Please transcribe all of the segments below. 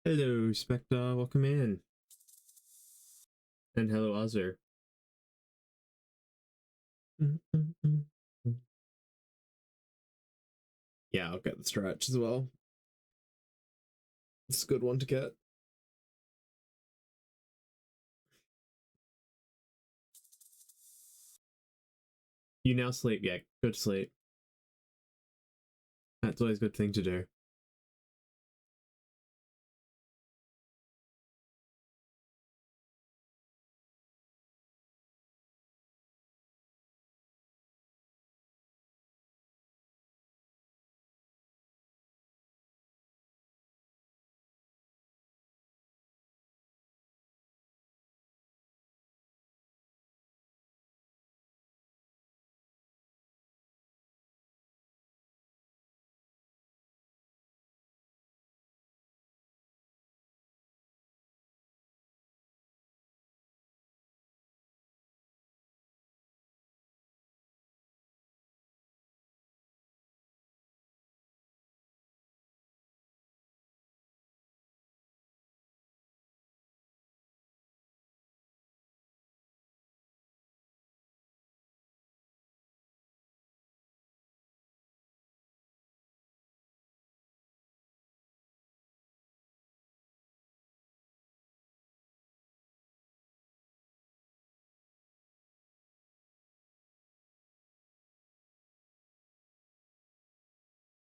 Hello, Spectre, welcome in. And hello, Azur. Yeah, I'll get the stretch as well. It's a good one to get. You now sleep, yeah, good sleep. That's always a good thing to do.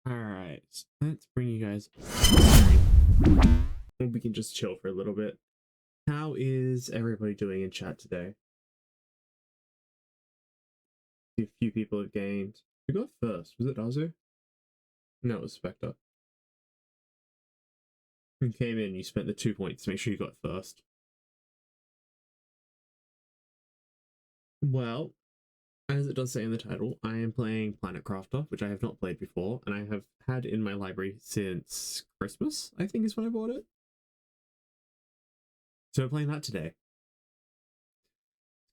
Alright, let's bring you guys we can just chill for a little bit. How is everybody doing in chat today? A few people have gained. Who got first? Was it Azur? No, it was Spectre. You came in, you spent the 2 points to make sure you got first. Well, as it does say in the title, I am playing Planet Crafter, which I have not played before, and I have had in my library since Christmas, I think is when I bought it. So I'm playing that today.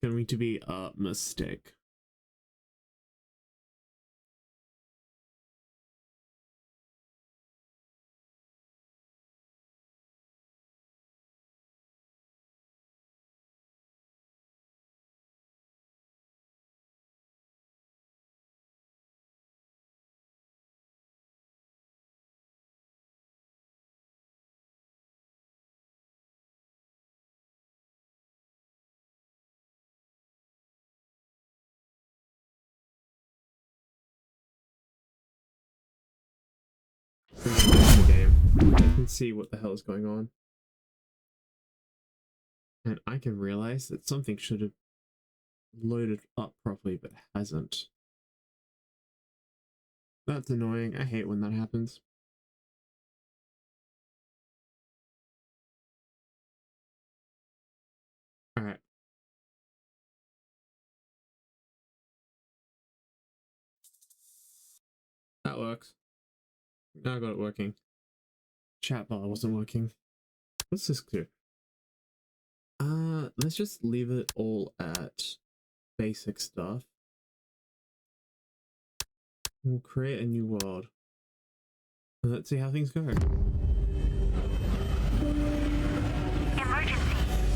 It's going to be a mistake. The game. I can see what the hell is going on. And I can realize that something should have loaded up properly, but hasn't. That's annoying. I hate when that happens. Alright. That works. Now I got it working. Chat bar wasn't working. What's this do? Let's just leave it all at basic stuff. We'll create a new world. Let's see how things go. Emergency.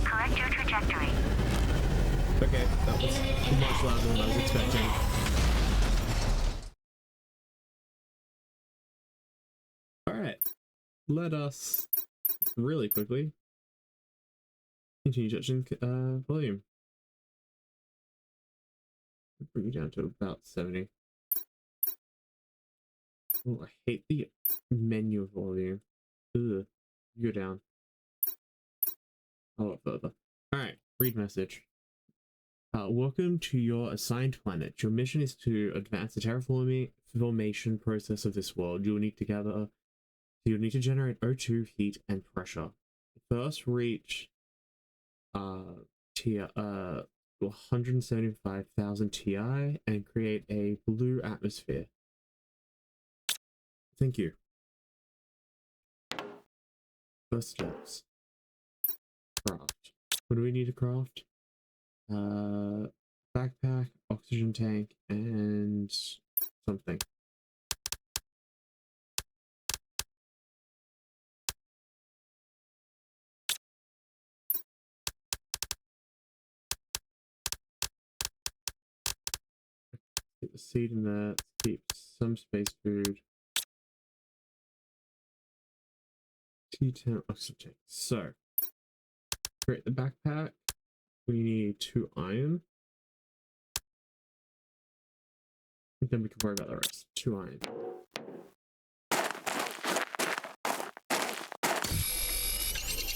Correct your trajectory. Okay, that was much louder than I was expecting. Alright, let us really quickly continue touching volume. Bring you down to about 70. Oh, I hate the menu volume. Ugh. Go down. A lot further. Alright, read message. Welcome to your assigned planet. Your mission is to advance the terraformation process of this world. You'll need to generate O2, heat, and pressure. First reach tier 175,000 Ti and create a blue atmosphere. Thank you. First steps. Craft. What do we need to craft? Backpack, oxygen tank, and something. Keep the seed in there. Let's keep some space food. T10 oxygen. So, create the backpack. We need 2 iron. Then we can worry about the rest. 2 iron.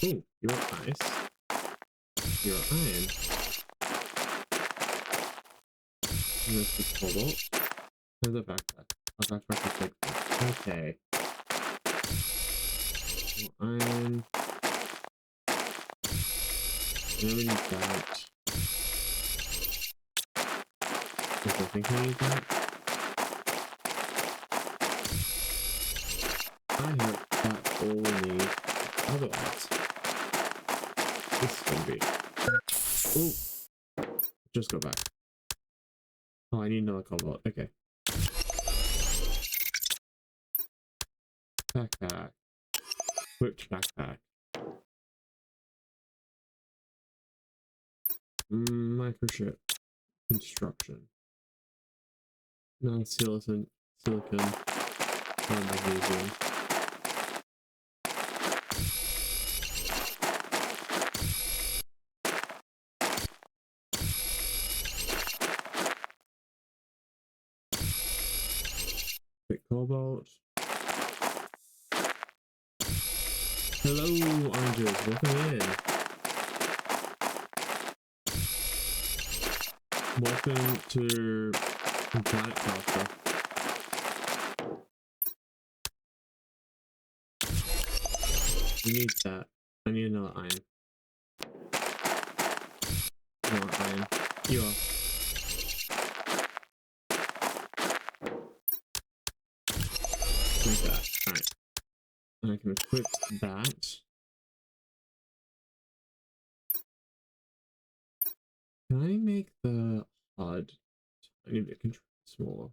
Oh, you're ice. You're iron. And that's the cobalt. There's a backpack. Our backpack will take that. Okay. More iron. And then we need that. Because I think we need that. I hope that's all we need. Otherwise, this is gonna be. Oh, just go back. Oh, I need another cobalt. Okay. Backpack. Equipped backpack. Microchip. Construction. Non-silicon. Silicon. Non-magnesium. Quick cobalt. Hello, oranges. Welcome in. Welcome to Planet Crafter. We need that. I need another iron. More iron. You are. Like that. Alright. And I can equip that. Can I make the HUD a tiny bit smaller?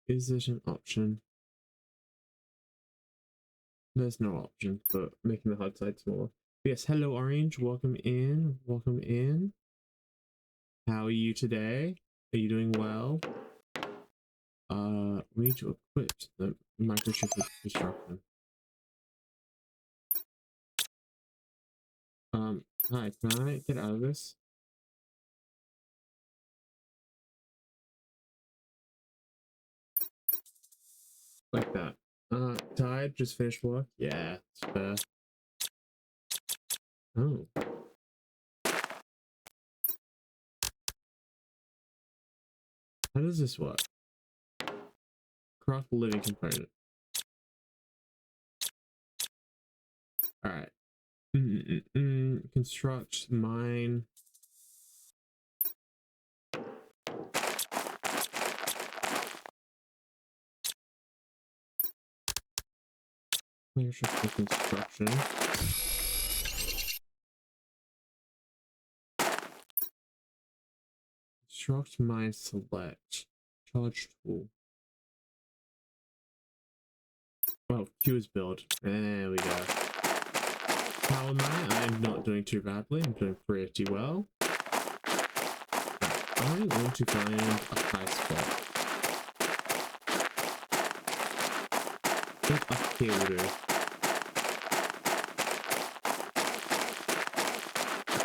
Is there an option? There's no option for making the HUD size smaller. Yes, hello Orange, welcome in, welcome in. How are you today? Are you doing well? We need to equip the microchip with construction. Hi, can I get out of this? Like that. Tide, just finished work? Yeah, it's fair. Oh. How does this work? Craft living component. Alright. Construct mine. Leadership for construction. Construct mine select. Charge tool. Oh, Q is build. There we go. How am I? I'm not doing too badly. I'm doing pretty well. Right. I want to find a high spot. I think up here will do.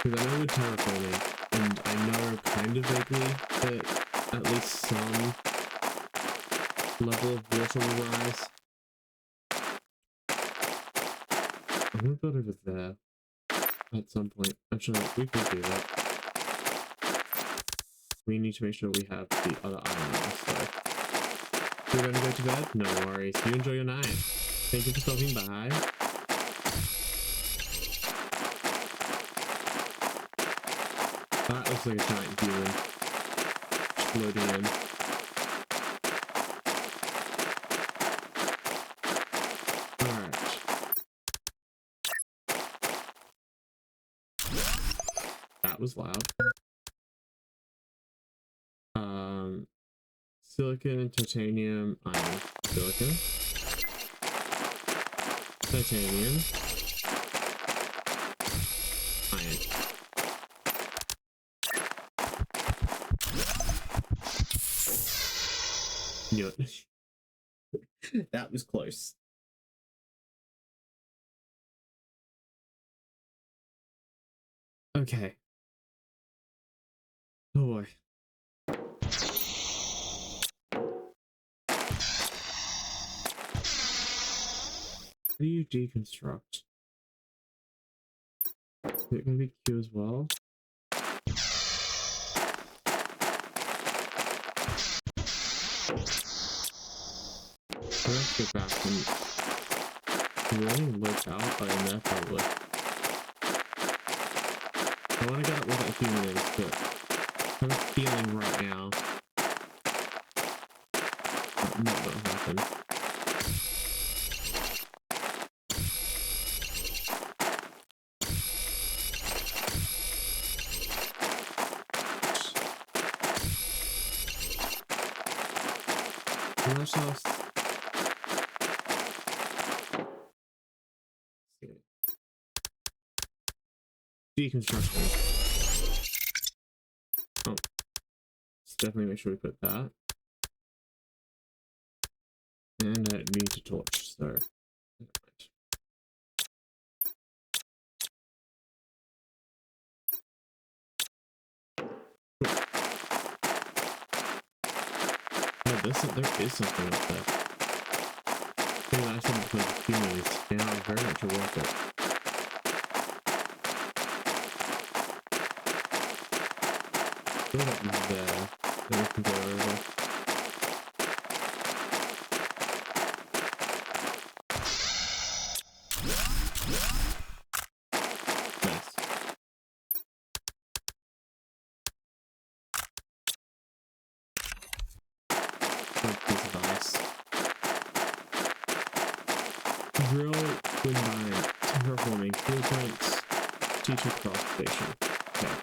Because I know we're terraforming, and I know kind of vaguely that at least some level of water will rise. I'm gonna build over there at some point. Actually, we could do that. We need to make sure we have the other iron on us, so. You're gonna go to bed? No worries. You enjoy your night. Thank you for stopping by. That looks like a giant human. Just loading in. That was loud. Silicon, titanium, iron, silicon. Titanium. Iron. Knew it. That was close. Okay. Oh boy. How do you deconstruct? Is it gonna be Q as well? Let's get back and really look out by that probably. I want to get up with that human is, but I'm feeling right now that might not happen. Unless else. Deconstruction. Oh, let's definitely make sure we put that. And it needs a torch, so. Oh, there is something up there. The last time I played the human is now very much worth it. Go up there, then we can go over. Nice. Piece of ice. Drill, combine, terraforming, blueprints, teacher craft station. Okay.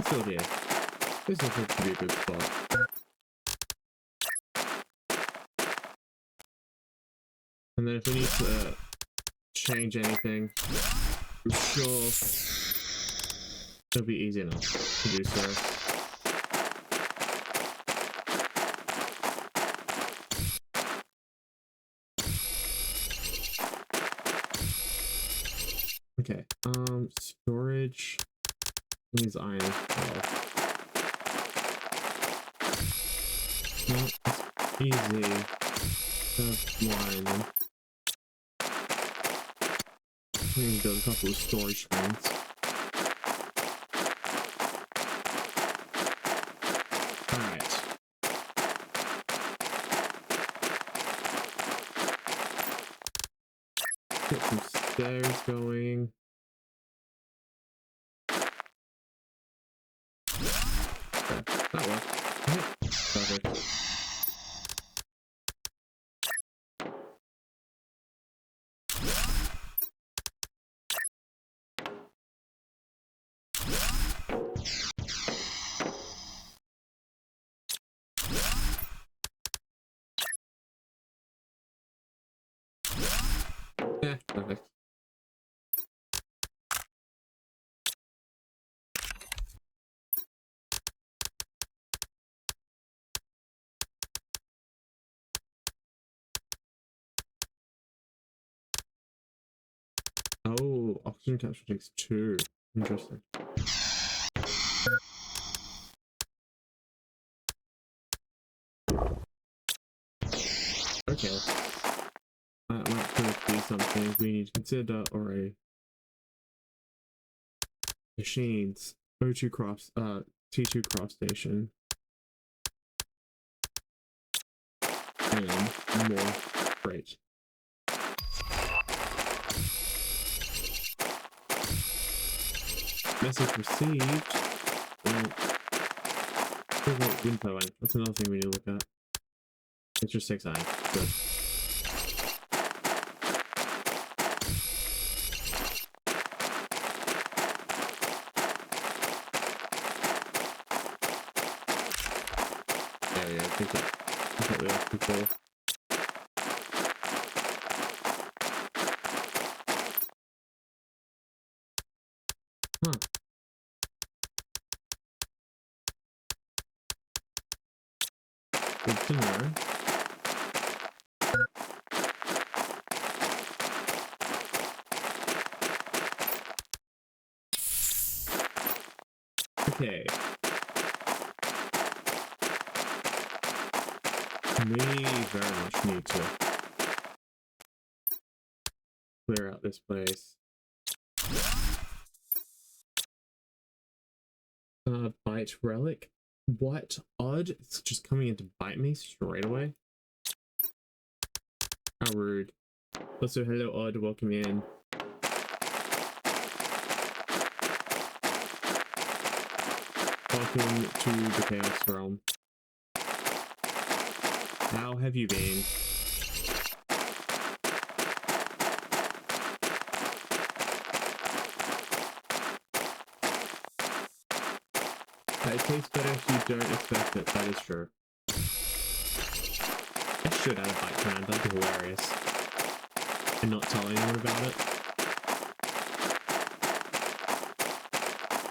Still here. This looks like to be a good spot. And then if we need to change anything, I'm sure it'll be easy enough to do so. Okay, storage needs iron as well. No, it's easy. That's line. I'm gonna build a couple of storage screens. Alright. Get some stairs going. Okay, that worked. Okay, perfect. Yeah, perfect. Oh, oxygen capture takes 2. Interesting. Okay. That might prove to be something we need to consider already. Machines. O2 craft, T2 craft station. And more freight. Message received. Well, wind turbine. That's another thing we need to look at. It's just 6 iron. Good. think that completely off control. Huh. Good to know. Okay. We very much need to clear out this place. Bite relic. What? Odd? It's just coming in to bite me straight away? How rude. Also, hello Odd, welcome in. Welcome to the Chaos Realm. How have you been? It tastes better if you don't expect it, that is true. I should add a bite command, that'd be hilarious. And not tell anyone about it.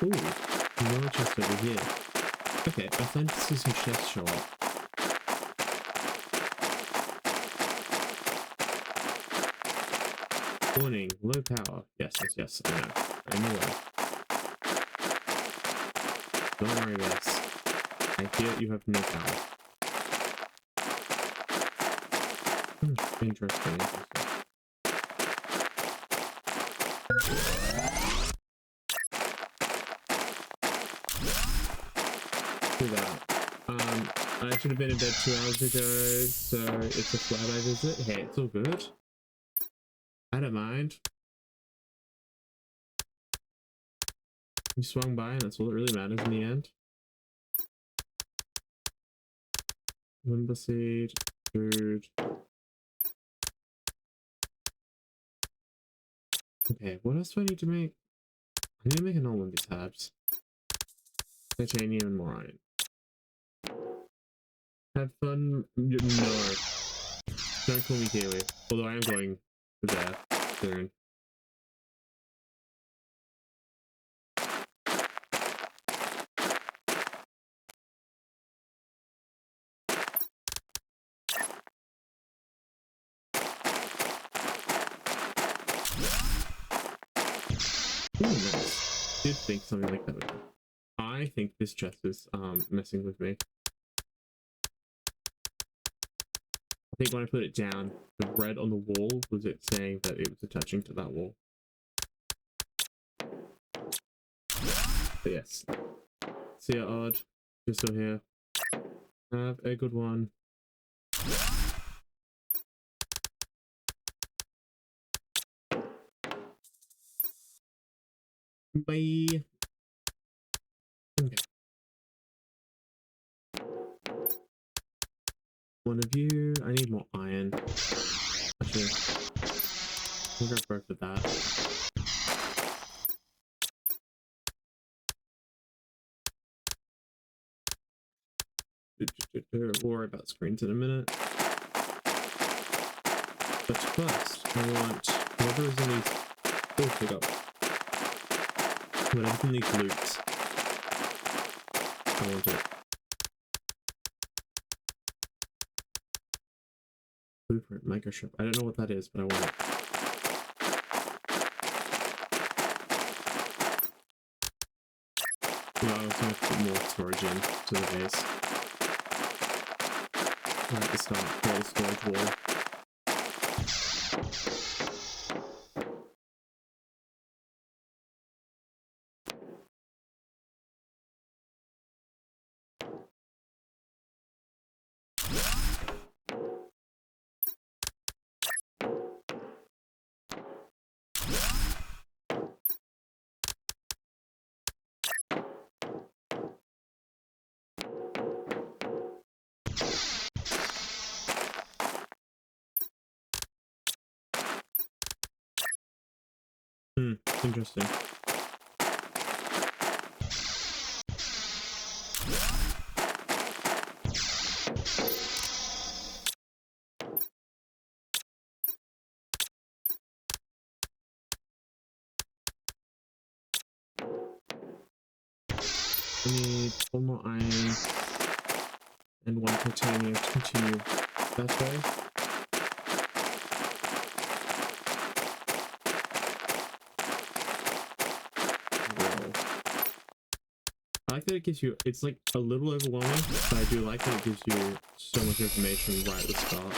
Ooh, another chest over here. Okay, I'm starting to see some chests show up. Warning, low power. Yes, I know. I'm aware. Don't worry, guys. I hear you have no power. Interesting. Do that. I should have been in bed 2 hours ago, so it's a flyby visit. Hey, it's all good. I don't mind. You swung by and that's all that really matters in the end. Limber seed, food. Okay, what else do I need to make? I need to make an all these tabs. Titanium and more iron. Have fun? No. Don't call me Kiwi. Although I am going there soon. Ooh, nice. Did think something like that would happen. I think this chest is messing with me. I think when I put it down, the red on the wall was it saying that it was attaching to that wall. But yes. See ya, Odd. You're still here. Have a good one. Bye. Okay. One of you. I need more iron. Actually, we'll go both of that. We'll worry about screens in a minute. But first, I want whatever is in these. Oh, pick up. Whatever's in these loops. I want it. Blueprint, microchip. I don't know what that is, but I want it. Yeah, I also have to put more storage in to the base. Right at the start, create a storage wall. Interesting. I need 4 more iron and 1 titanium to continue that way. Well, I like that it gives you, it's like a little overwhelming, but I do like that it gives you so much information right at the start.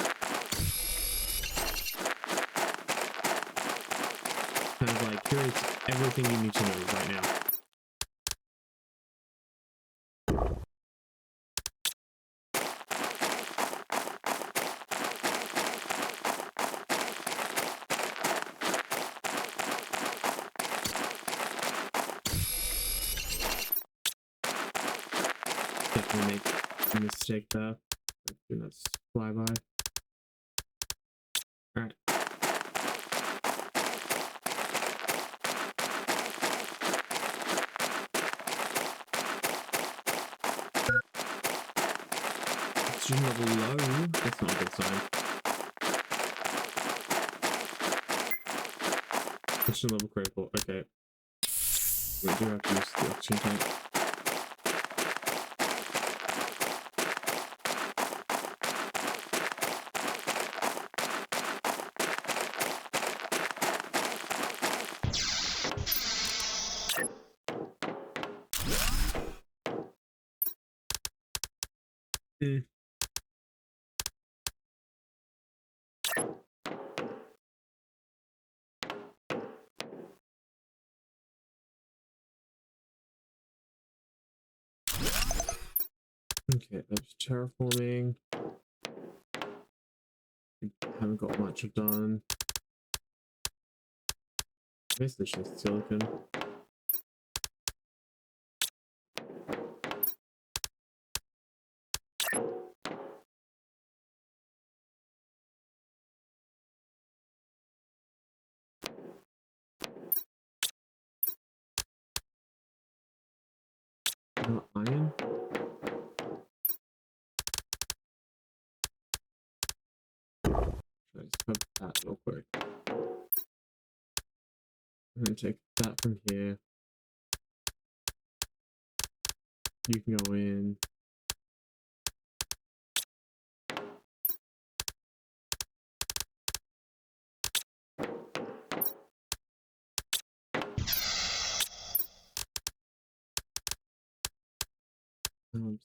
Kind of like, here is everything you need to know right now. Definitely make a mistake there. I think that's flyby. Alright. Oxygen level low. That's not a good sign. Oxygen level critical. Okay. We do have to use the oxygen tank. Okay, that's terraforming. We haven't got much done. Basically just silicon. Not iron. Should I just put that real quick? I'm gonna take that from here. You can go in.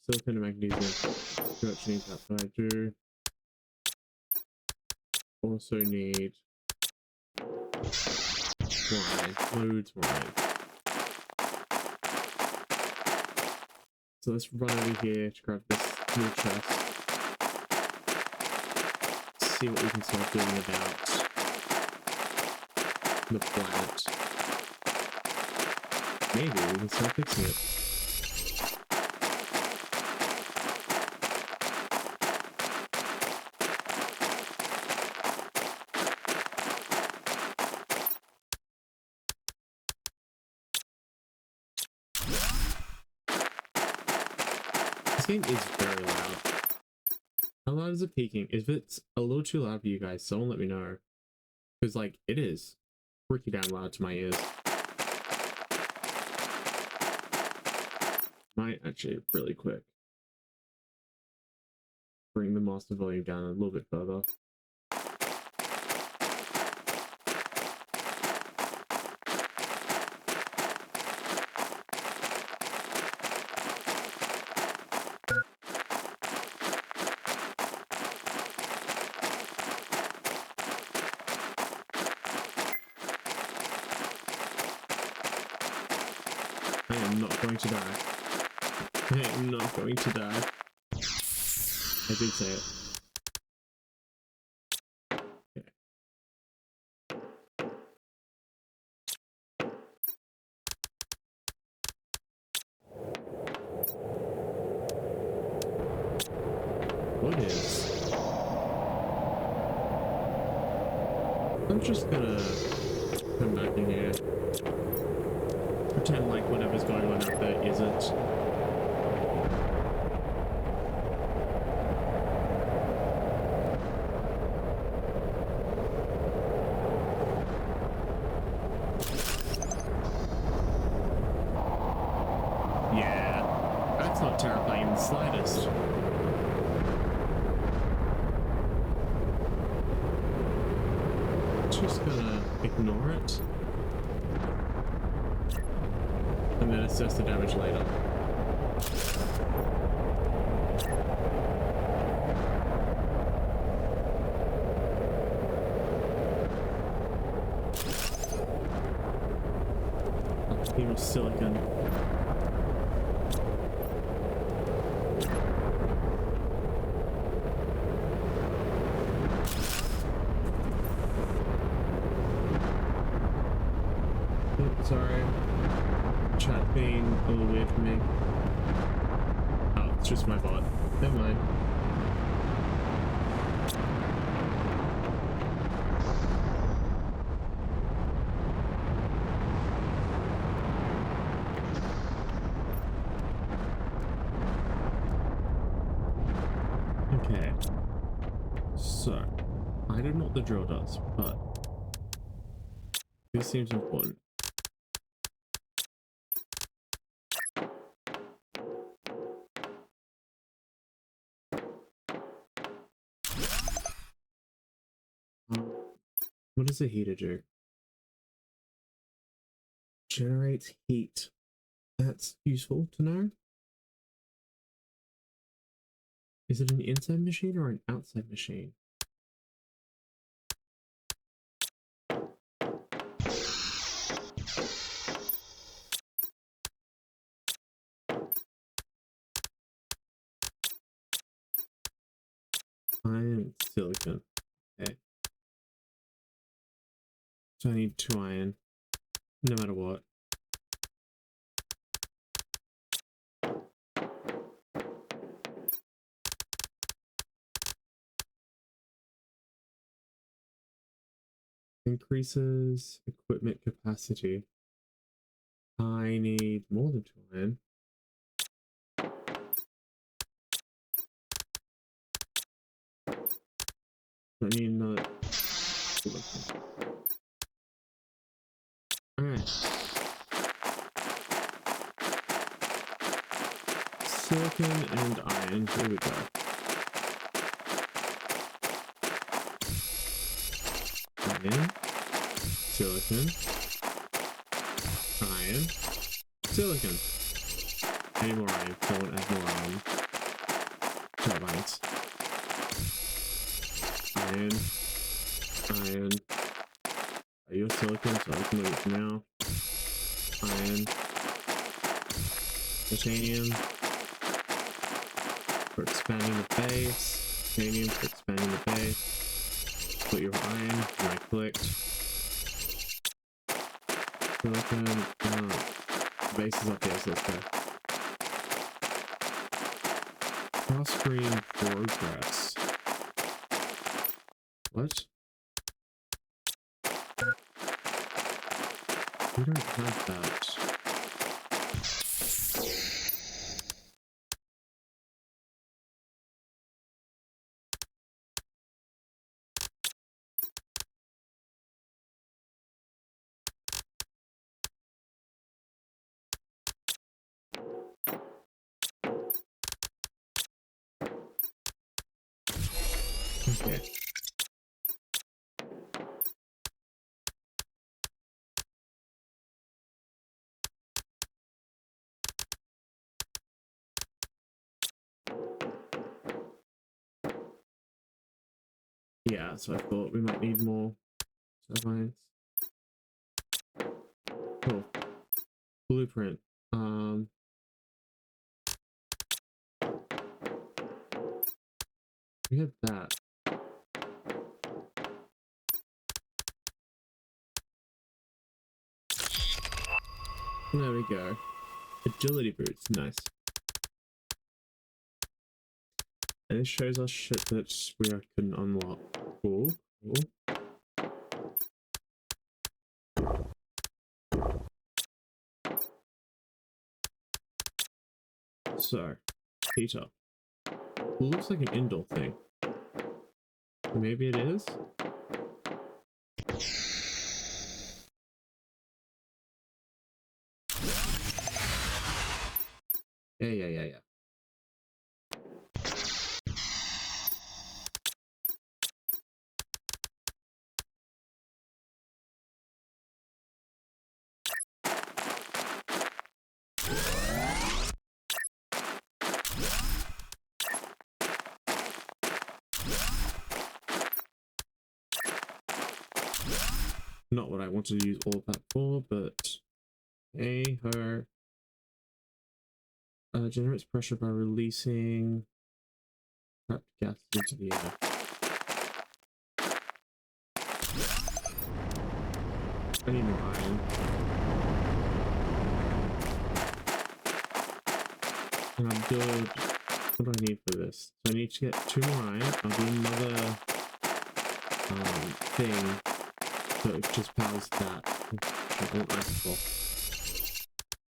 Silicon and magnesium. Do actually need that, but I do. Also need wine, loads wine. So let's run over here to grab this little chest. See what we can start doing about the planet. Maybe we can start fixing it. This game is very loud. How loud is it peaking? If it's a little too loud for you guys, someone let me know. Because, like, it is pretty damn loud to my ears. Might actually, really quick, bring the master volume down a little bit further. I am not going to die. I am not going to die. I did say it. Okay. What is? I'm just gonna come back in here. Pretend like whatever's going on out there isn't. Yeah. the slightest. Just gonna ignore it and then assess the damage later. Need more silicon. Oops, sorry. Chat being a little weird for me. Oh, it's just my bot. Never mind. Okay. So, I don't know what the drill does, but this seems important. What does a heater do? Generates heat. That's useful to know. Is it an inside machine or an outside machine? Iron, silicon. Okay. So I need 2 iron, no matter what. Increases equipment capacity. I need more than 2 iron. I need another. Alright. Silicon and iron. Here we go. Iron. Silicon. Iron. Silicon. I need more iron. So I want to add more iron. Turbines. Iron. Iron. Are you silicon? So I can move it now. Iron. Titanium. For expanding the base. Titanium for expanding the base. Put your iron. Right clicked. Silicon. Base is up here, so let's go. Cross screen progress. What? We don't have that. Okay. Yeah, so I thought we might need more turbines. Cool. Blueprint. We have that. There we go. Agility boots, nice. And it shows us shit that we couldn't unlock. Cool, cool. So, Peter. Looks like an indoor thing. Maybe it is? Yeah. Not what I wanted to use all of that for, but hey, her generates pressure by releasing trapped gas into the air. I need more iron. And I'll build. What do I need for this? So I need to get 2 more iron. I'll do another thing that just powers that. I want iron for.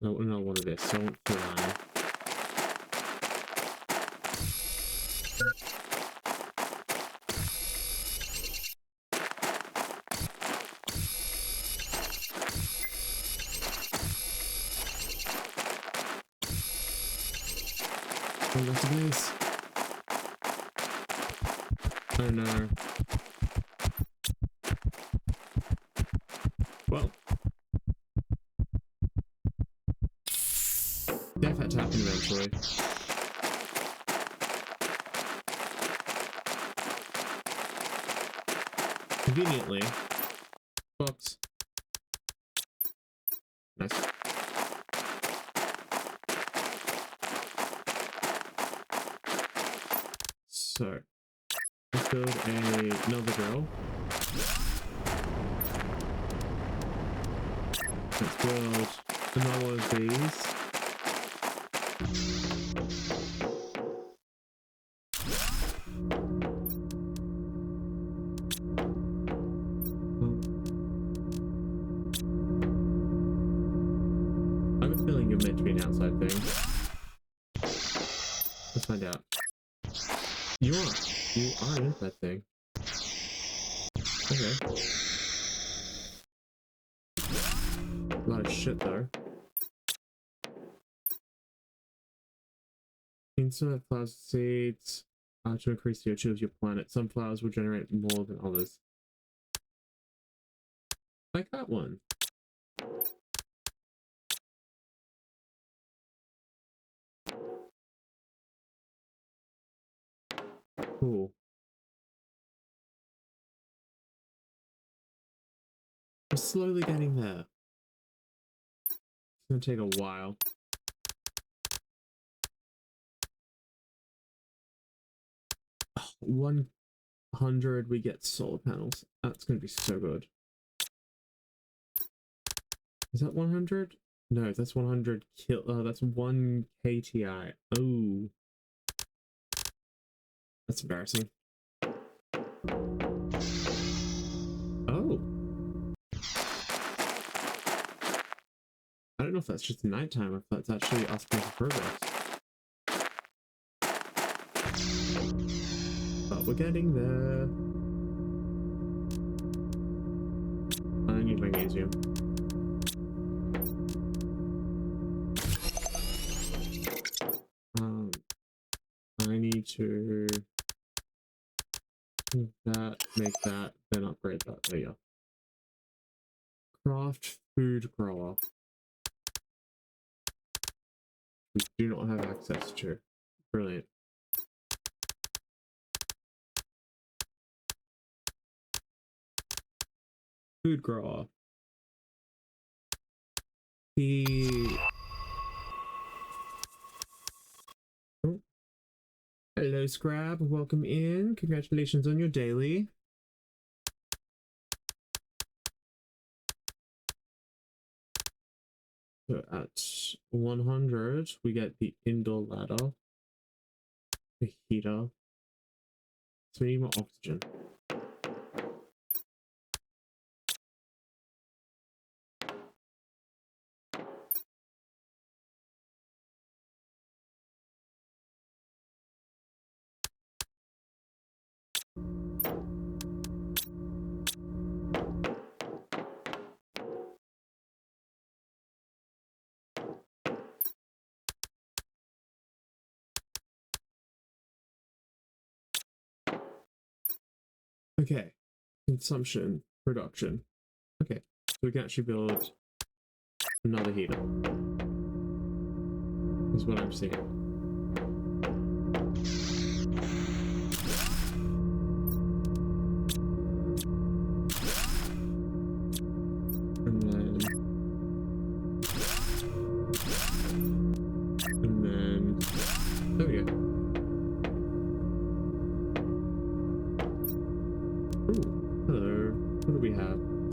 No, another one of this. So I want 3 iron. Oh, that's a base. Oh no. Well. Death had to happen eventually. Conveniently. Box. Nice. So, let's build another drill. Let's build another one of these. I have a feeling you're meant to be an outside thing. Let's find out. You are an inside thing. Okay. A lot of shit though. Insert flower seeds to increase the CO2 of your planet. Some flowers will generate more than others. Like that one. Cool. We're slowly getting there. It's gonna take a while. Oh, 100 we get solar panels. That's gonna be so good. Is that 100? No, that's 100 that's 1 KTI. Oh. That's embarrassing. Oh. I don't know if that's just nighttime or if that's actually us making progress. But we're getting there. I need magnesium. I need to do that, make that, then upgrade that. There you go. Craft food grower. We do not have access to. Brilliant. Food grower. Oh. Hello, Scrab. Welcome in. Congratulations on your daily. So at 100, we get the indoor ladder, the heater. So we need more oxygen. Okay, consumption, production. Okay, so we can actually build another heater. Is what I'm seeing.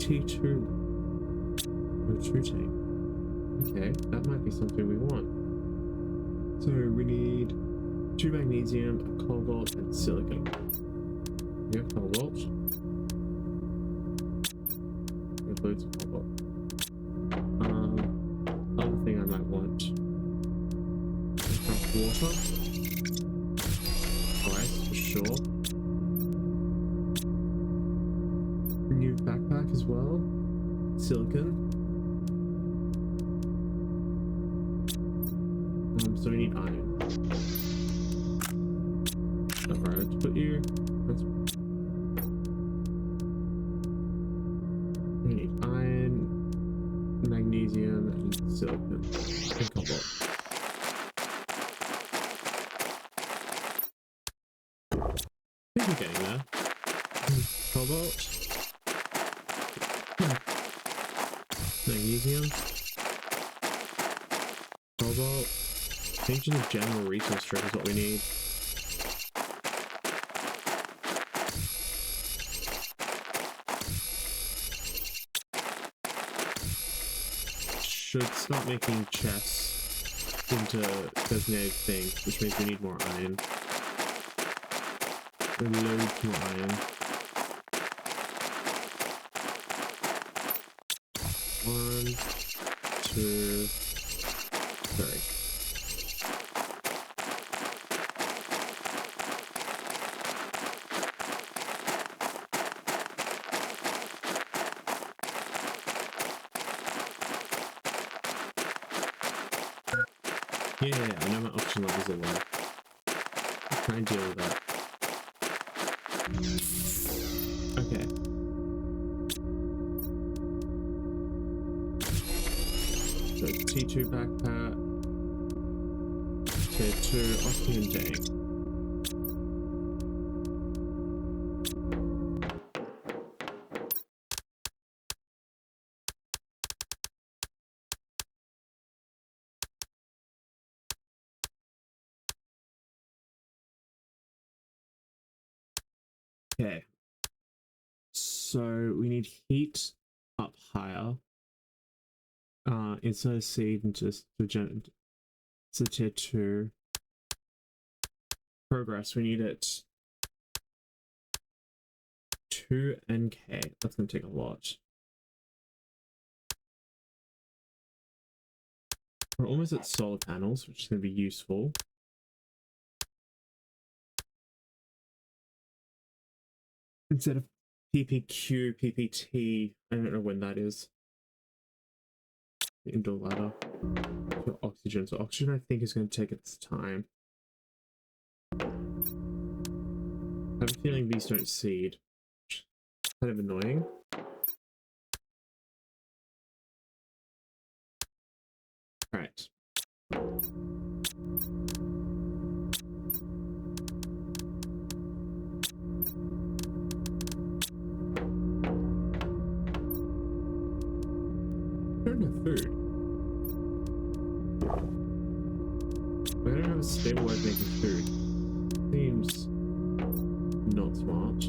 T2 O2 tank. Okay, that might be something we want. So we need 2 magnesium, a cobalt, and silicon. We have cobalt. We have loads of cobalt. Other thing I might want. Water. Ice for sure. New backpack as well. Silicon. So we need iron. Alright, let's put you. We need iron, magnesium, and silicon. And cobalt. I think we're getting there. Cobalt. Magnesium. Cobalt. I think just a general resource strip is what we need. Should start making chests into designated things, which means we need more iron. Loads more iron. 1, 2, 3. Yeah, I know my oxygen levels are low. Try and deal with that. Okay. So T2 backpack. Tier 2 oxygen tank. Okay. So we need heat up higher. Inside a seed and just to tier 2. Progress, we need it 2 NK. That's gonna take a lot. We're almost at solar panels, which is gonna be useful. Instead of PPQ, PPT, I don't know when that is. The indoor ladder. For oxygen. So oxygen I think is going to take its time. I have a feeling these don't seed. Kind of annoying. Alright. I don't have food. I don't have a stable way of making food. Seems not smart.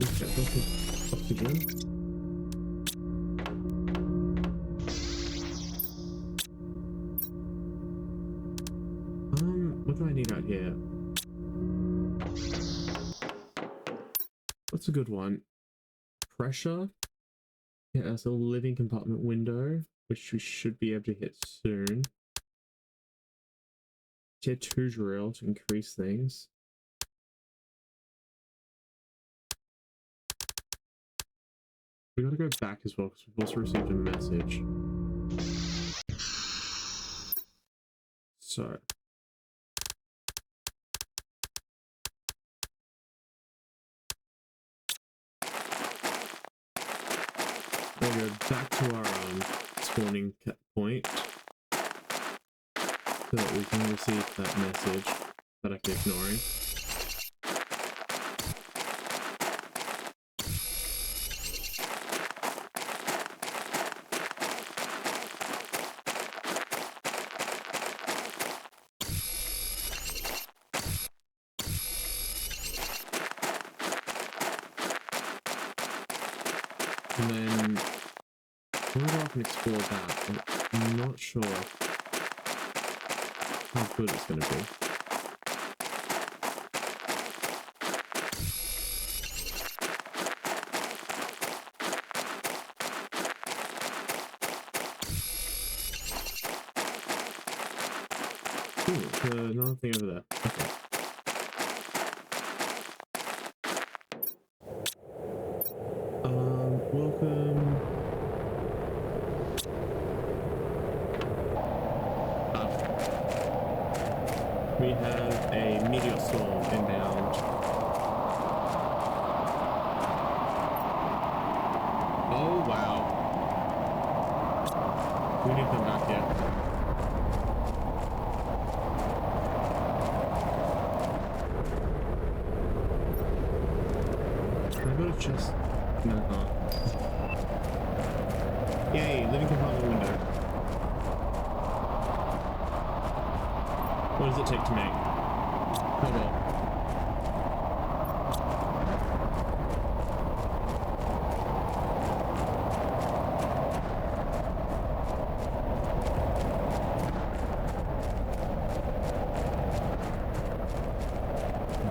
Okay, that's oxygen. What do I need out here? What's a good one? Pressure. Yeah, that's a living compartment window, which we should be able to hit soon. Tier 2 drill to increase things. We gotta go back as well because we've also received a message. So. We'll go back to our spawning point so that we can receive that message that I keep ignoring. And then we'll go off and explore that, but I'm not sure how good it's going to be. Ooh, another thing over there. Okay. Welcome. We have a meteor storm inbound. Oh wow. We need to come back here. Can I go to chest? No, I can't. Yay, living compartment window. What does it take to make? Cobalt.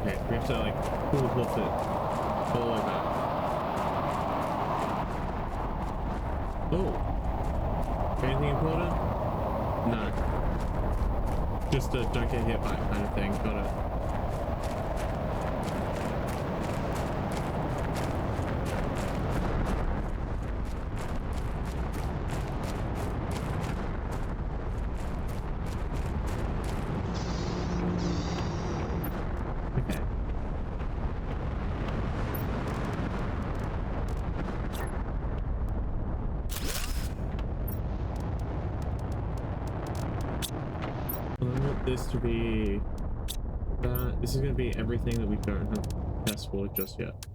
Okay, we have to like pull the it all the way back. Oh, anything important? No. Just a don't get hit by it kind of thing. Got it. Okay. I want this to be that. This is going to be everything that we don't have tests for just yet.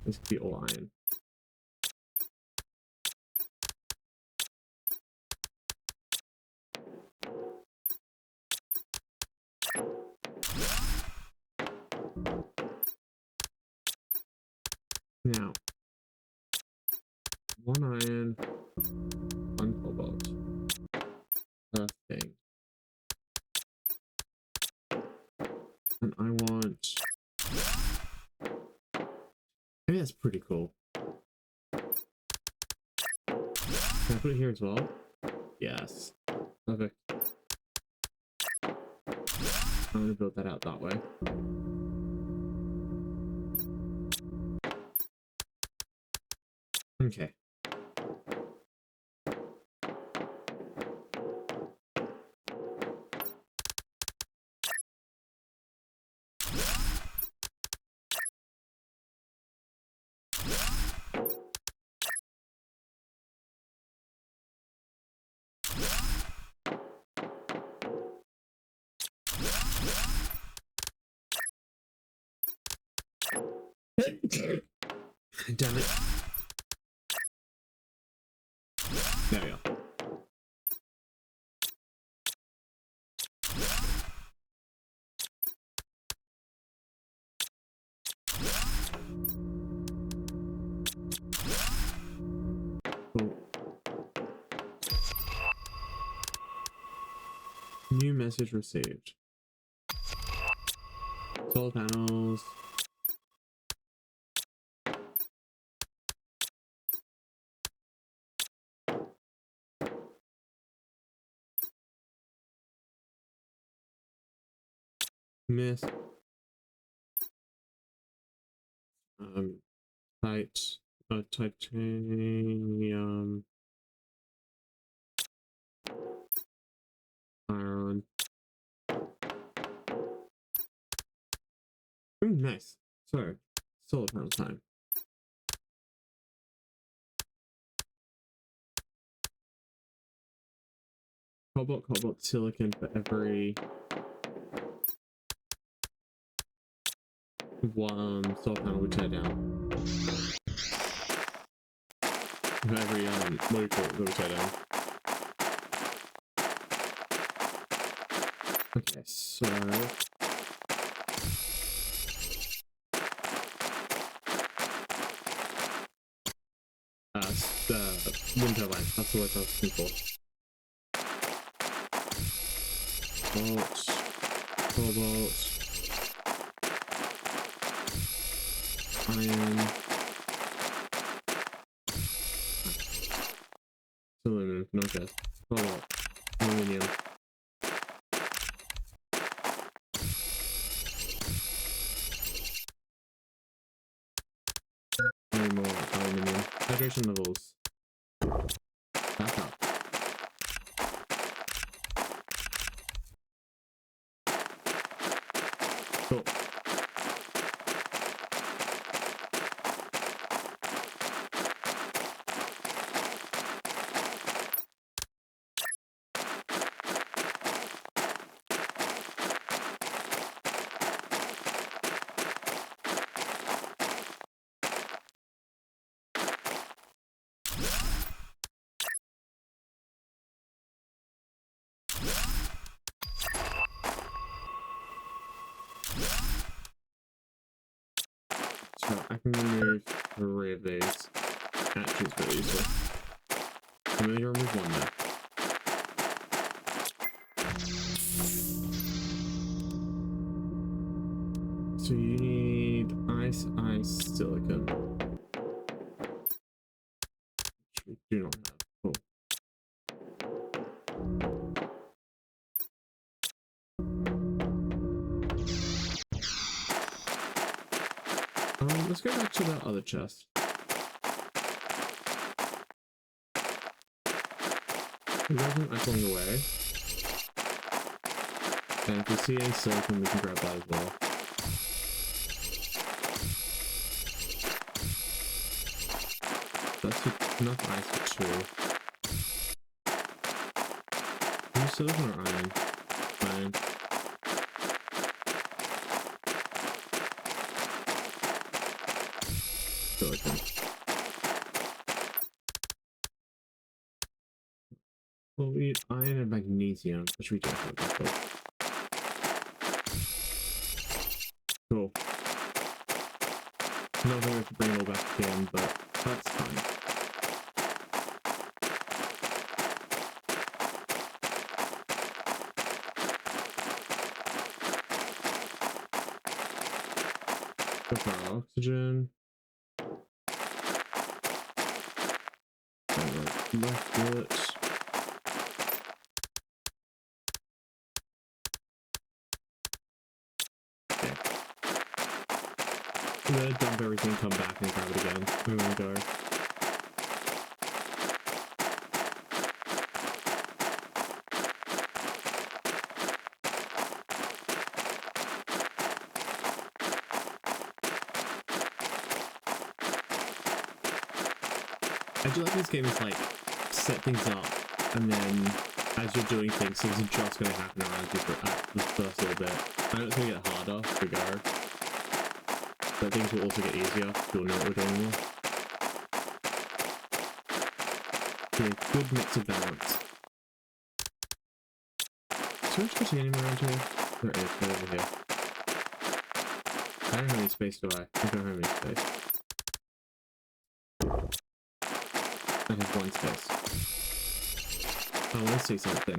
This could be all iron. Now, 1 iron, 1 cobalt. Thing. And I want... Maybe that's pretty cool. Can I put it here as well? Yes. Perfect. I'm gonna build that out that way. Okay. Damn it. There we go. Cool. New message received. Solar panels. Miss. Titanium. Iron. Ooh, nice. So, solar panel time. Cobalt, silicon for every one solar panel we tear down. For every what do you call it that we tear down? Okay, so wind turbines. That's the word I was looking for. Bolts, cobalt, iron, aluminum, no good. Cobalt, aluminium. Any more aluminium. Hydration levels. Back up. Cool. So I can remove 3 of these. Actually, it's really useful. I'm going to remove 1 now. So you need ice, silicon. Which we do not have. Cool. Let's go back to that other chest. The resin echoing away. And if we see any silicon, we can grab that as well. That's enough ice for 2. Use silicon or iron? Iron. Silicon. Well, we need iron and magnesium, which we don't have that for. Cool. Not going to have to bring it all back again, but that's fine. Go for our oxygen. Left it. Okay. I'm gonna dump everything, come back and grab it again. I'm gonna go. I do like this game is like set things up and then as you're doing things are just going to happen around you for the first little bit. I know it's going to get harder as we go, but things will also get easier if you'll know what we're doing more. Okay, good mix of balance. Is there a titanium around here? There is, right over here. I don't have any space, do I? I don't have any space. I have 1 space. I want to see something.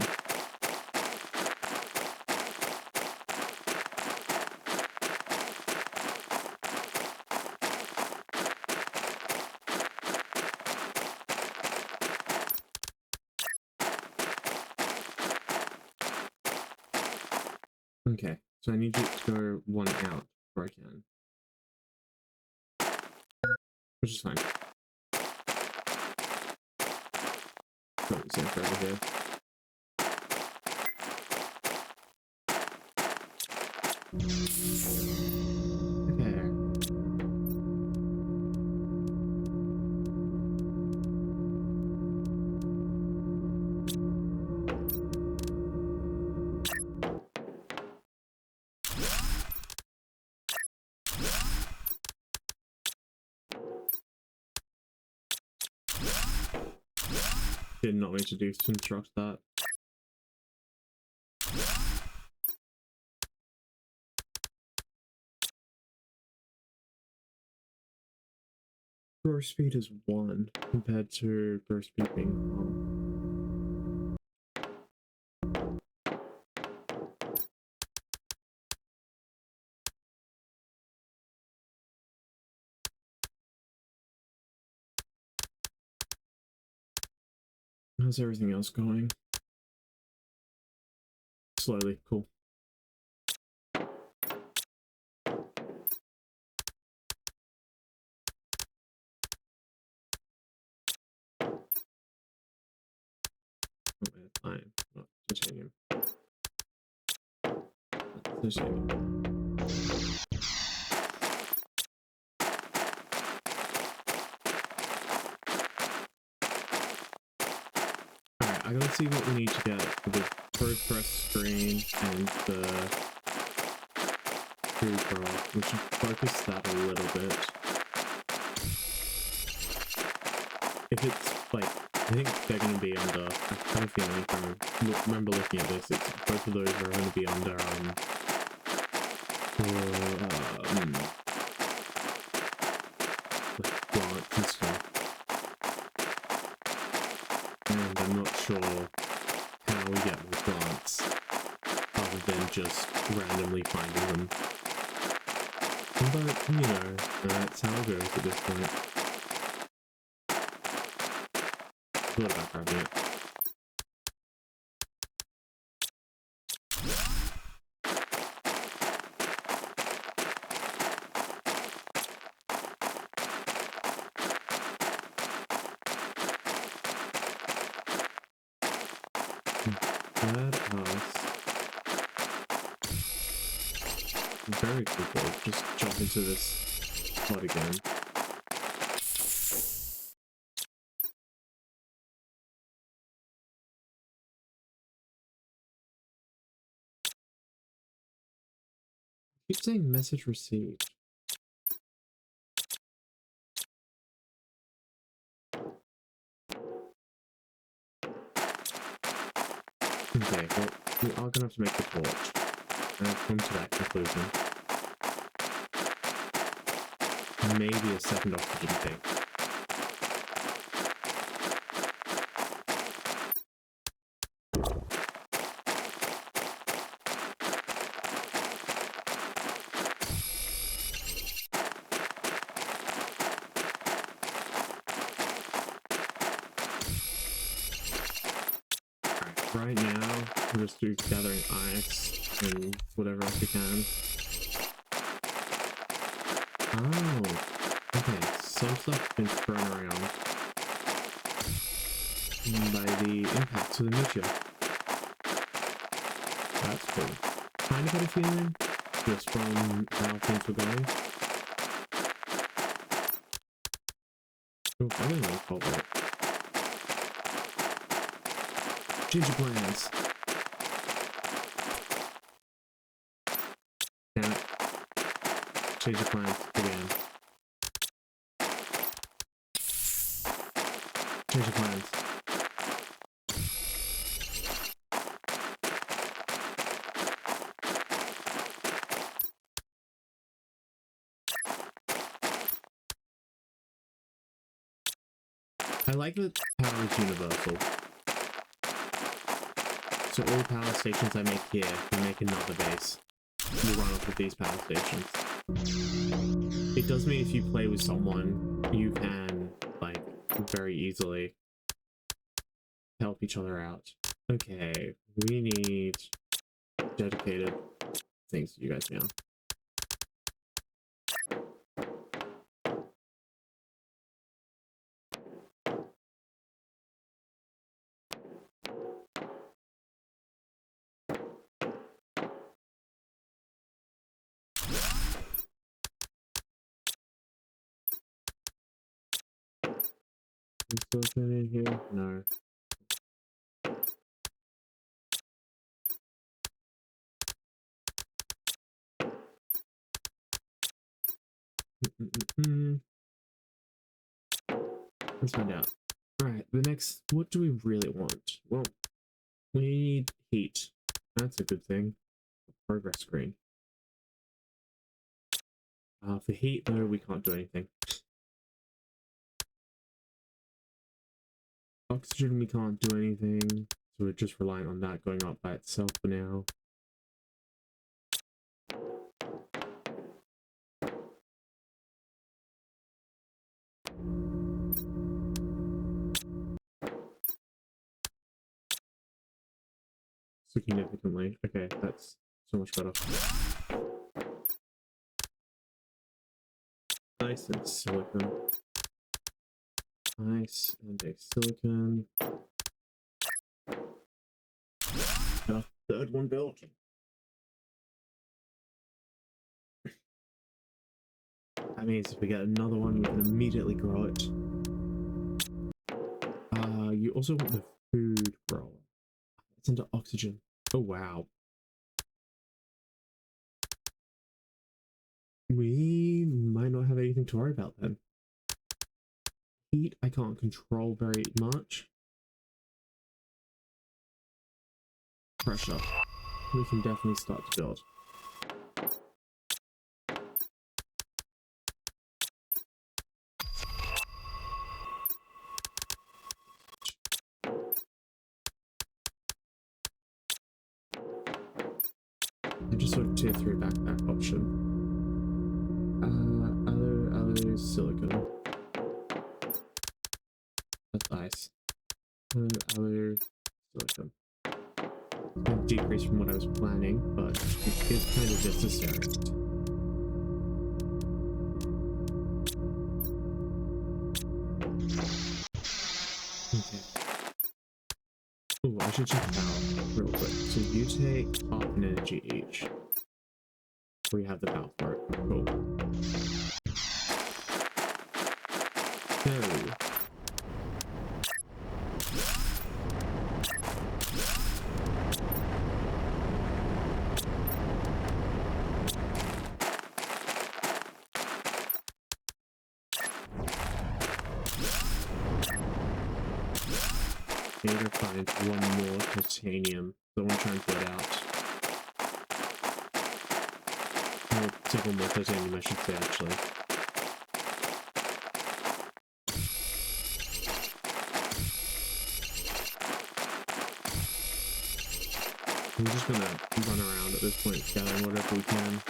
Okay, so I need you to go 1 out before I can. Which is fine. Put the same over here. Okay. Did not mean to do to construct that. gross speed is 1 compared to gross speed being 1. How's everything else going? Slowly, cool. Fine, not titanium. Titanium. Alright, I gotta see what we need to get for the progress screen and the food graph. We should focus that a little bit. If it's like, I think they're going to be under, I have a feeling from, remember looking at this, it's, both of those are going to be under, like plants and stuff. And I'm not sure how we get more plants, other than just randomly finding them. But, you know, that's how it goes at this point. Thought about grabbing it. Let us very quickly just jump into this plot again. Keep saying message received. Okay, well, we are gonna have to make the torch. And I've come to that conclusion. Maybe a second oxygen tank. Right now, we're just gathering ice and whatever else we can. Oh, okay. Some stuff's been thrown around by the impact of the meteor. That's cool. Kind of got a feeling, just from how things were going. Oh, I didn't really call it. Ginger plans. Damn it. Change the plans again. Change the plans. I like that power is universal. So all power stations I make here, I make another base. You run off with these power stations. It does mean if you play with someone, you can, like, very easily help each other out. Okay, we need dedicated things to you guys now. Still in here? No. Let's find out. Alright, the next, what do we really want? Well, we need heat. That's a good thing. Progress screen. For heat, though, we can't do anything. Oxygen, we can't do anything, so we're just relying on that going up by itself for now. Significantly. Okay, that's so much better. Ice and silicon. Ice and a silicon. The third one built. That means if we get another one, we can immediately grow it. You also want the food grower. It's under oxygen. Oh wow. We might not have anything to worry about then. Heat, I can't control very much. Pressure. We can definitely start to build. And just sort of tier 3 backpack option. Other silicon. That's ice. Other silicon. It's going to decrease from what I was planning, but it is kind of necessary. Okay. Oh, I should check it out real quick. So you take half an energy each. We have the power for it. Cool. So. I need to find one more titanium. So I want to try and put out. Oh, several more titanium, I should say, actually. I'm just gonna run around at this point, gathering whatever we can.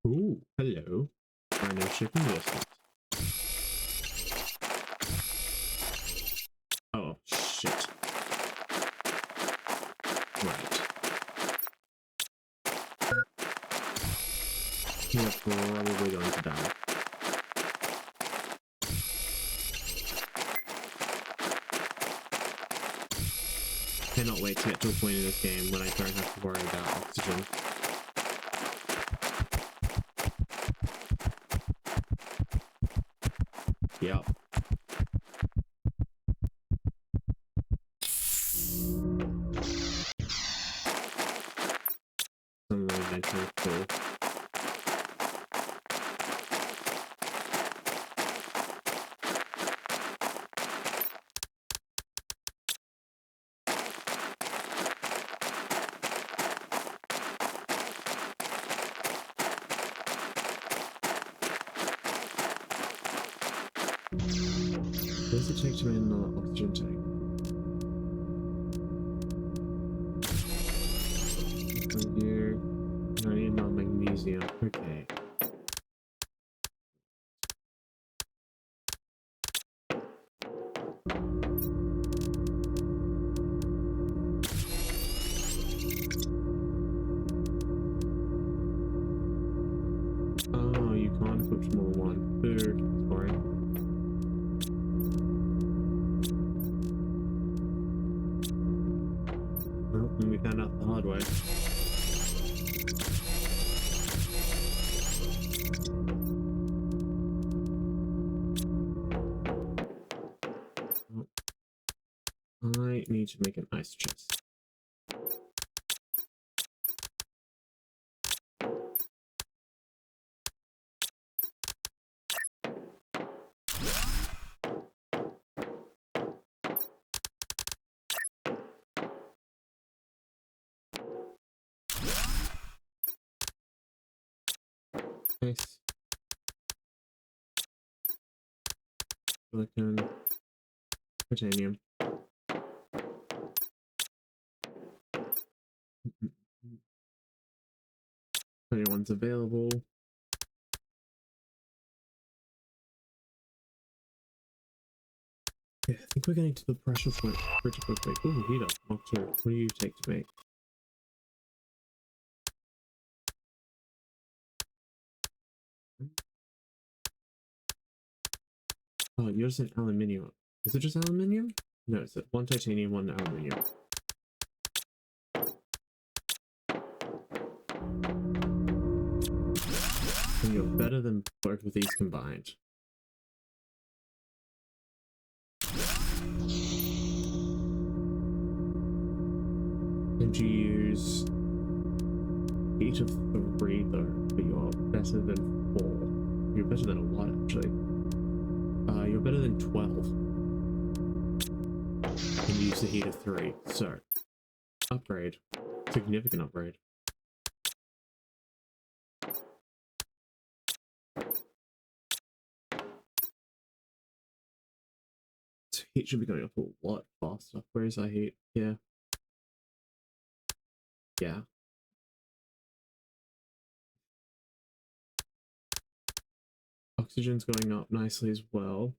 Ooh, hello. I know shipping distance. Oh, shit. Right. You're probably going to die. Cannot wait to get to a point in this game when I don't have to worry about oxygen. Yep. Some adventure, cool. What does it take to make another oxygen tank? Right here. I need more magnesium. Okay. Oh, you can't equip more than one. Food. That's boring. Well, and we found out the hard way. might need to make an ice chest. Nice. Silicon, titanium. 21's available. Yeah, I think we're getting to the pressure point pretty quickly. Ooh, heater. Mark 2. What do you take to make? Oh, you're just an aluminium. Is it just aluminium? No, it's one titanium, one aluminium. And you're better than both of these combined. And you use 8 of 3 though, but you're better than 4. You're better than a lot actually. You're better than 12. And you use the heat of 3, so upgrade. Significant upgrade. So heat should be going up a lot faster. Where is our heat? Yeah. Yeah. Oxygen's going up nicely as well.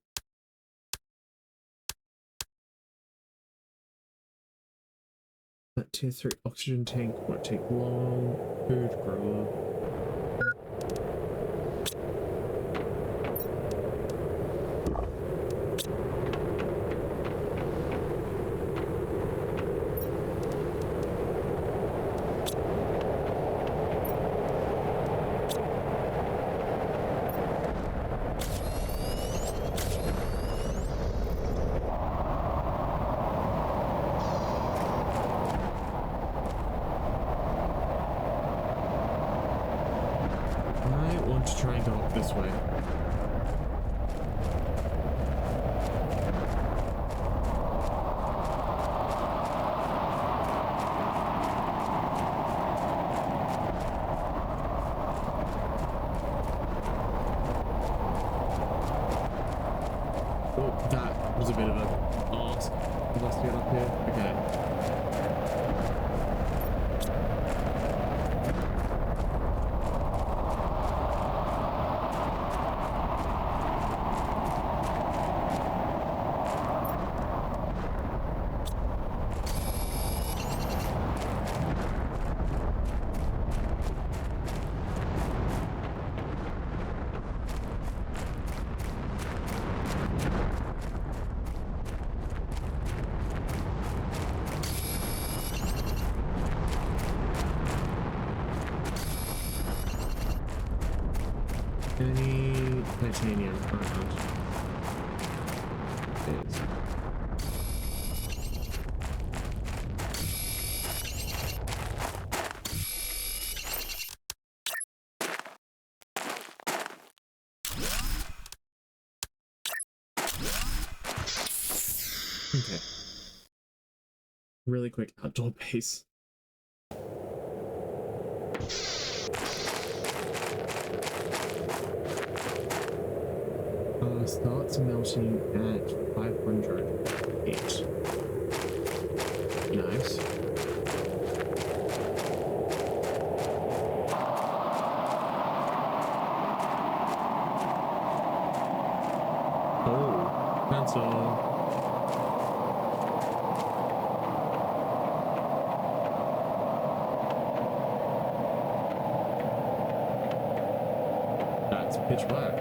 That tier 3 oxygen tank won't take long. Food grower. To try and go up this way. Oh, that was a bit of a ask. Let's get up here. Okay. Any titanium around? Is. Okay. Really quick outdoor base. Starts melting at 508. Nice. Oh, cancel. That's pitch black.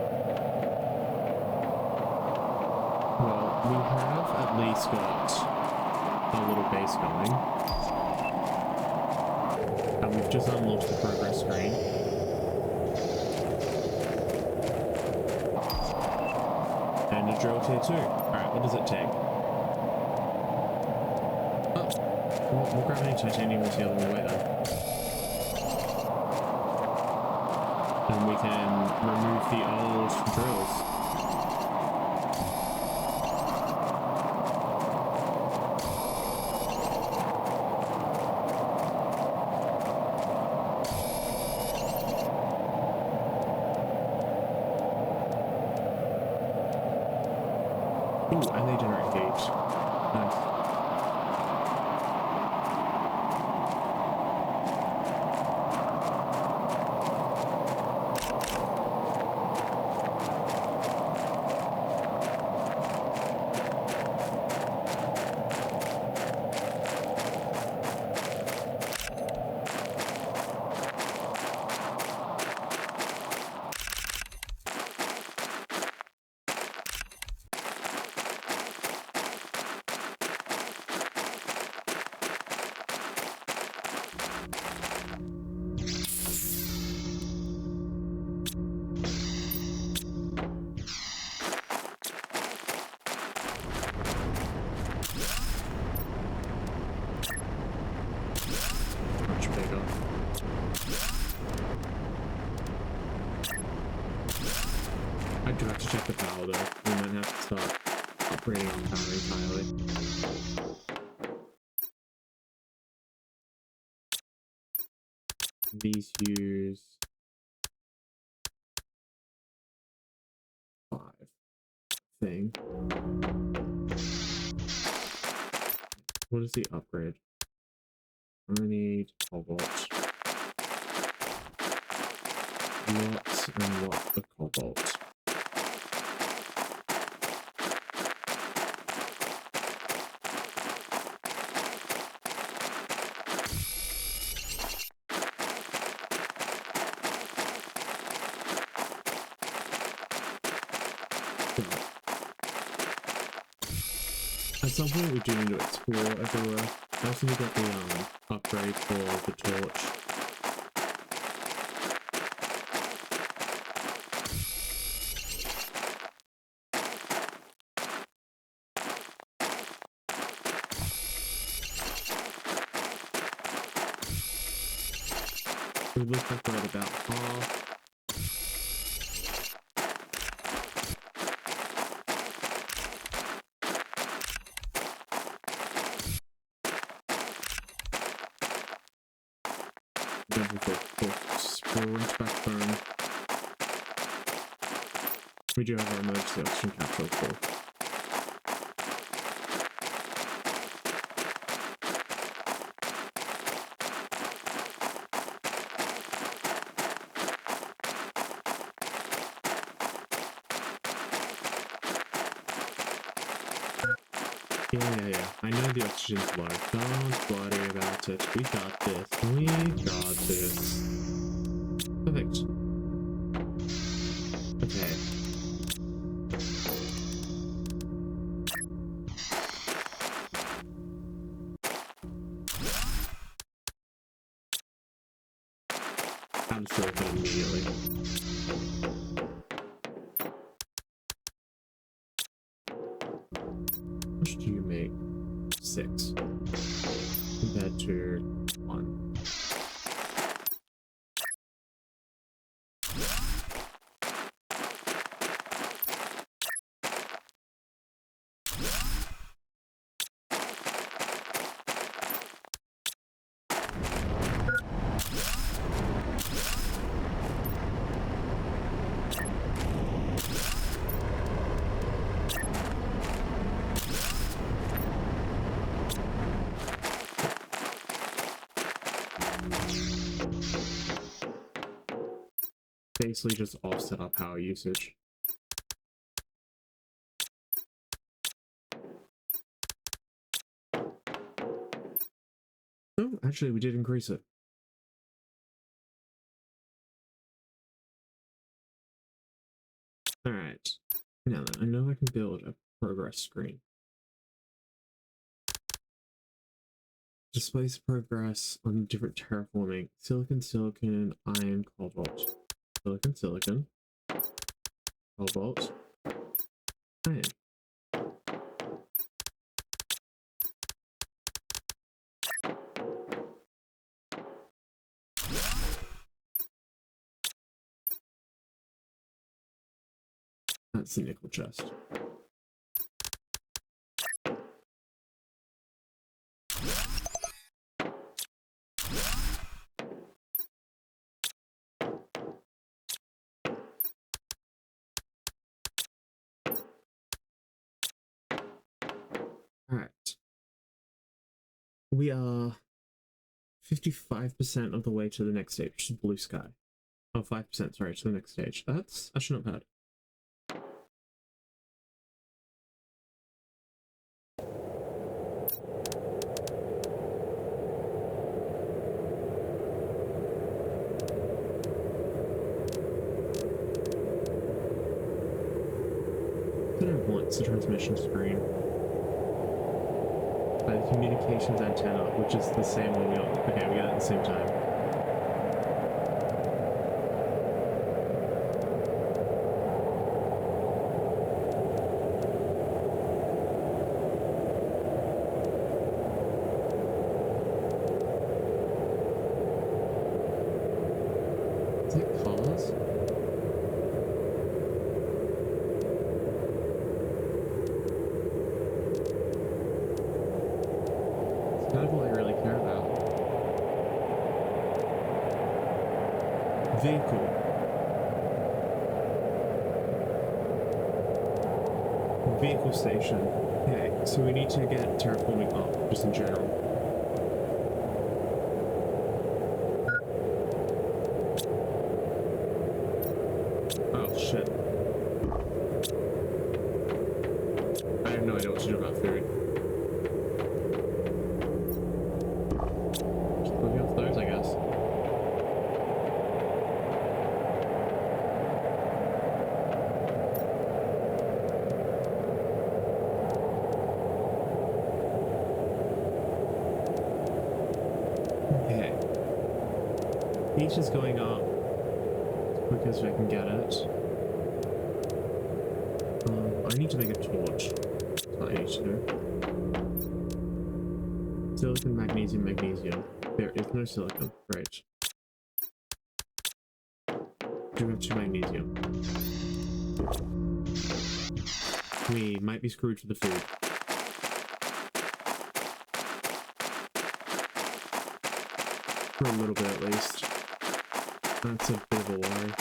Well, we have at least got a little base going. And we've just unlocked the progress screen. And a drill tier 2. Alright, what does it take? Well, we'll grab any titanium we'll see along the way then. And we can remove the old drills. Ooh, and they generate heat. Nice. Much bigger. I do have to check the power though. We might have to start upgrading on power entirely. These use 5 thing. What is the upgrade? I need cobalt. Lots and lots of cobalt. At some point we do need to explore everywhere. I also need to get the upgrade for the torch. We look like we're at about half. Then we go for sprint backbone. We do have our emergency oxygen capsule full. Yeah. I know the oxygen's low. Don't worry about it. We got this. We got this. Perfect. Okay. I'm silicon immediately. How much do you make? 6 compared to 1. Basically just offset our power usage. Oh, actually we did increase it. Alright. Now then, I know I can build a progress screen. Displays progress on different terraforming. Silicon, iron, cobalt. Silicon, cobalt, iron. That's the nickel chest. Alright. We are 55% of the way to the next stage, which is blue sky. Oh, 5%, sorry, to the next stage. That's actually not bad. What I want is the transmission screen. The communications antenna, which is the same one we got. Okay, we got it at the same time. Is that cars? It's not all I really care about. Vehicle. Vehicle station. Okay, so we need to get terraforming up, just in general. Oh shit. I have no idea what to do about food. Just living off those, I guess. Okay. Heat is going up as quick as I can get it. I need to make a torch. That's what I need to do. Silicon, magnesium, magnesium. There is no silicon. Great. Do have 2 magnesium. We might be screwed for the food. For a little bit at least. That's a bit of a worry.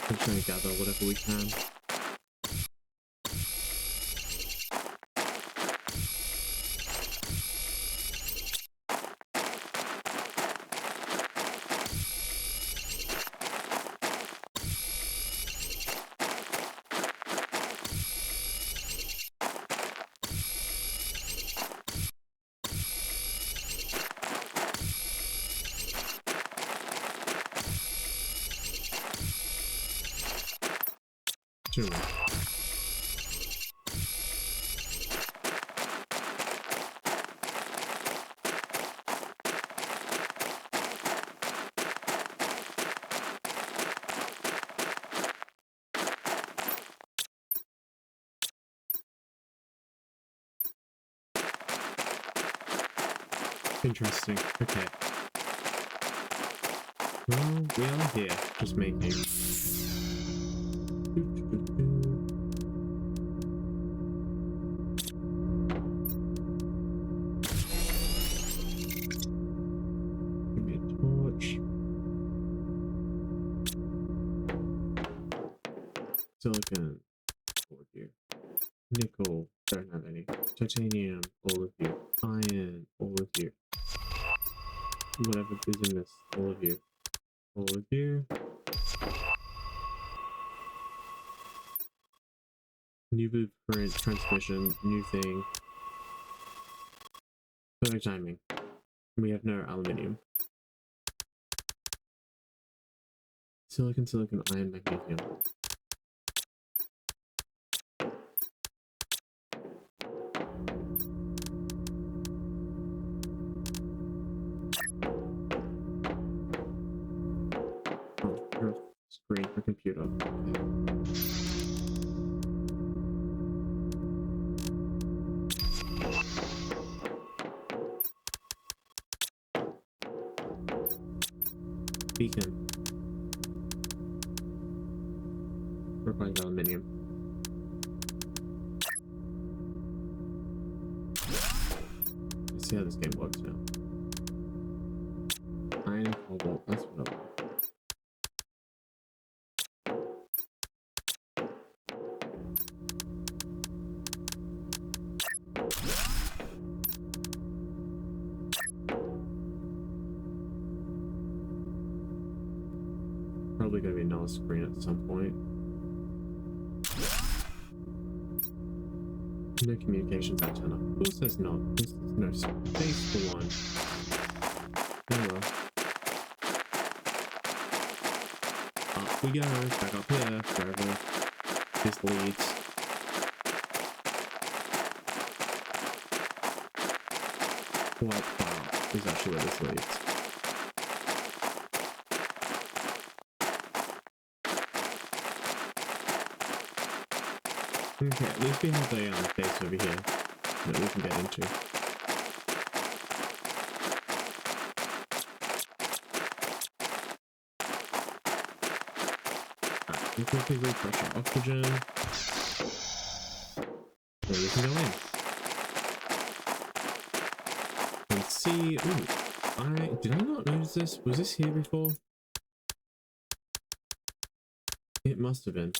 I'm trying to gather whatever we can. Too much. Interesting. Okay. Well, we are here, just making. Give me a torch. Silicon, all of you. Nickel, don't have any. Titanium, all of you. Iron, all of you. Whatever is in this, all of you. All of you. New blueprint, transmission, new thing. Perfect timing. We have no aluminium. Silicon, silicon, iron, magnesium. screen for computer. Beacon. Requires aluminium. Let's see how this game works now. Iron and cobalt, that's what I want. Probably gonna be another screen at some point. No communications antenna. Of course there's not. There's no space for one. There we are. Up we go, back up here, wherever this leads. Quite far is actually where this leads. Okay, at least we have a base over here that we can get into. Alright, we'll quickly refresh our oxygen. Then we can go in. And see. Ooh, did I not notice this? Was this here before? It must have been.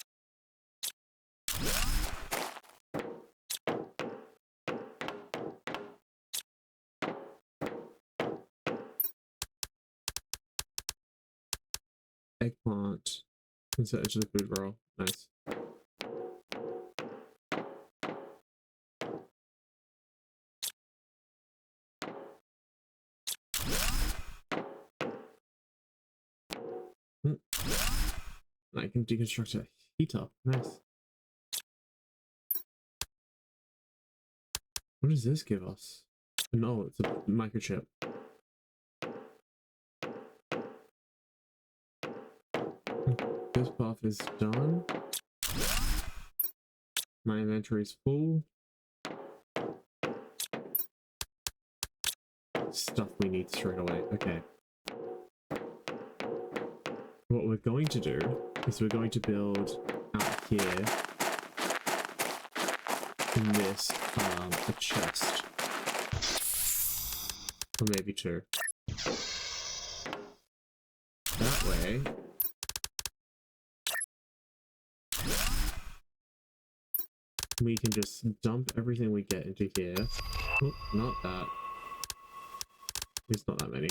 Eggplant. Insert into the food roll. Nice. I can deconstruct a heater. Nice. What does this give us? No, it's a microchip. This path is done. My inventory is full. Stuff we need straight away. Okay. What we're going to do is we're going to build out here in this a chest. Or maybe two. That way we can just dump everything we get into here. Oh, not that. It's not that many.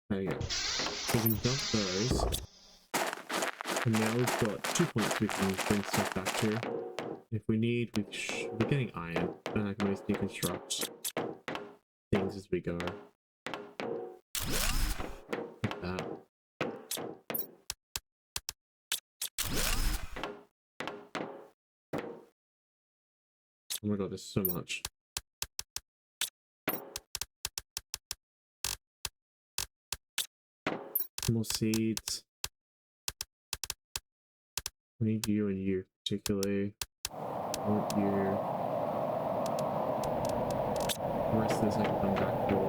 There you go. So we can dump those. And now we've got 2 points we can bring stuff back to. If we need, we're getting iron. And I can always deconstruct things as we go. Like that. Oh my god, there's so much. More seeds. I need you and you particularly. I want you. The rest of this I can come back for.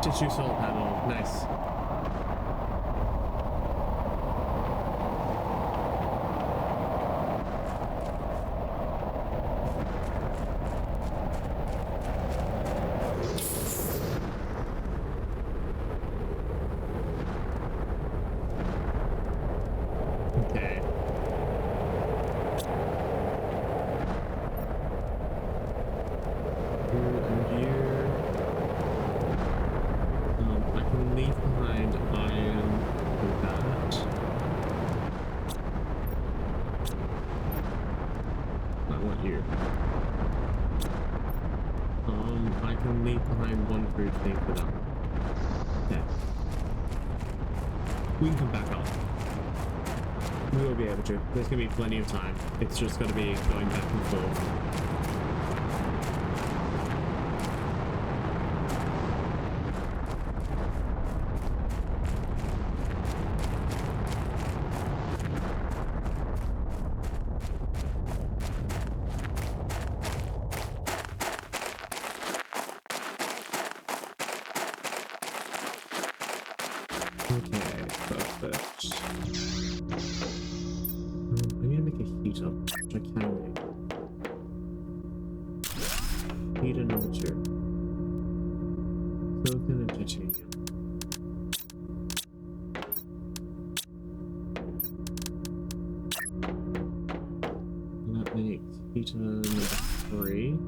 Tissue solar panel, nice. Okay. Ooh, you. I can leave behind one food thing for that. Okay. We can come back up. We will be able to. There's gonna be plenty of time. It's just gonna be going back and forth. Okay, perfect. I'm gonna make a heater, which I can make. Heater number 2. Silicon and titanium. And that makes heater number 3.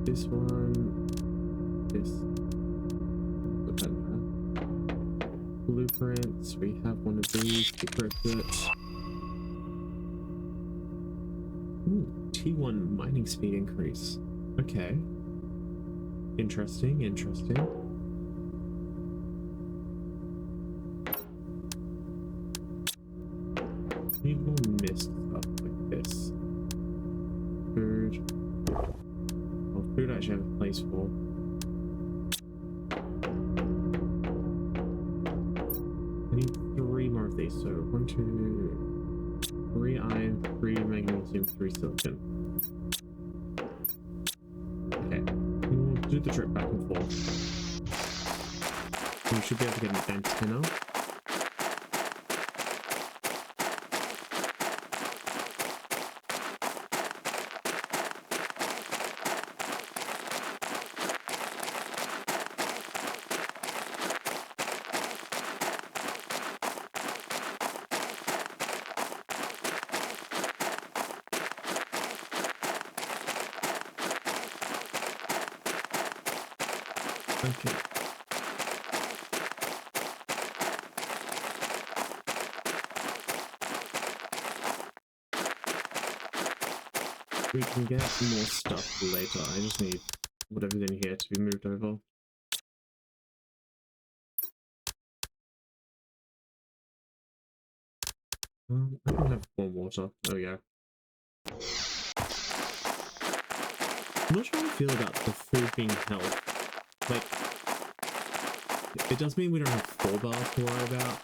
This one. This. Blueprints, we have one of these, equipped it. Ooh, T1 mining speed increase. Okay. Interesting, interesting. Need more mist stuff like this. Food. Well, food I actually have a place for. I need 3 more of these, so 1, 2, 3 iron, 3 magnesium, 3 silicon. Okay, we'll do the trip back and forth. We should be able to get an antenna. Okay. We can get more stuff later. I just need whatever's in here to be moved over. I don't have warm water. Oh yeah. I'm not sure how I feel about the food being health. Like, it does mean we don't have 4 bars to worry about.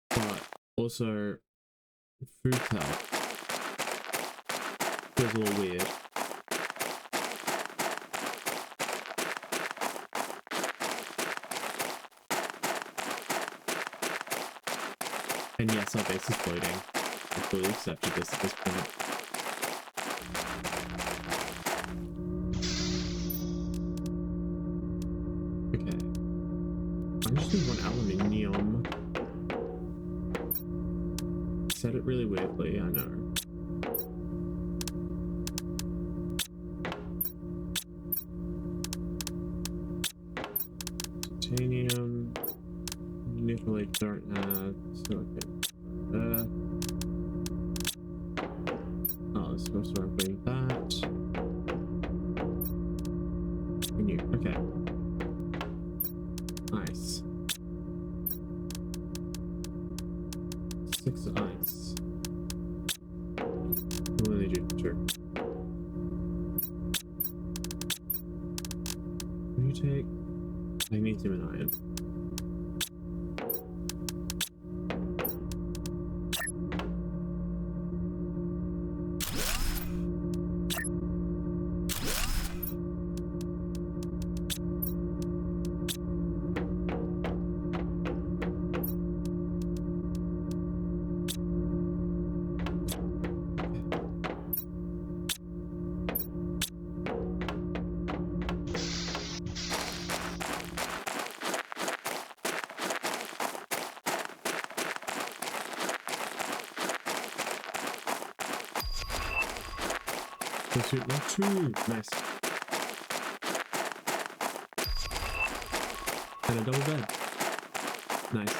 But also, food health feels a little weird. And yes, our base is floating. I fully accepted this at this point. Okay. I just need 1 aluminium. Said it really weirdly, I know. Titanium. Nickel I don't have. Silicon. Oh, this is supposed to work like that. New. Okay. Nice. 6 ice. What do they do? Sure. Can you take magnesium and iron? Pursuit Mark 2. Nice. And a double bed. Nice.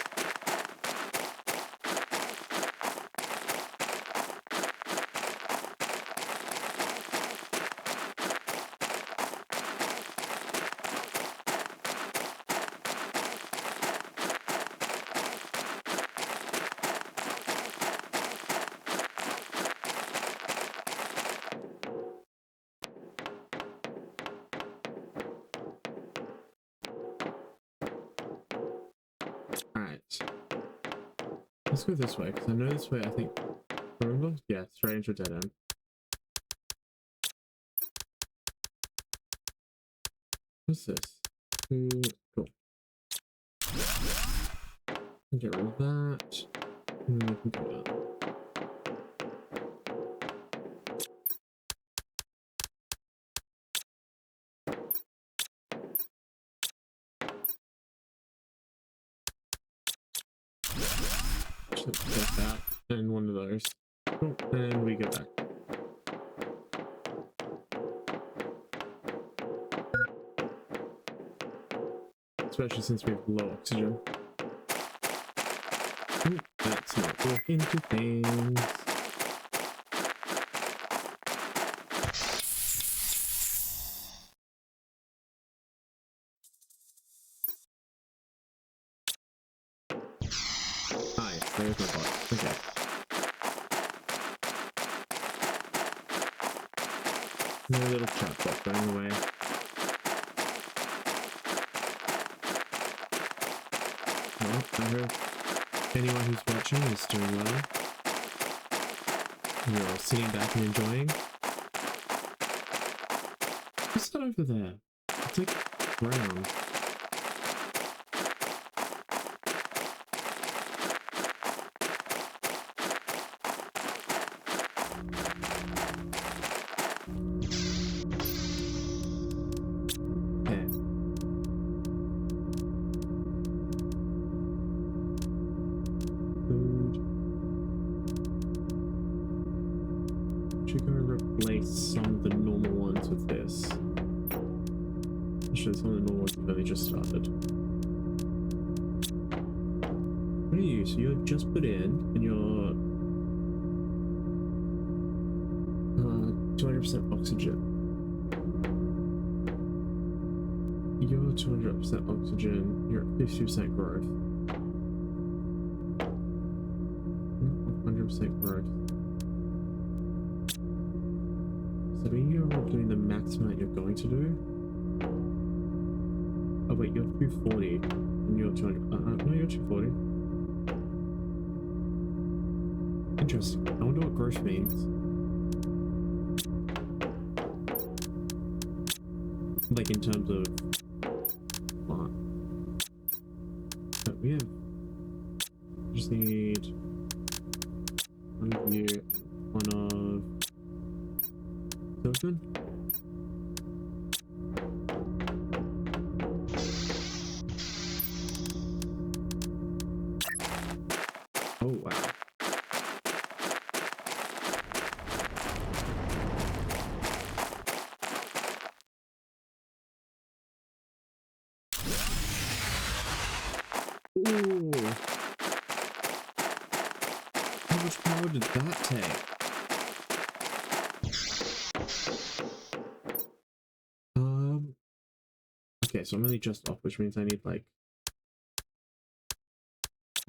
Let's go this way, because I know this way, I think... Remember? Yeah, straight into a dead end. What's this? Cool. Get rid of that. And then we can do that. Should take that and one of those. Cool. And we go back. Especially since we have low oxygen. Ooh, let's not walk into things. Hi, there's my bot. Okay. No little chatbot going away. Well, I hope anyone who's watching is doing well. You're all sitting back and enjoying. What's that over there? It's like brown. Should go replace some of the normal ones with this. Actually, some of the normal ones have only just started. What are you? So you're just put in, and you're 200% oxygen. You're 200% oxygen. You're at 50% growth. 100% growth. So you're doing the max amount you're going to do. Oh wait, you're 240 and you're 200. No, you're 240. Interesting. I wonder what growth means. Like in terms of what? But we have. Just need one of you, one of. Silicon? Oh wow. Ooh. How much power did that take? Okay, so I'm only just off, which means I need like...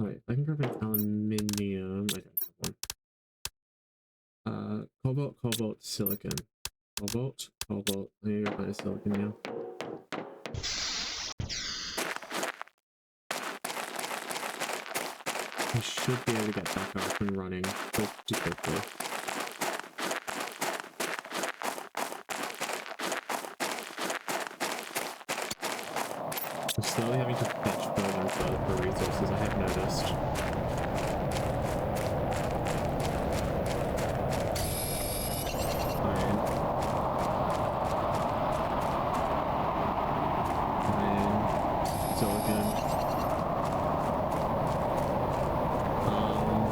Alright, I can grab an aluminium. I don't have one. Cobalt, cobalt, silicon. Cobalt, cobalt. I need to go find a silicon now. I should be able to get back up and running pretty quickly. I'm slowly having to fetch further and further for resources, I have noticed. Iron. Silicon.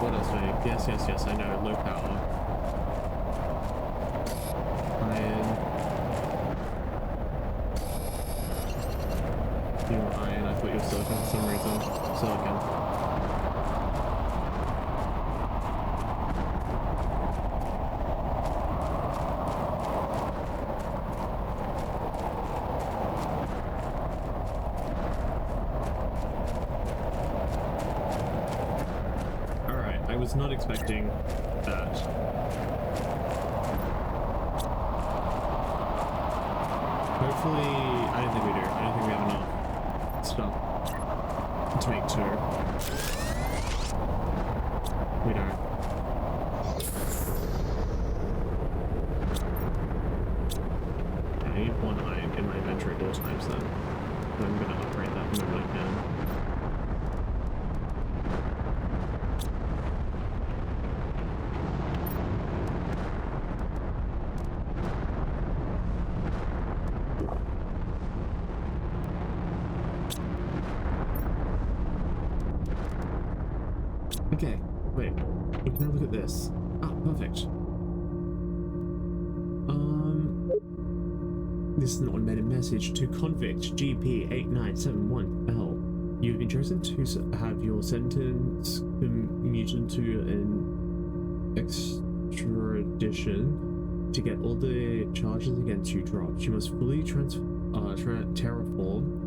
What else do I need? Yes, I know, low power. Iron. You were iron, I thought you were silicon for some reason. Silicon. Alright, I was not expecting that. Hopefully, I don't think we do. I don't think we have enough stuff to make two. we don't. I need 1 iron in my inventory at all times then. So I'm gonna upgrade that the moment I can. Okay, wait. We can now look at this. Ah, perfect. This is an automated message to convict GP8971L. You've been chosen to have your sentence commuted to an extradition to get all the charges against you dropped. You must fully terraform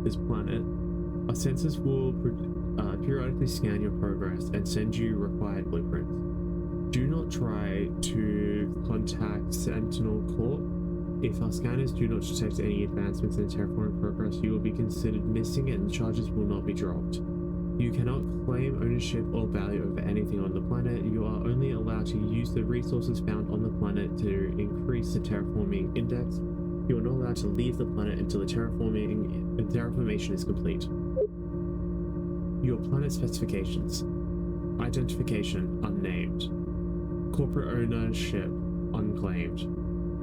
this planet. Our sensors will periodically scan your progress and send you required blueprints. Do not try to contact Sentinel Corp. If our scanners do not detect any advancements in terraforming progress, you will be considered missing and the charges will not be dropped. You cannot claim ownership or value over anything on the planet. You are only allowed to use the resources found on the planet to increase the terraforming index. You are not allowed to leave the planet until the terraformation is complete. Your planet specifications. Identification unnamed. Corporate ownership unclaimed.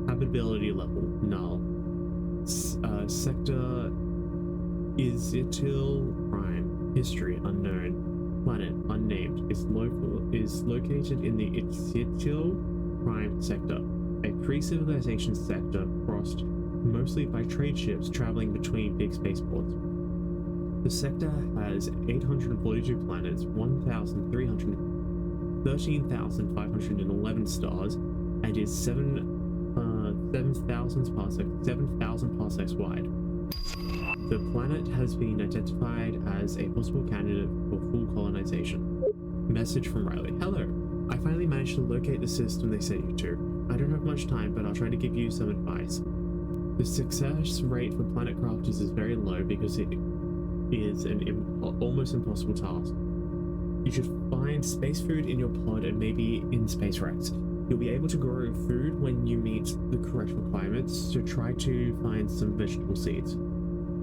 Habitability level null. Sector Izitil Prime. History unknown. Planet unnamed. Is located in the Izitil Prime sector, a pre-civilization sector crossed mostly by trade ships traveling between big spaceports. The sector has 842 planets, 13,511 stars, and is 7,000 parsecs wide. The planet has been identified as a possible candidate for full colonization. Message from Riley. Hello. I finally managed to locate the system they sent you to. I don't have much time, but I'll try to give you some advice. The success rate for planet crafters is very low because it is an almost impossible task. You should find space food in your pod and maybe in space racks. You'll be able to grow food when you meet the correct requirements, so try to find some vegetable seeds.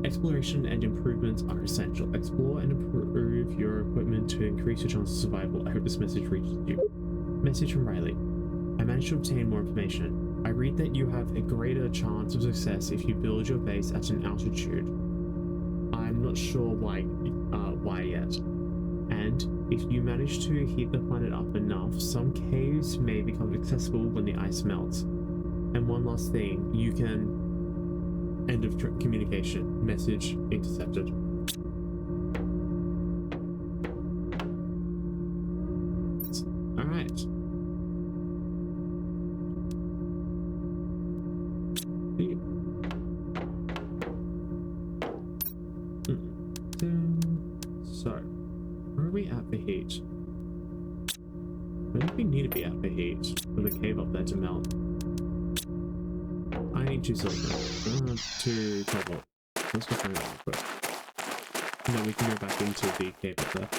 Exploration and improvements are essential. Explore and improve your equipment to increase your chance of survival. I hope this message reaches you. Message from Riley. I managed to obtain more information. I read that you have a greater chance of success if you build your base at an altitude. I'm not sure why yet. And if you manage to heat the planet up enough, some caves may become accessible when the ice melts. And one last thing, you can... End of communication. Message intercepted. Alright. So, where are we at for heat? Where do we need to be at for heat for the cave up there to melt? I need 2 silicon. 2 cobalt. Let's go find that real quick. And then we can go back into the cave up there.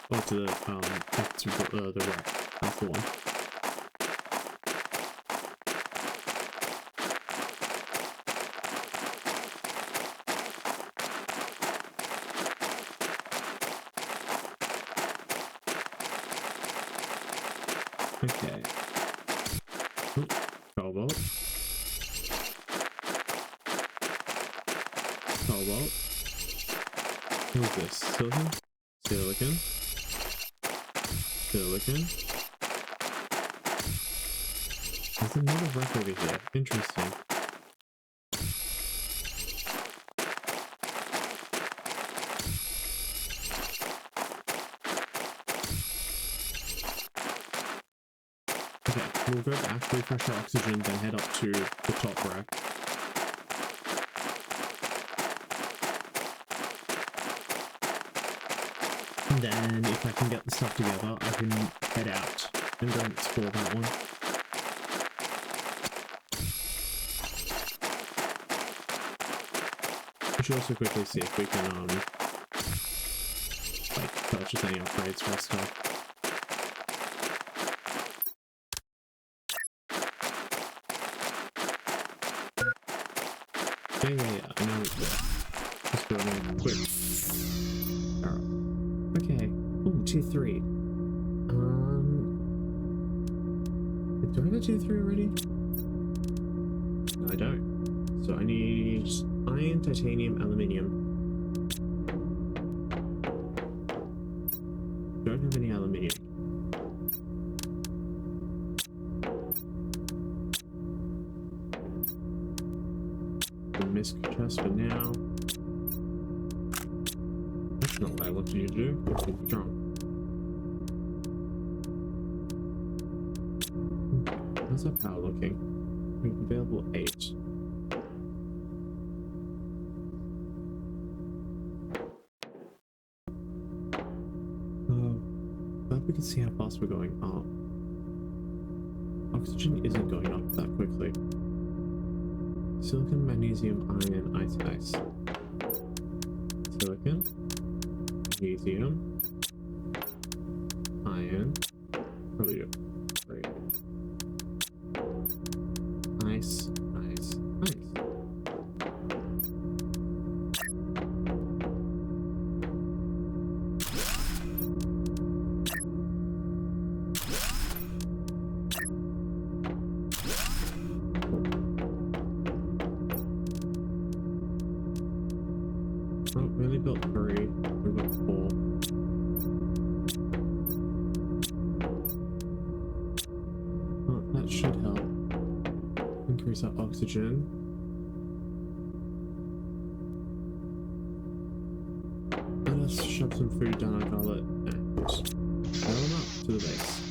Or to the wreck. That's the one. Okay. Oh, cobalt. Cobalt. What is this? Silicon? Silicon. Silicon. There's another wreck over here. Interesting. Okay, we'll go back, refresh our oxygen, then head up to the top rack. And then, if I can get the stuff together, I can head out and go and explore that one. We should also quickly see if we can, like, purchase any upgrades for our stuff. Yeah. I know it's there. Just go in quick. Alright. Okay. Oh, tier 3. Do I have a tier 3 already? No, I don't. So I need iron, titanium, aluminium. Don't have any aluminium. The misc chest for now. That's not what I wanted you to do. I wanted you to be drunk. How's our power looking? Available 8. Glad we can see how fast we're going up. Oxygen isn't going up that quickly. Silicon, magnesium, iron, ice. Silicon, magnesium, iron, probably do. Great. Ice. Oh, we only built 3. We've got 4. Oh, that should help. Increase our oxygen. Let us shove some food down our gullet and head on up to the base.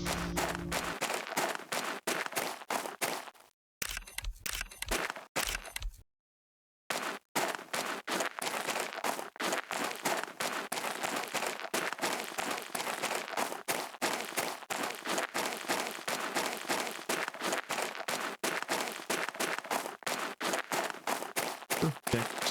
Perfect.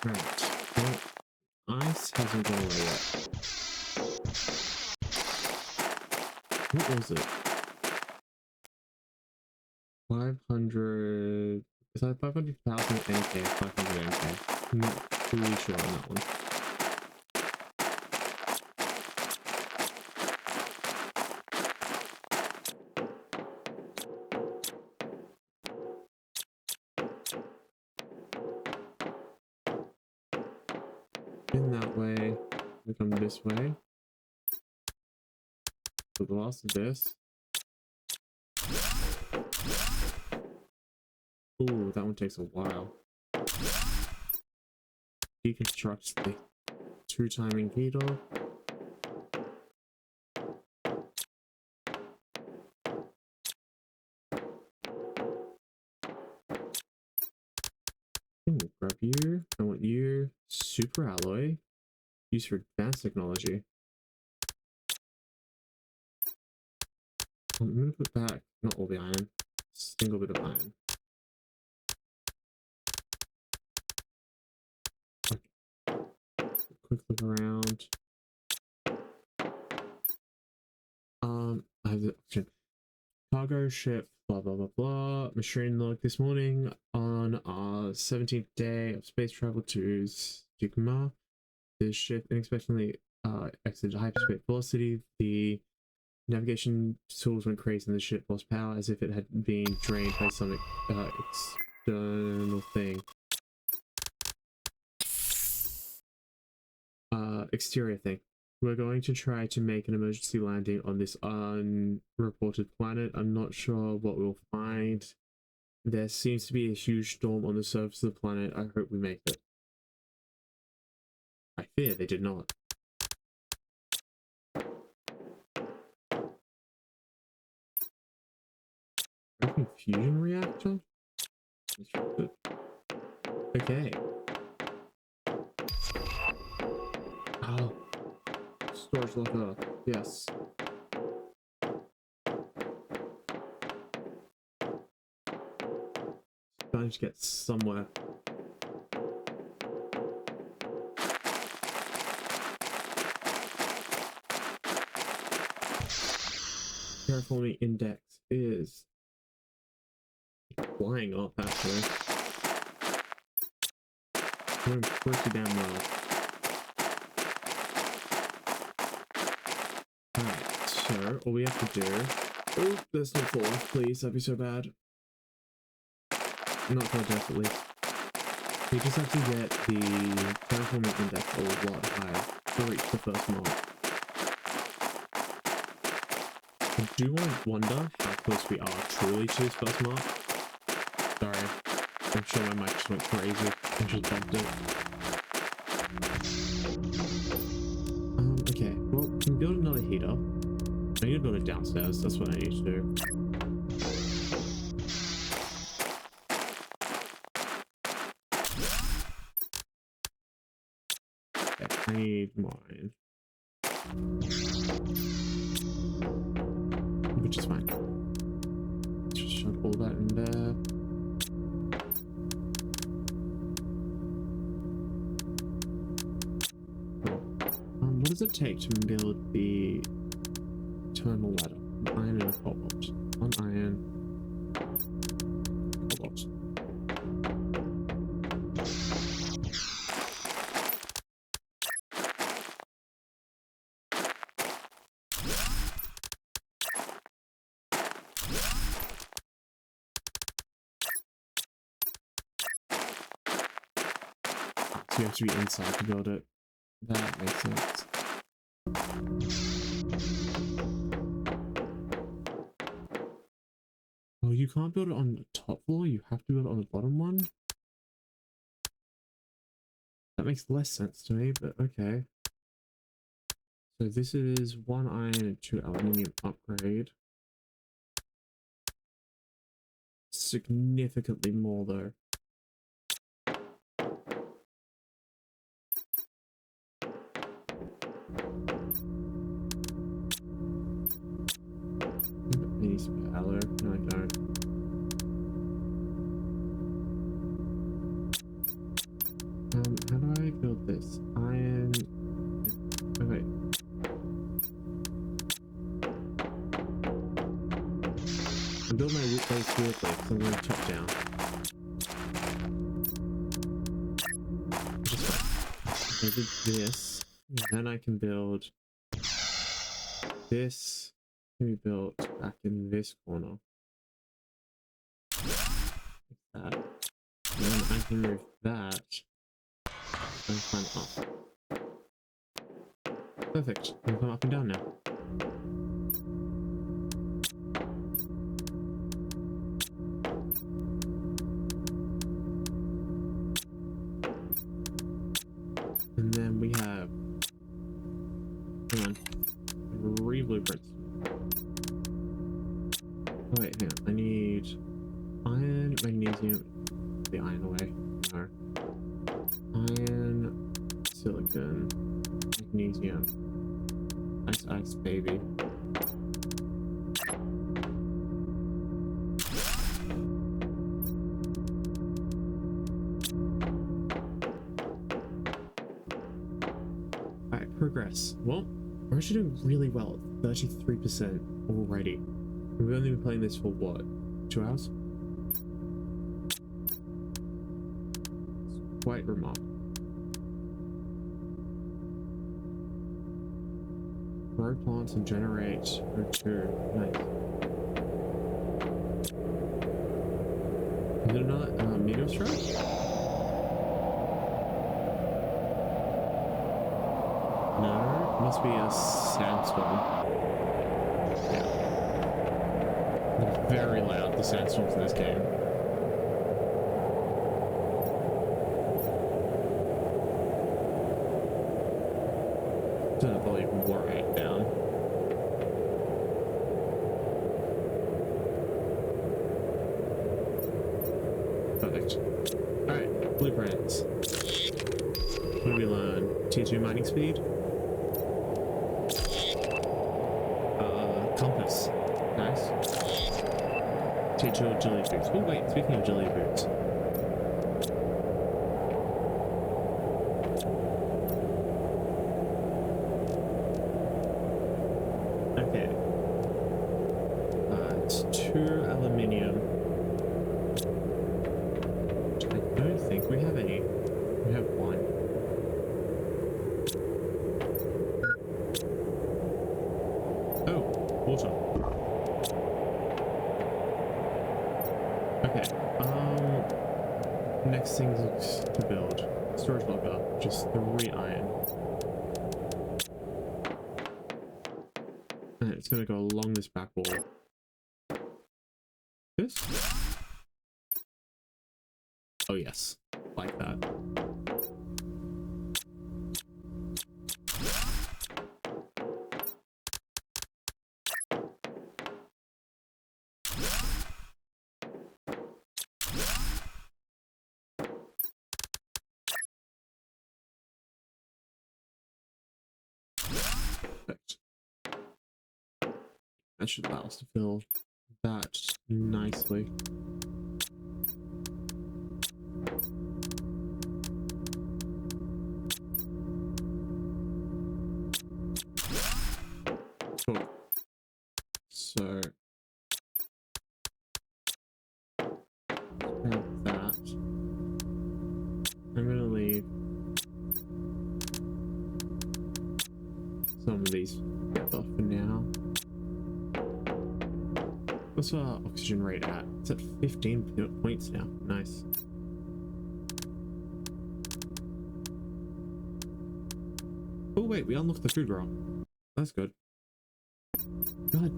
Right. Well, ice hasn't gone away yet. What was it? 500... Is that 500,000 NK or 500 NK? I'm not fully sure on that one. In that way, we come this way. So the last of this. Ooh, that one takes a while. Deconstruct the 2-timing heater. Ooh, grab you. I want you. Super alloy. Used for advanced technology. I'm gonna put back not all the iron. Single bit of iron. Quick look around. I have the option. Cargo ship, blah blah blah blah. Machine log this morning on our 17th day of space travel to Sigma. The ship unexpectedly exited hyperspace velocity. The navigation tools went crazy and the ship lost power as if it had been drained by some external thing. Exterior thing. We're going to try to make an emergency landing on this unreported planet. I'm not sure what we'll find. There seems to be a huge storm on the surface of the planet. I hope we make it. I fear they did not. Open fusion reactor? Okay. Oh. Storage locker. Yes. Starting to get somewhere. terraforming index is flying up, actually. Doing pretty damn well. Alright, so all we have to do... Oh, let's not fall off, please. That'd be so bad. Not so definitely. We just have to get the terraforming index a lot higher to reach the first mark. I do wonder how close we are truly to this first mark. Sorry, I'm sure my mic just went crazy and just bumped it. Okay, well, we can build another heater. I need to build it downstairs, that's what I need to do. Okay, I need mine. Which is fine. Just shove all that in there. Cool. What does it take to build the thermal ladder? An iron and a cobalt. One iron, cobalt. So you have to be inside to build it. That makes sense. Oh, you can't build it on the top floor, you have to build it on the bottom one? That makes less sense to me, but okay. So this is 1 iron and 2 aluminium upgrade. Significantly more though. Any speller? No, I don't. How do I build this? Iron. Oh, wait. I'm building my wood base weirdly because I'm going top down. Just fine. I did this, and then I can build this. Can be built back in this corner. Like that. And then I can move that and climb up. Perfect. I can climb up and down now. And then we have, hang on, 3 blueprints. Oh wait, hang on, I need iron, magnesium, the iron away, no. Iron, silicon, magnesium, ice, baby. Alright, progress. Well, we're actually doing really well, 33% already. We've only been playing this for what, 2 hours? It's quite remarkable. Grow plants and generate O2. Nice. Is it another meteor strike? No, it must be a sandstorm. Yeah. They're very loud, the sandstorms in this game. Turn the volume right down. Perfect. Alright, blueprints. What do we learn? Tier 2 mining speed? Compass. Nice. Tier 2 agility boots. Oh wait, speaking of agility boots. Okay. It's 2 aluminium. I don't think we have any. We have 1. Oh, water. Okay. Next thing to build. Storage locker. Just 3 iron. And it's gonna go along this back wall. This? Oh yes. Like that. Perfect. That should allow us to fill that nicely. Cool. So grab that. I'm gonna leave some of these together for now. What's our oxygen rate at? It's at 15 points now. Nice. Oh wait, we unlocked the food roll. That's good. God.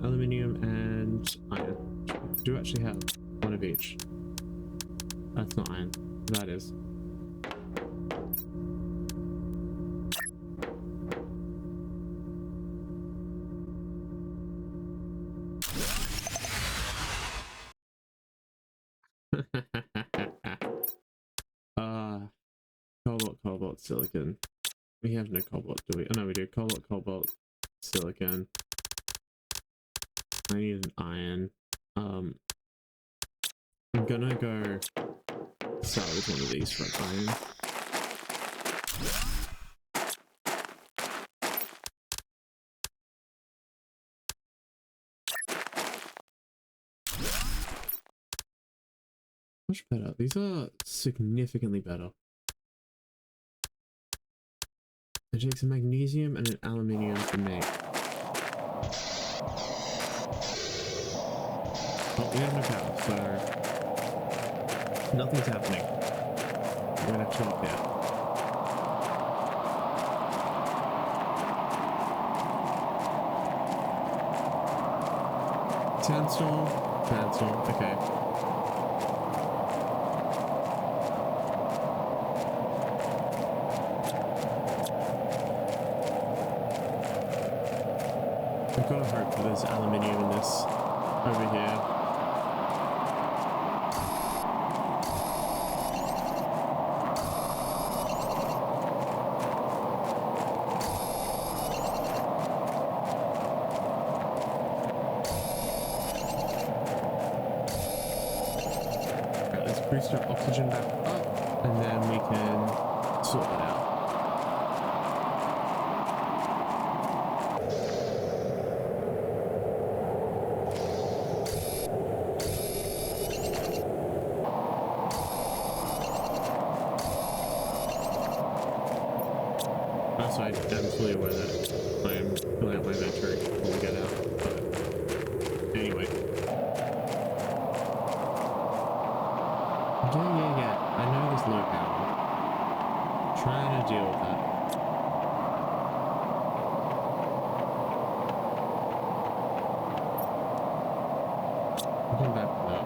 Aluminium and iron. We do actually have 1 of each. That's not iron. That is. Cobalt, silicon. We have no cobalt, do we? Oh no, we do. Cobalt, silicon. I need an iron. I'm gonna go salvage one of these for iron. Much better. These are significantly better. It takes a magnesium and an aluminium to make. Oh, we have no power, so nothing's happening. We're gonna have to go up there. Sandstorm, okay. I've got to hope that there's aluminium in this over here. Right, let's boost our oxygen back up, and then we can sort that out. Also, I am fully aware that I am filling out my inventory before we get out, but anyway. Yeah. I know there's low power. Trying to deal with that. I'll come back to that.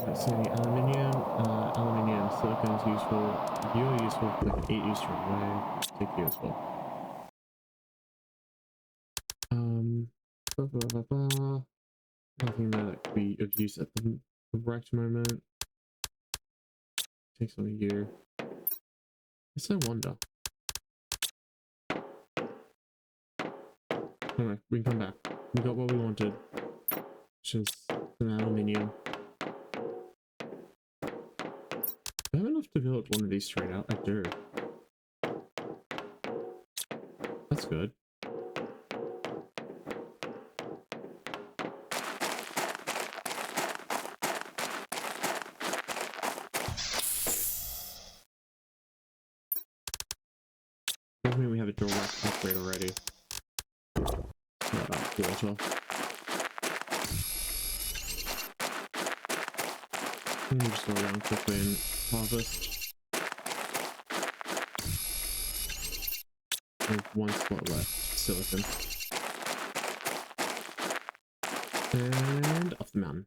Let's see, aluminium, silicon is useful. You're useful, but I can eat you straight away. Take you as well. Nothing that could be of use at the correct moment. Take some of you. Yes, I wonder. Anyway, we can come back. We got what we wanted, which is some aluminium. Do I have enough have to build one of these straight out? I do. That's good. Doesn't mean we have a direct upgrade already. Water. Let me just go around quickly and harvest. We have one slot left. Silicon. And off the mountain.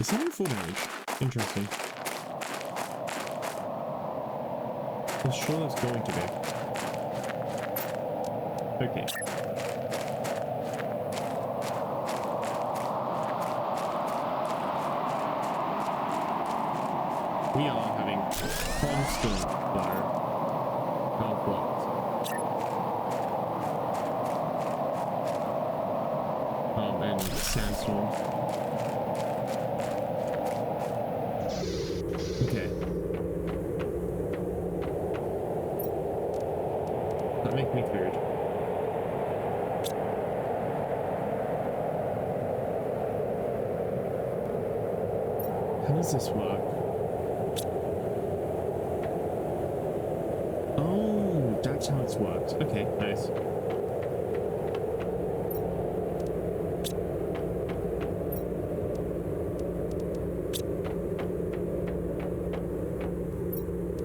Is he doing full damage? Interesting. I'm sure that's going to be. Okay. We are having constant fire. And sandstorm. Okay. That makes me food. How does this work? Oh, that's how it's worked. Okay, nice.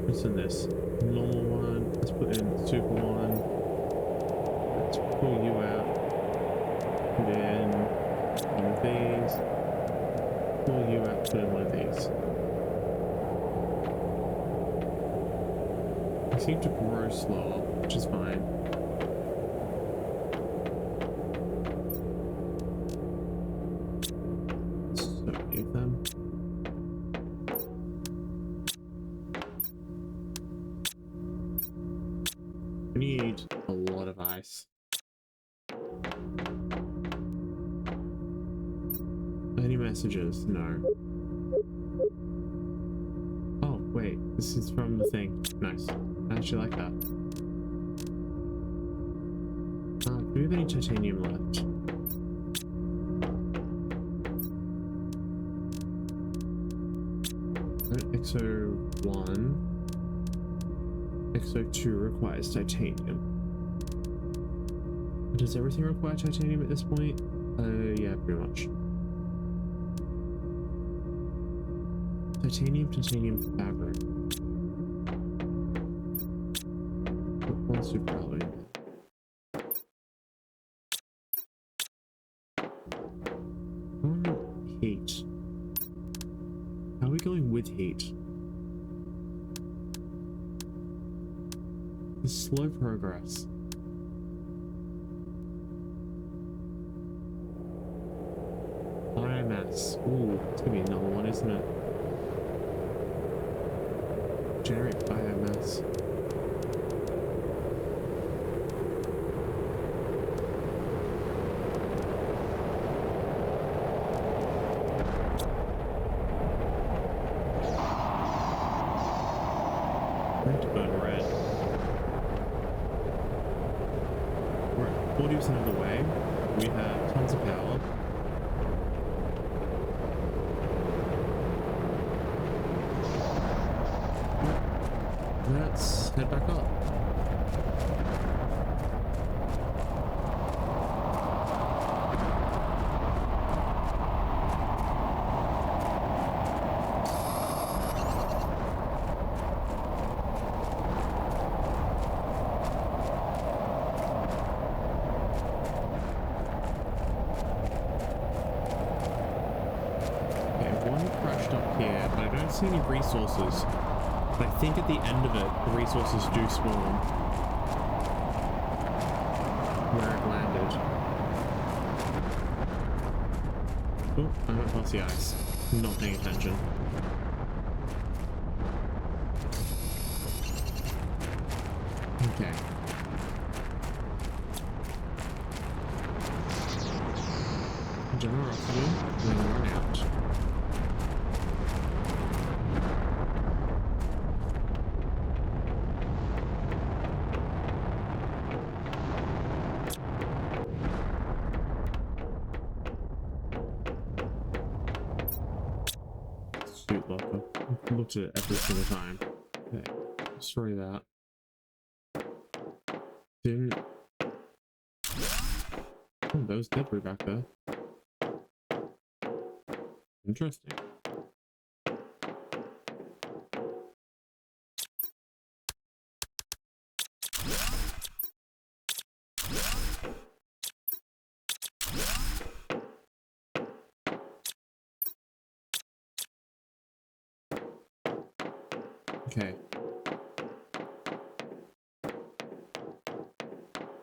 What's in this? Normal one. Let's put in super one. Let's pull you out. Put in one of these. Pull you out. Put in one of these. They seem to grow slower, which is fine. So many of them. We need a lot of ice. Any messages? No. Oh, wait. This is from the thing. Nice. I actually like that. Do we have any titanium left? XO1. XO2 requires titanium. Does everything require titanium at this point? Yeah, pretty much. Titanium fabric. One super alloy. Heat. How are we going with heat? It's slow progress. Biomass. Ooh, it's gonna be another one, isn't it? Generate biomass. Red. We're at 40% of the way. We have tons of power. Let's head back up. See any resources, but I think at the end of it the resources do spawn where it landed. Oh, I went past the ice, not paying attention. Okay. Generosity, then run out. suit locker. I've looked at it every single time. Okay, destroy that. Didn't. Oh, there was debris back there. Interesting. Okay.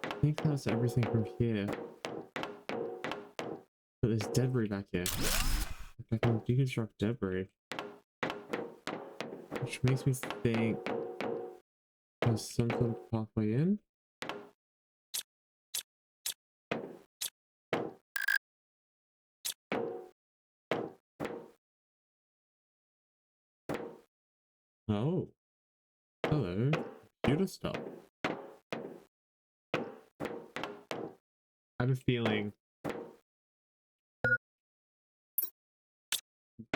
I think that's everything from here. But there's debris back here. If I can deconstruct debris. Which makes me think there's some sort of pathway in. Oh. Hello. Computer stuff. I have a feeling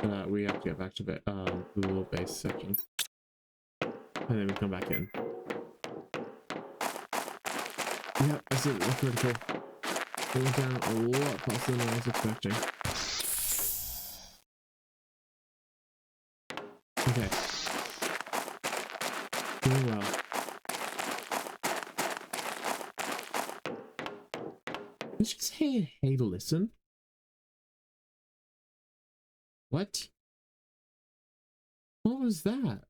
that we have to get back to the little base section. And then we come back in. Yep, I see the critical. It went down a lot faster than I was expecting. Okay. Doing well. Did you say, hey, listen? What? What was that?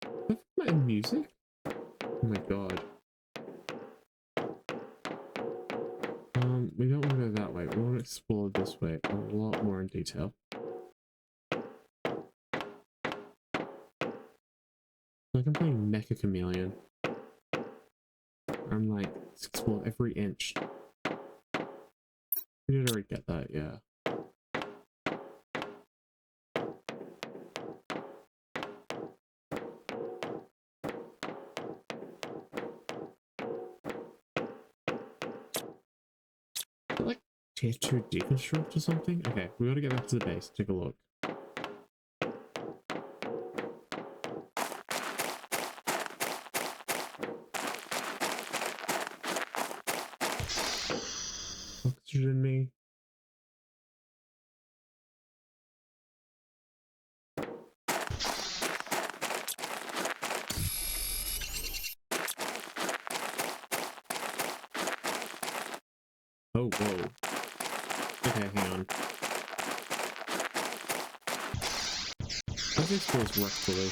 Is that my music? Oh my god. We don't want to go that way. We want to explore this way a lot more in detail. Like I'm playing Mecha Chameleon. I'm like, let's explore every inch. We did already get that, yeah. Is it like tier 2 deconstruct or something? Okay, we gotta get back to the base, take a look. Oxygen me. Oh, whoa. Okay, hang on. This feels rectally.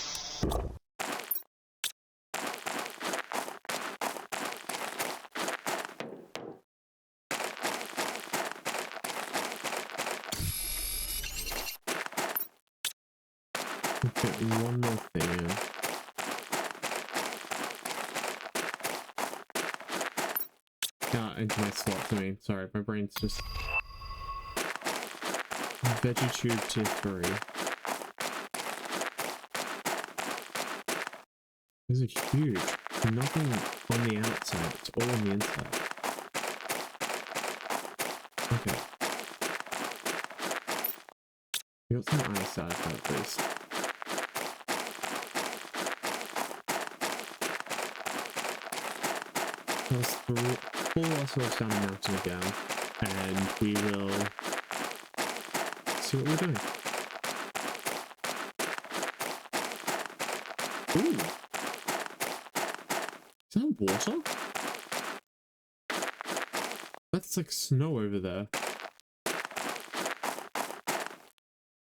Okay, one more thing in. Into my slots, I mean, sorry, my brain's just... Veggie Tube Tier 3. These are huge. Nothing on the outside, it's all on the inside. Okay. We got some ice out of that at least. Let's pull ourselves down the mountain again, and we will see what we're doing. Ooh! Is that water? That's like snow over there.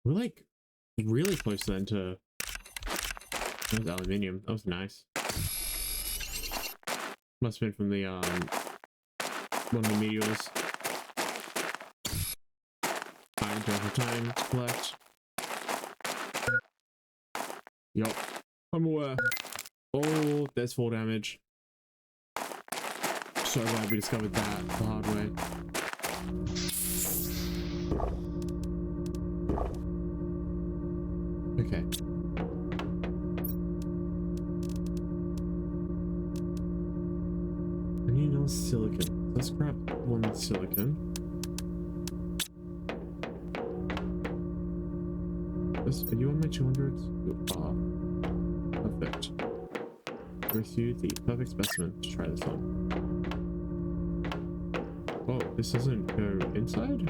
We're like really close then to... That was aluminium. That was nice. Must have been from the one of the meteors. I don't have time to collect. Yup, I'm aware. Oh, there's fall damage. So glad we discovered that the hard way. Okay. I need another silicon. Let's grab one silicon. Are you on my 200s? You are. Perfect. With you, the perfect specimen to try this on. Oh, this doesn't go inside?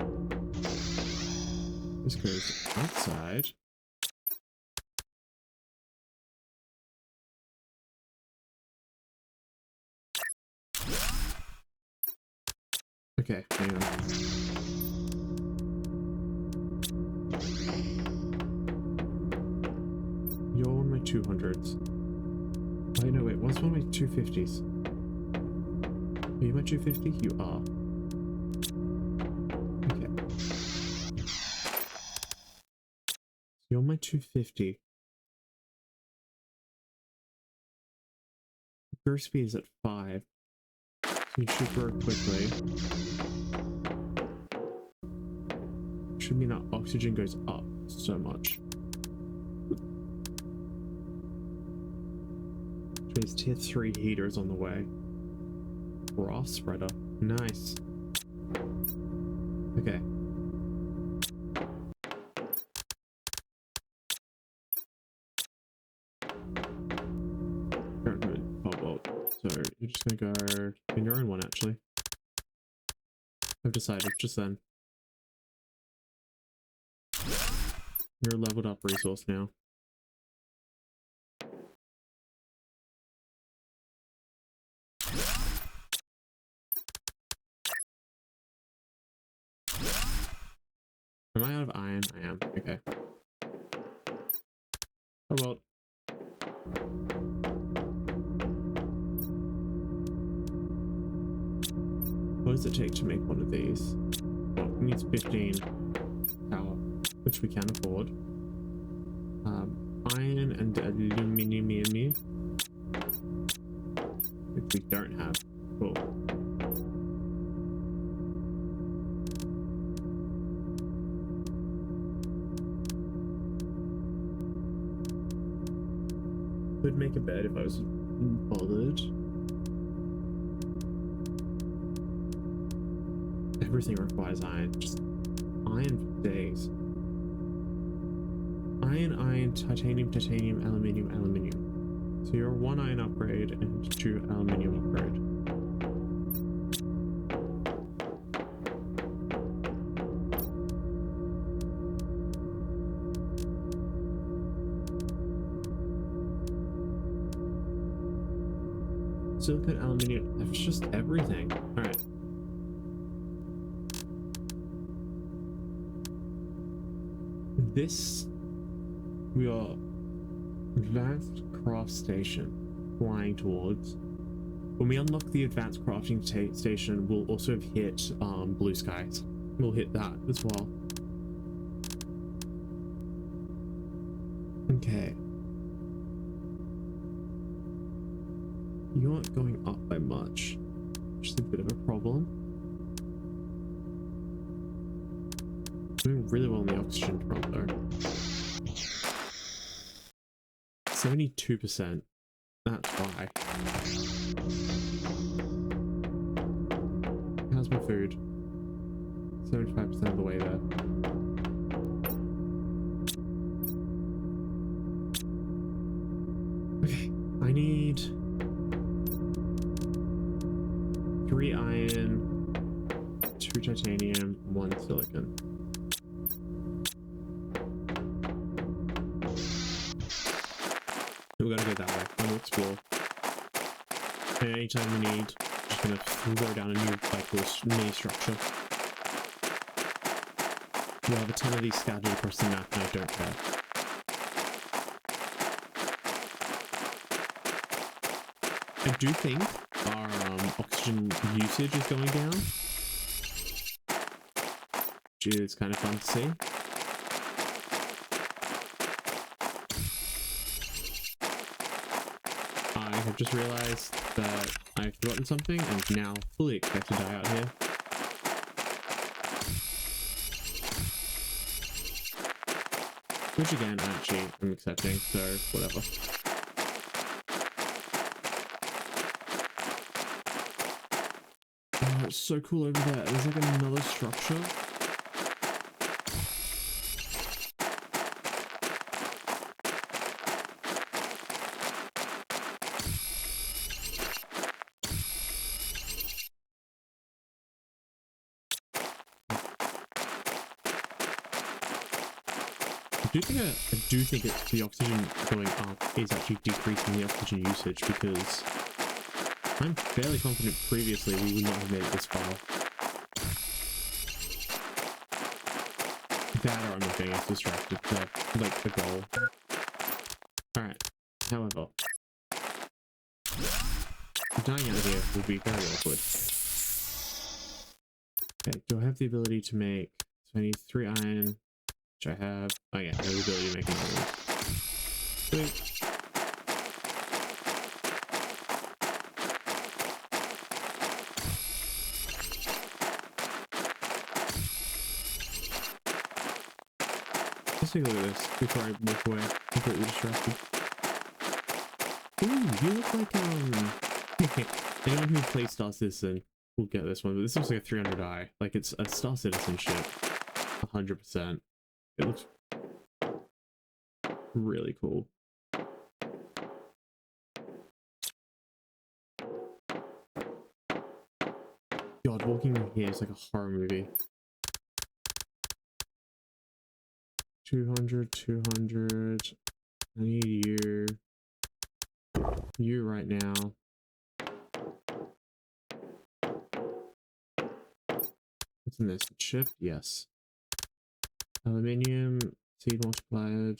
This goes outside. Okay, hang on. You're on my 200s. Oh, no, wait, what's one of my 250s? Are you my 250? You are. Okay. You're my 250. Burst speed is at 5. So you should grow quickly. Should mean that oxygen goes up so much. There's tier 3 heaters on the way. Grass spreader. Nice. Okay. So you're just gonna go in your own one, actually. I've decided just then. You're a leveled up resource now. Am I out of iron? I am. Okay. Oh well. What does it take to make one of these? Well, it needs 15 power, which we can afford. Iron and aluminium, which we don't have. Cool. Could make a bed if I was bothered. Everything requires iron. Just iron for days. Iron, titanium, aluminium. So you're a 1 iron upgrade and 2 aluminium upgrade. Silicon, aluminium, that's just everything. Alright. This, we are advanced craft station flying towards. When we unlock the advanced crafting station, we'll also have hit blue skies. We'll hit that as well. Okay. You aren't going up by much, which is a bit of a problem. Doing really well on the oxygen front though. 72%. That's why. How's my food? 75% of the way there. Okay, I need 3 iron, 2 titanium, 1 silicon. We're gonna go that way. I'm gonna explore. And anytime we need, just gonna throw down a new little mini structure. We'll have a ton of these scattered across the map, and I don't care. I do think our oxygen usage is going down, which is kind of fun to see. I have just realized that I've forgotten something and now fully expect to die out here. Which again, actually, I'm accepting, so whatever. Oh, it's so cool over there. There's like another structure. do think the oxygen going up is actually decreasing the oxygen usage, because I'm fairly confident previously we would not have made it this far. That or I'm not getting us distracted by like the goal. Alright. However, dying out here will be very awkward. Okay, do I have the ability to make, so I need 3 iron, which I have. Oh yeah, I have the ability to make another one. Sweet. Let's take a look at this before I walk away, completely distracted. Ooh, you look like anyone who plays Star Citizen will get this one, but this looks like a 300i. Like it's a Star Citizen ship. 100%. It looks really cool. God, walking in here is like a horror movie. 200, 200. I need you. You right now. What's in this? Chip? Yes. Aluminium, seed multiplied.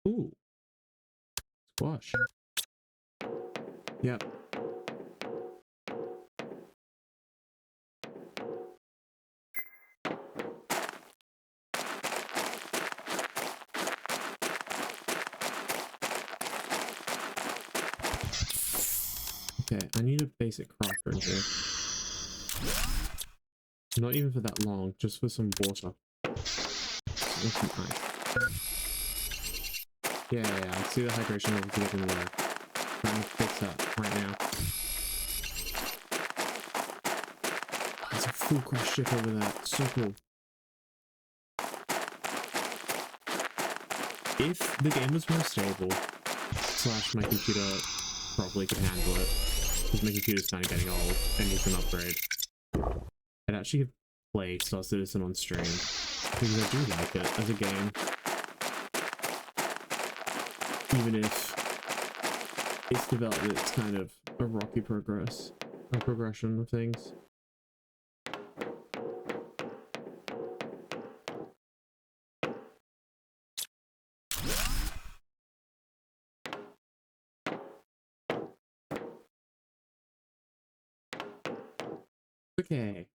Ooh. Squash. Yep. Okay, I need a basic crafter in here. Not even for that long, just for some water. And some ice. Yeah, I see the hydration levels are getting low. I'm trying to fix that right now. Oh, there's a full crash ship over there. So cool. If the game was more stable, / my computer probably could handle it, because my computer's kind of getting old and needs an upgrade, I'd actually play Star Citizen on stream, because I do like it as a game. Even if it's developed, it's kind of a rocky progression of things. Okay.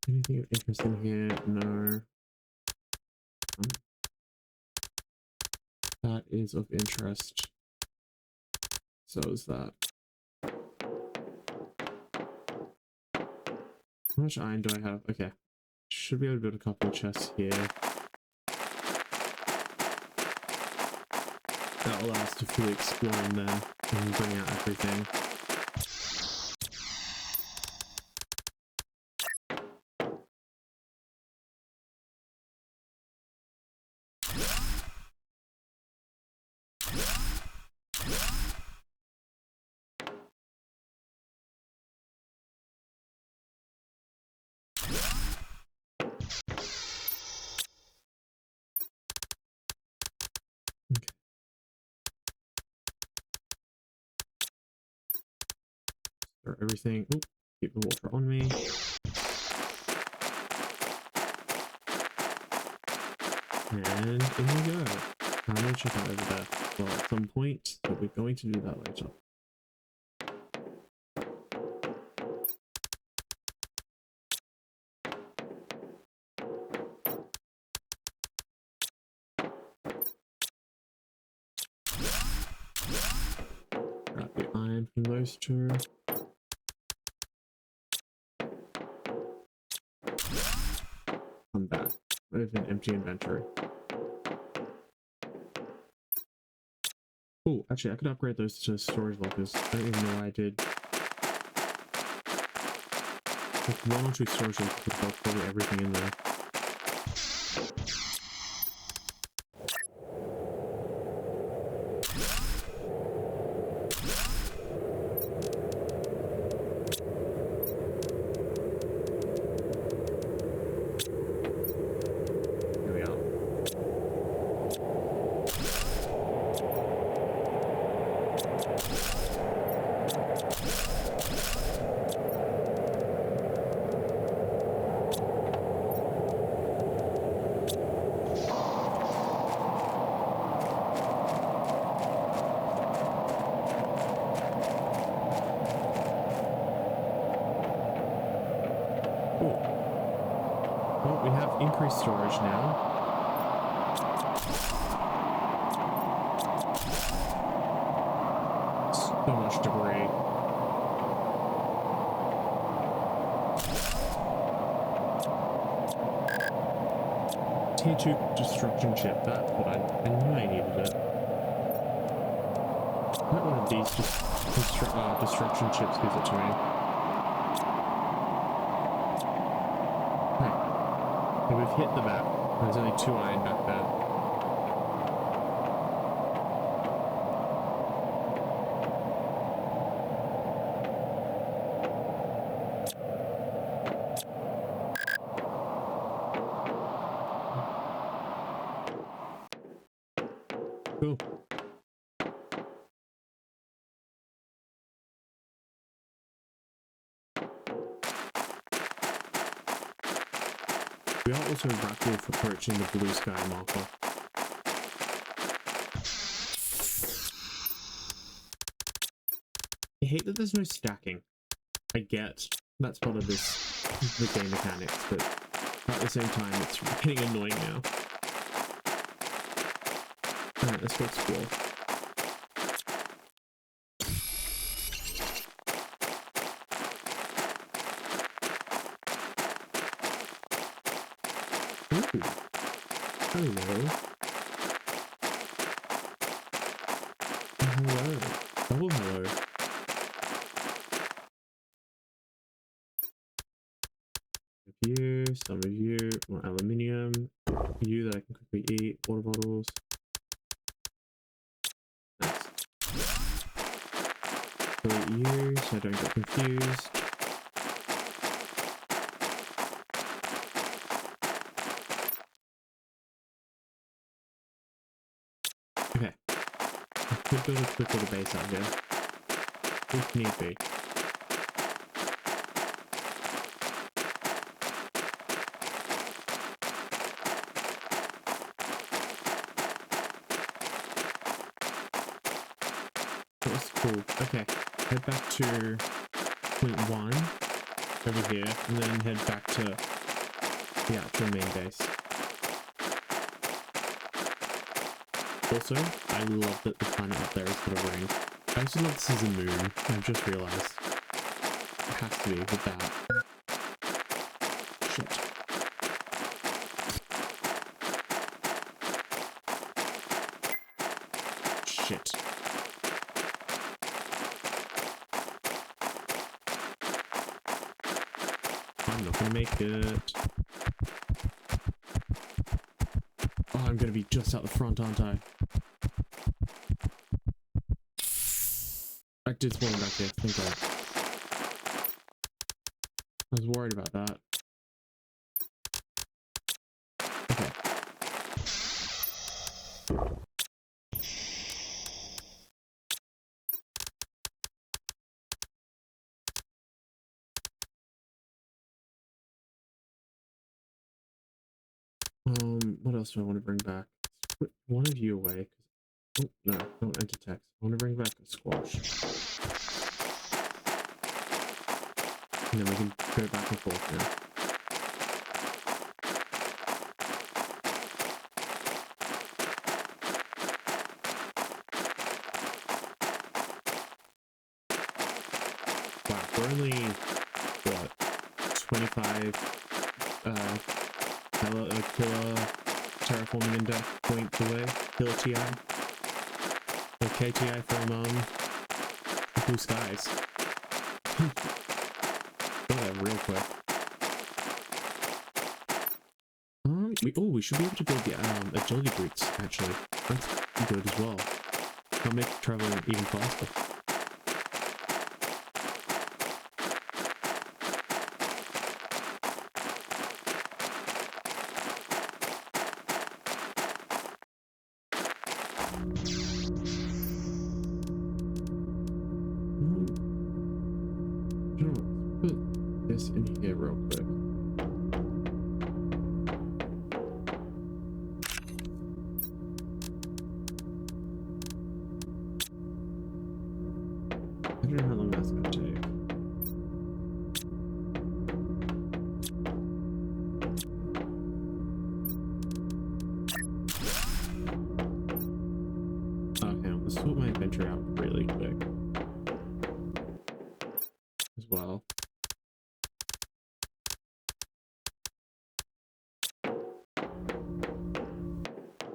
Anything interesting here? No. That is of interest. So is that. How much iron do I have? Okay. Should be able to build a couple of chests here. That will allow us to fully explore in there and bring out everything. Throw everything. Oop, keep the water on me. And in we go. I'm gonna check out over there. Well, at some point, but we're going to do that later. Grab the iron from those two. Come back. What is an empty inventory? Oh, actually, I could upgrade those to storage lockers. I don't even know why I did. Like 1 or 2 storage lockers would hold probably everything in there. Here we are. Cool. Well, we have increased storage now. So much debris. T2 destruction chip, that's what I knew I needed it. Not one of these destruction chips gives it to me. Okay. Okay, we've hit the map. There's only 2 iron back there. Cool. We are also rapidly approaching the blue sky marker. I hate that there's no stacking. I get that's part of the game mechanics, but at the same time it's getting annoying now. Alright, let's go explore. Ooh. Hello. Hello. Oh, hello. You, some of you, more aluminium, you that I can quickly eat, water bottles. Nice. Delete you so I don't get confused. Okay. I could build a quick little base out here, if need be. That was cool. Okay, head back to point 1 over here, and then head back to the actual main base. Also, I love that the planet up there has got a ring. I actually love this as a moon. I've just realised. It has to be with that. Shit. Shit. I'm not gonna make it. Oh, I'm gonna be just out the front, aren't I? I did spawn back here, thank God. I was worried about that. Okay. What else do I want to bring back? Let's put one of you away. Oh, no, don't enter text. I want to bring back a squash. And then we can go back and forth now. Wow, we're only, what, 25 killer terraforming index points away, killer TI. The KTI from Blue Skies. Go there real quick. We should be able to build the agility boots actually. That's good as well. That'll make traveling even faster. Put this in here real quick. I don't know how long that's going to take. Okay, let's sort my inventory out really quick as well.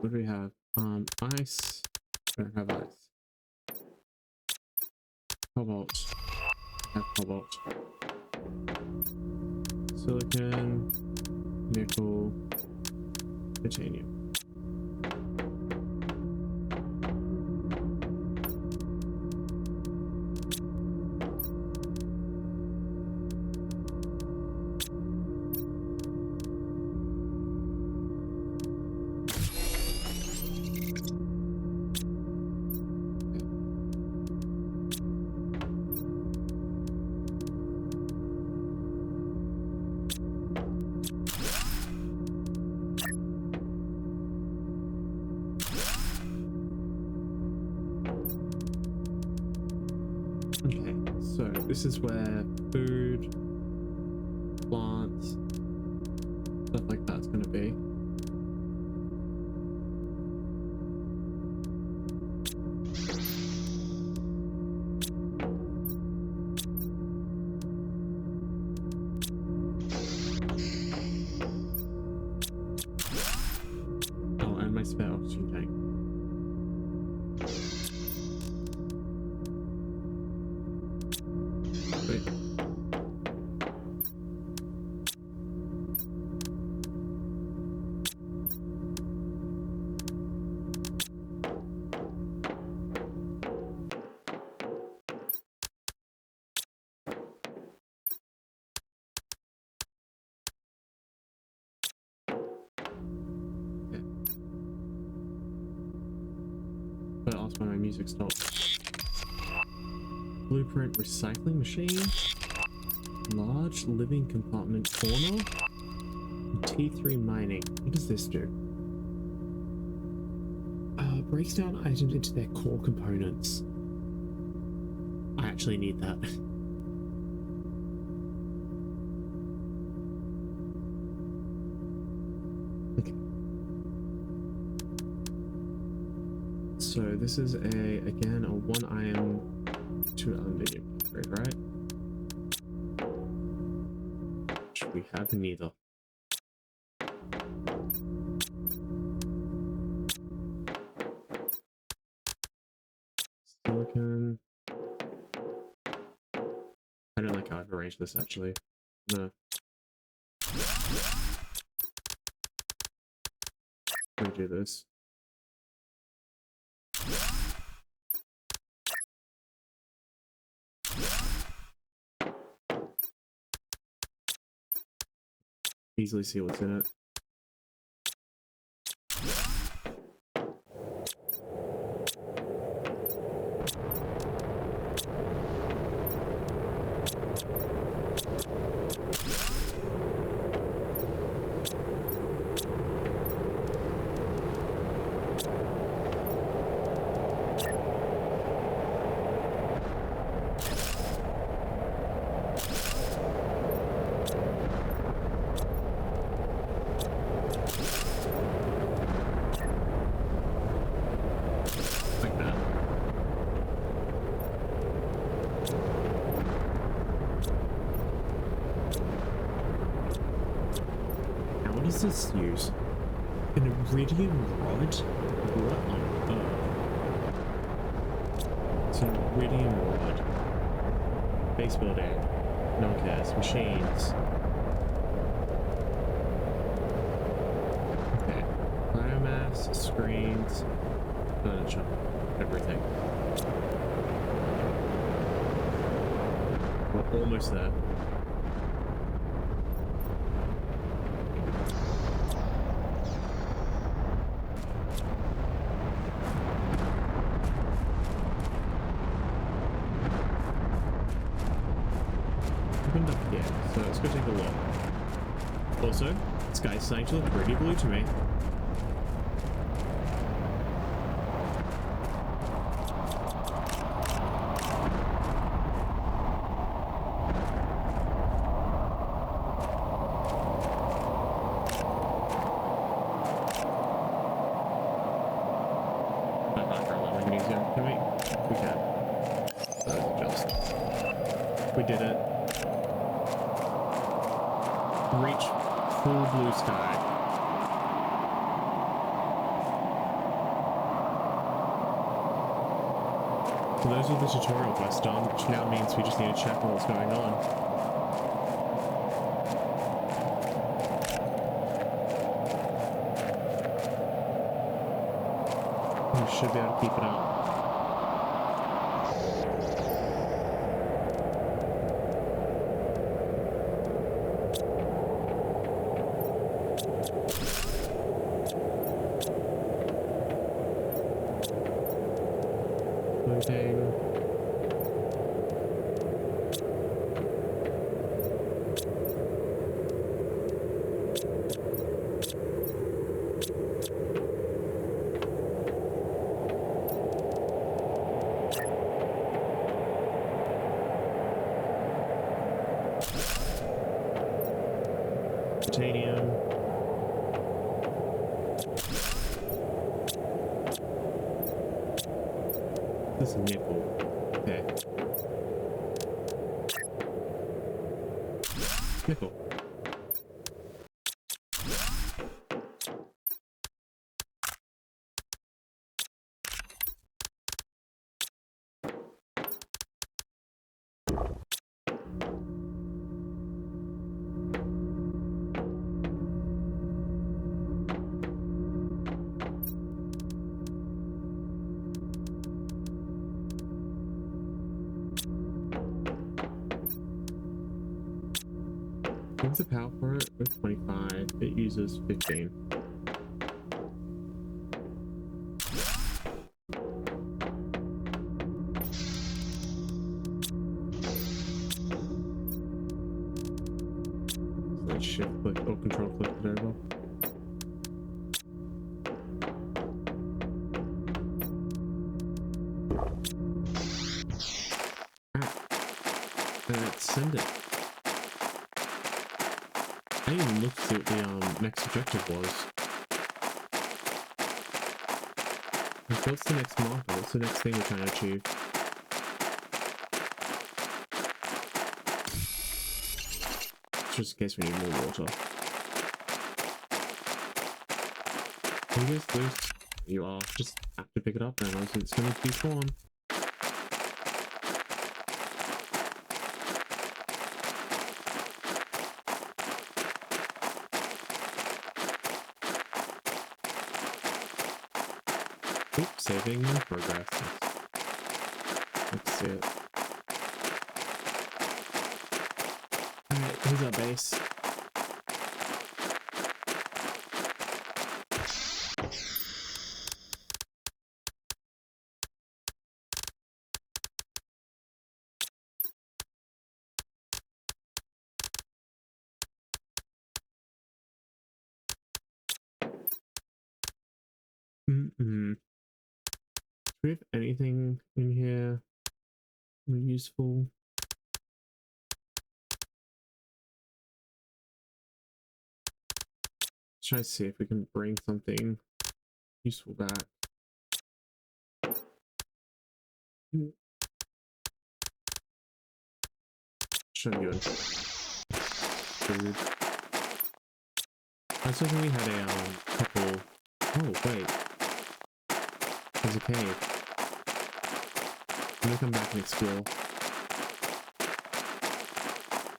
What do we have? Ice. I don't have ice. Cobalt. I have cobalt. Silicon, nickel, titanium. Okay, so this is where food, plants, stuff like that's going to be. Oh, and my spare oxygen tank. Wait. Okay. But also when my music stops. Blueprint recycling machine. Large living compartment corner. T3 mining. What does this do? Breaks down items into their core components. I actually need that. Okay. So this is again a 1 iron, 2 aluminium upgrade, right? Which we have neither. Silicon. I don't like how I've arranged this actually. No. Redo this. Easily see what's in it. Like that. Now what does this use? An iridium rod? What on earth? Iridium rod. Base building. No one cares. Machines. Okay. Biomass, screens, furniture, everything. We're almost there. Opened up here, so let's go take a look. Also, the sky's starting to look pretty blue to me. We did it. Reach full blue sky. So those are the tutorial quests done, which now means we just need to check on what's going on. We should be able to keep it up. Titanium. This is nickel. Okay. Nickel. What's the power for it? It's 25. It uses 15. So let's shift click or control click it over. Let's send it. I didn't even look to see what the next objective was. Like, what's the next marker? What's the next thing we're trying to achieve? Just in case we need more water. Are you guys loose? You are. Just have to pick it up now, so it's gonna be spawn. Oops, saving in progress. Let's see it. Alright, here's our base. Do we have anything in here useful? Let's try to see if we can bring something useful back. Shouldn't do it. Food. I was hoping we had a couple. Oh wait, there's a cave. I'm gonna come back and explore.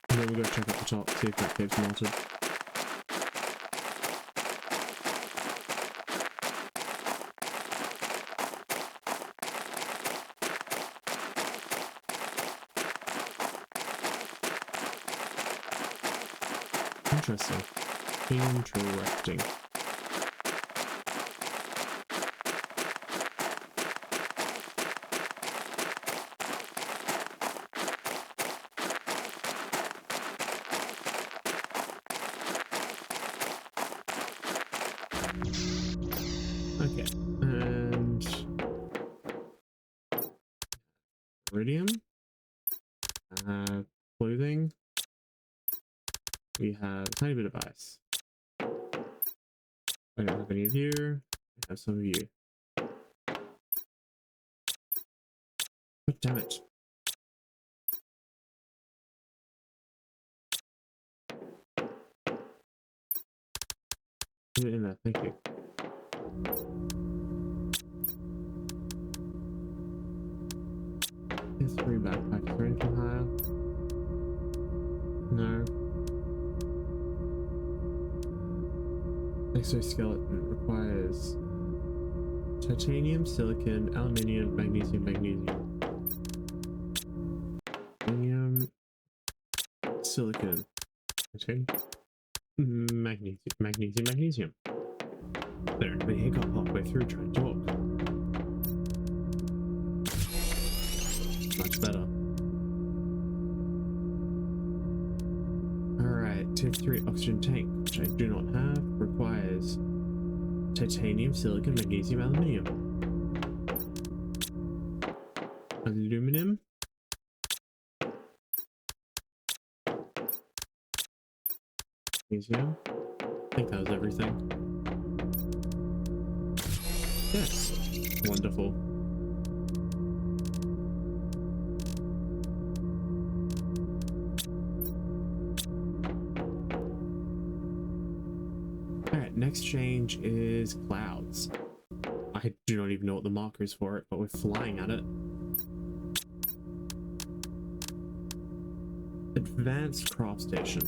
And then we'll go check out the top, see if that cave's melted. Interesting. Interesting. Okay, and iridium, clothing. We have a tiny bit of ice. I don't have any of you. I have some of you. God damn it. Put it in there, thank you. Yes, 3 backpacks. Is there anything higher? No. Exoskeleton requires titanium, silicon, aluminium, magnesium, Aluminium, silicon, magnesium. There, the hiccup halfway through trying to talk. Much better. Alright, tier 3 oxygen tank, which I do not have, requires titanium, silicon, magnesium, aluminium. Aluminum. Magnesium. I think that was everything. Yes. Wonderful. Alright, next change is clouds. I do not even know what the marker is for it, but we're flying at it. Advanced craft station.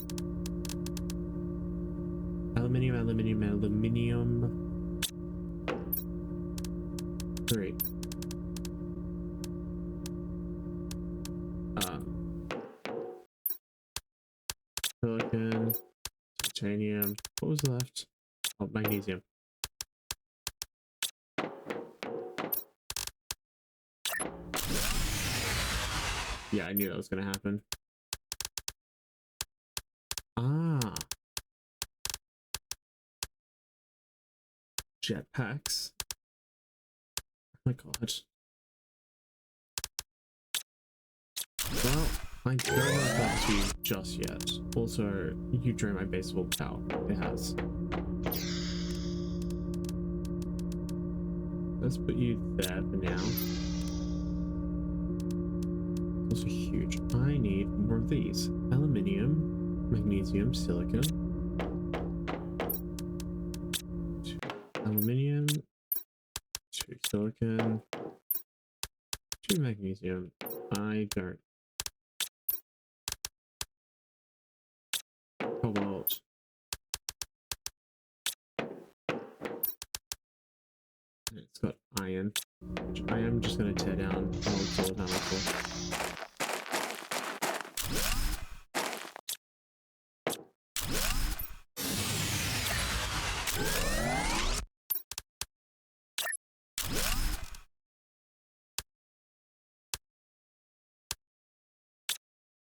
Aluminium, aluminium, aluminium. 3. Silicon, titanium. What was left? Oh, magnesium. Yeah, I knew that was gonna happen. Ah. Jetpacks. Oh my god. Well, I don't know if that's you just yet. Also, you drain my baseball towel. It has. Let's put you there for now. Also huge. I need more of these. Aluminium, magnesium, silicon. 2 aluminium, 2 silicon, 2 magnesium. I don't. Cobalt. And it's got iron, which I am just going to tear down an old solar panel for.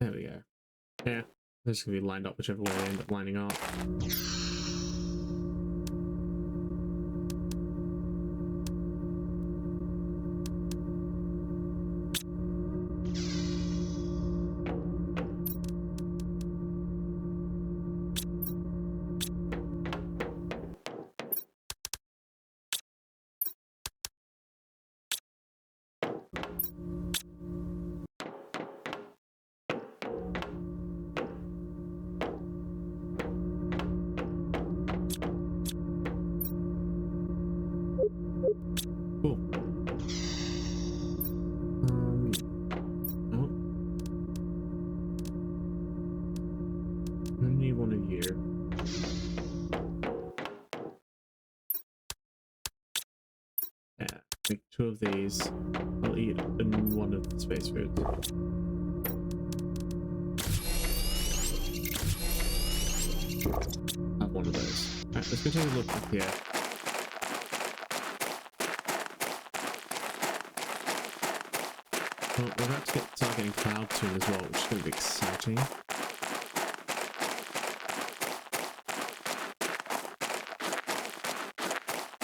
There we go. Yeah, they're just going to be lined up whichever way they end up lining up. Yeah, make 2 of these. I'll eat in one of the space foods. Have one of those. Alright, let's go take a look up here. Well, we're about to start getting clouds soon as well, which is going to be exciting.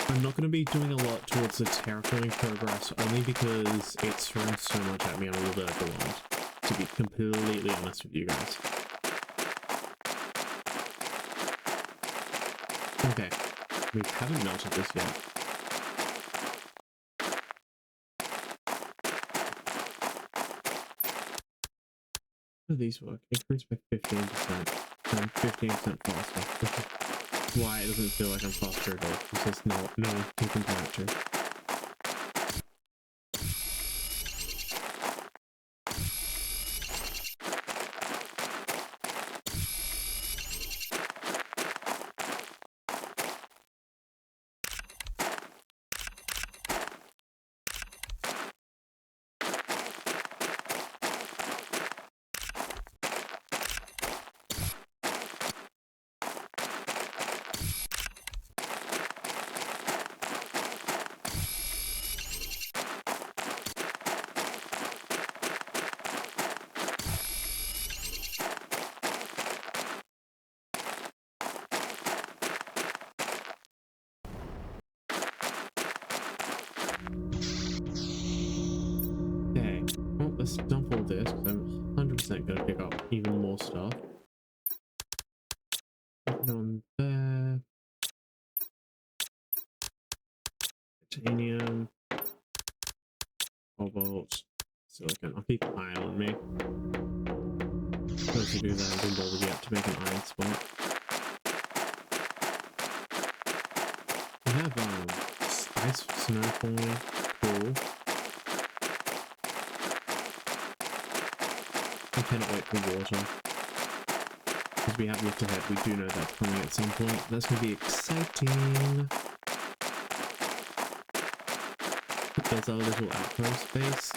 I'm not going to be doing a lot towards the terraforming progress, only because it's thrown so much at me. I'm a little bit overwhelmed, to be completely honest with you guys. Okay, we haven't melted this yet. How do these work? Increase by 15%. I'm 15% faster, which is why it doesn't feel like I'm faster at all, because there's no one to compare it to. Okay, well, let's dump all this, because I'm 100% going to pick up even more stuff. Put it on there. Titanium. Cobalt. Silicon. I'll keep iron on me. Supposed to do that, I didn't bother yet to make an iron spot. We have, ice snow falling. Cool. I cannot wait for water. Because we have looked ahead, we do know that's coming at some point. That's going to be exciting. There's our little outpost base.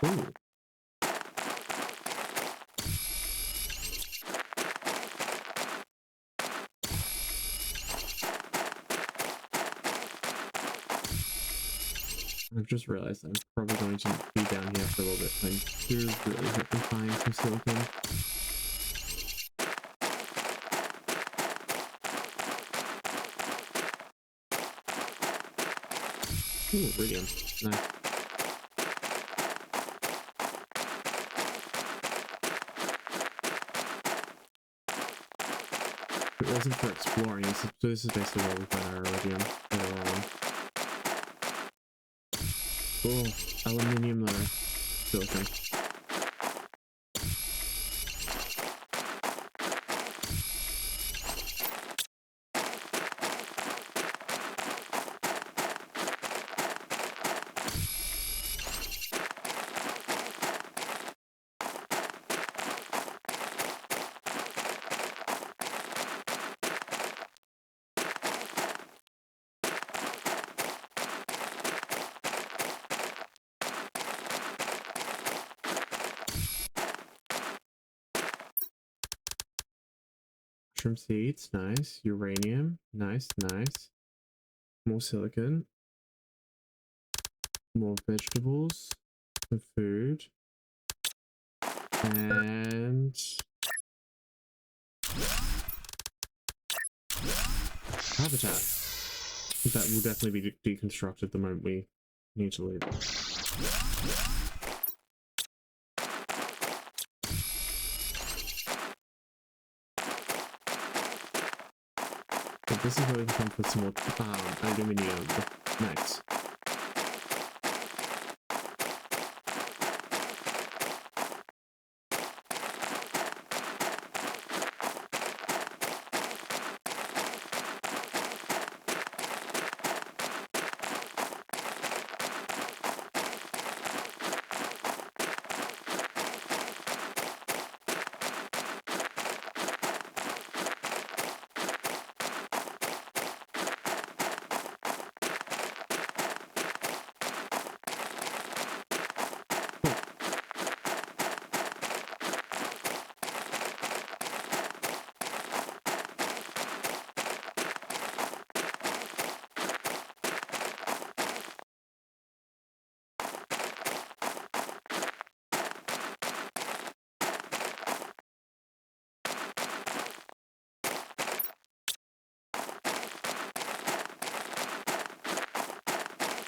Ooh. I've just realized I'm probably going to be down here for a little bit. I do really hope we find some silicon. Ooh, iridium. Nice. If it wasn't for exploring, this is basically where we find our iridium later on. Oh, aluminium there. Silicon. Mushroom seeds, nice. Uranium, nice, nice. More silicon. More vegetables. Some food. And habitat. That will definitely be deconstructed the moment we need to leave. But this is where we can come with some more aluminium. Nice.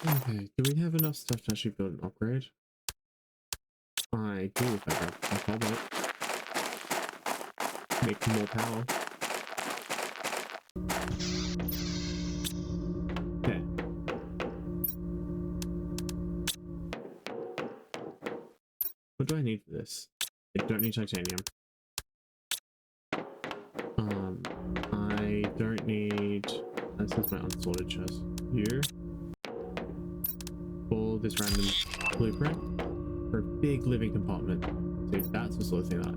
Okay, do we have enough stuff to actually build an upgrade? I do if I grab some cobalt. Make more power. Yeah. What do I need for this? I don't need titanium. I don't need... This is my unsorted chest. Here. All this random blueprint for a big living compartment. So that's the sort of thing that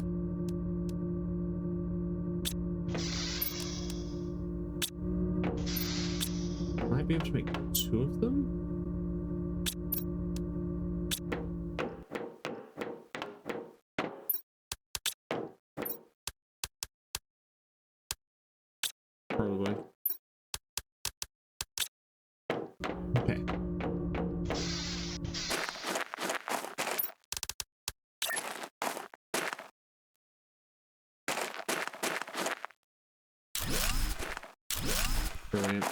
I might be able to make 2 of them. Probably. Okay. Brilliant.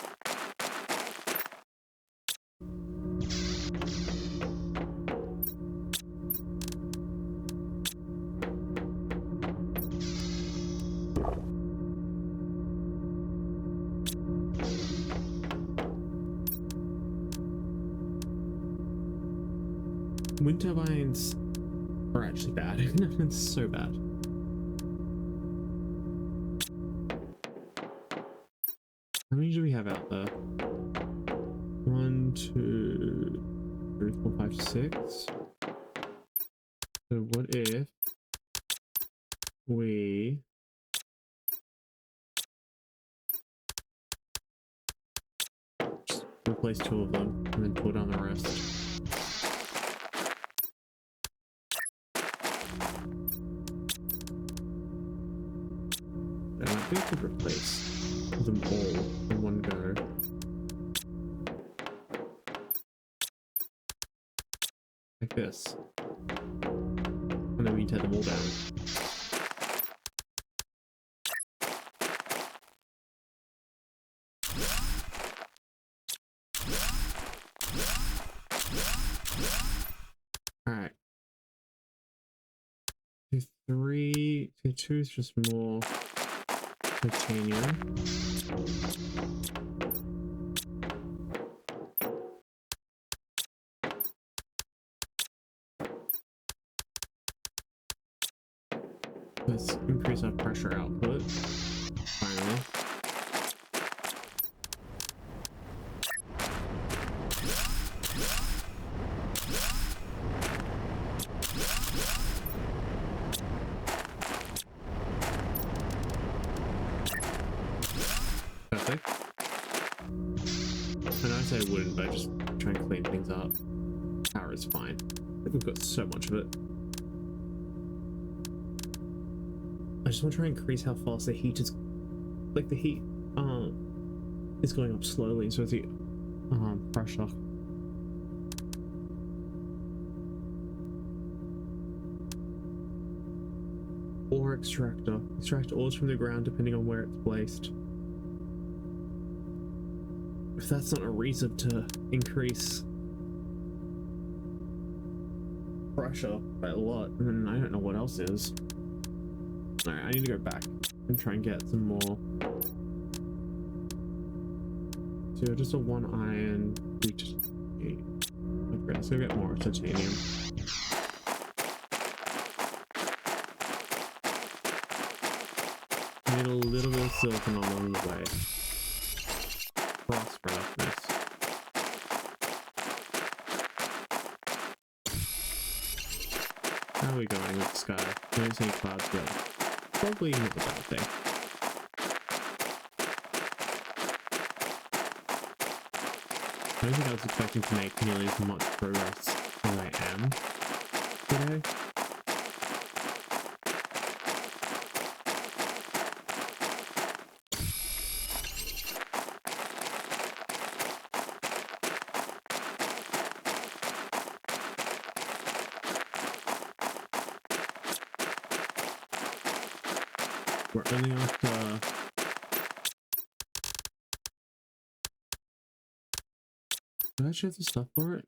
Wind turbines are actually bad. It's so bad. How many do we have out there? 1, 2, 3, 4, 5, 6. So what if we just replace 2 of them and then pull down the rest? I might be able to replace them all in one go. Like this. And then we tear them all down. Alright. So 3, so 2 is just more titanium. Let's increase our pressure output. Finally. Perfect. I know I said I wouldn't, but I just try and clean things up. Power is fine. We've got so much of it. I just want to try and increase how fast the heat is, like the heat is going up slowly, so the pressure. Ore extractor. Extract ores from the ground depending on where it's placed. If that's not a reason to increase pressure by a lot, then I don't know what else is. Alright, I need to go back and try and get some more. So just a 1 iron, 3 titanium. Okay, let's go get more titanium. I need a little bit of silicon along the way. Cross productness. How are we going with the sky? I don't see any clouds yet. Probably not a bad thing. I don't think I was expecting to make nearly as much progress as I am today. We're only after I actually have the stuff for it?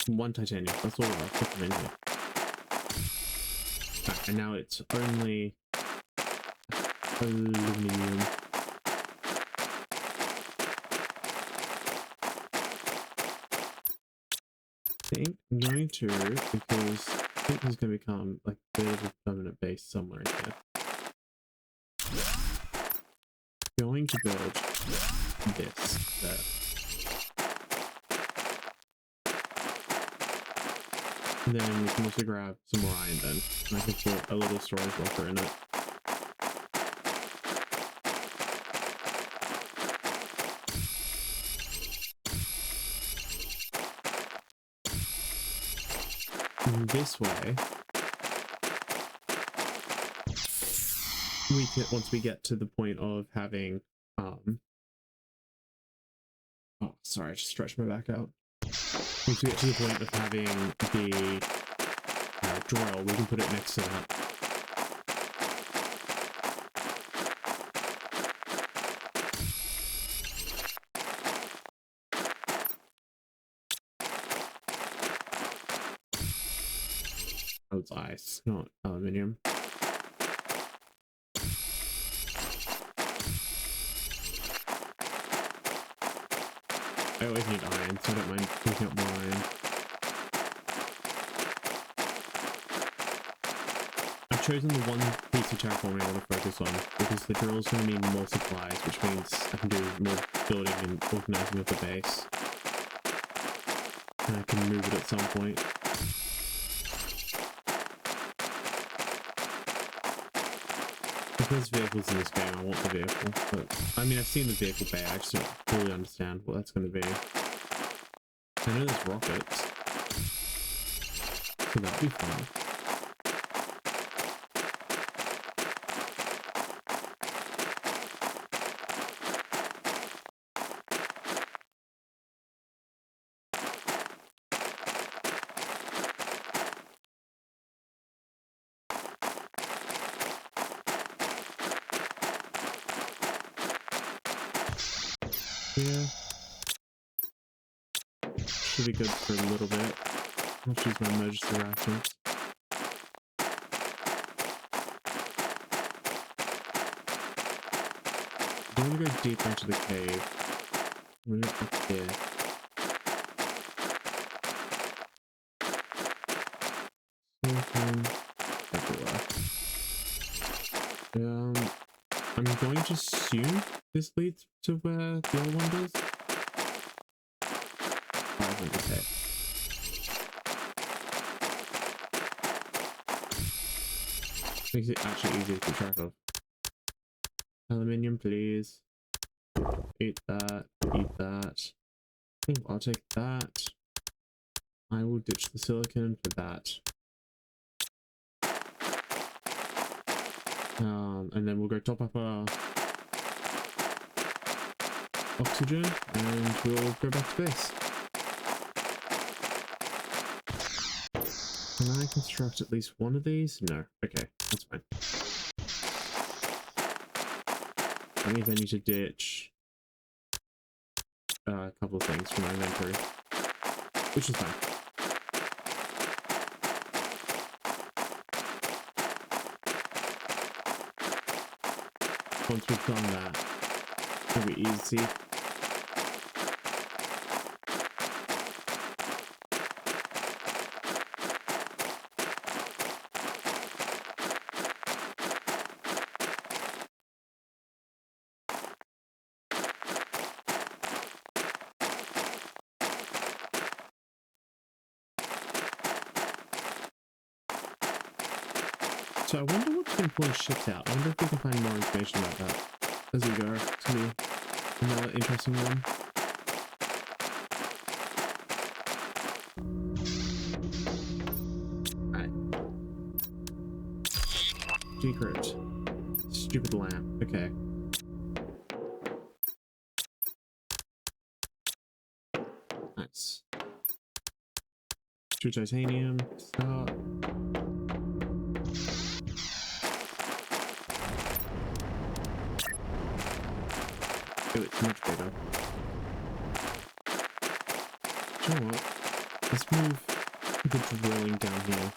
One titanium. That's all I'll put them in here. Right, and now it's only aluminum. I think I'm going to, because I think this is going to become like a bit of a permanent base somewhere in here. Going to build this there. And then we can also grab some more iron then. And I can put a little storage locker in it. And this way, we can, once we get to the point of having, oh, sorry, I just stretched my back out. Once we get to the point of having the drill, we can put it next to that. Oh, it's ice, not aluminium. I always need iron, so I don't mind picking up more iron. I've chosen the one piece of terraforming I want to focus on because the drill is going to need more supplies, which means I can do more building and organizing of the base. And I can move it at some point. If there's vehicles in this game, I want the vehicle. But I mean, I've seen the vehicle bay, I just don't fully understand what that's going to be. I know there's rockets, so that'll be fun. Yeah. Should be good for a little bit. I'll choose my emergency rations. I'm gonna go deeper into the cave. I'm gonna go up here. Silicon everywhere. I'm going to assume this leads to where the other one does. 500k. Makes it actually easier to keep track of. Aluminium, please. Eat that. Eat that. I'll take that. I will ditch the silicon for that. And then we'll go top up our oxygen and we'll go back to base. Can I construct at least one of these? No. Okay, that's fine. That means I need to ditch a couple of things from my inventory, which is fine. Once we've done that, it'll be easy. So I wonder what's been pulling ships out. I wonder if we can find more information about that as we go. It's gonna be another interesting one. Alright. Decrypt. Stupid lamp. Okay. Nice. 2 titanium. Start. Oh, it's much bigger. You know what? Let's move the drilling down here.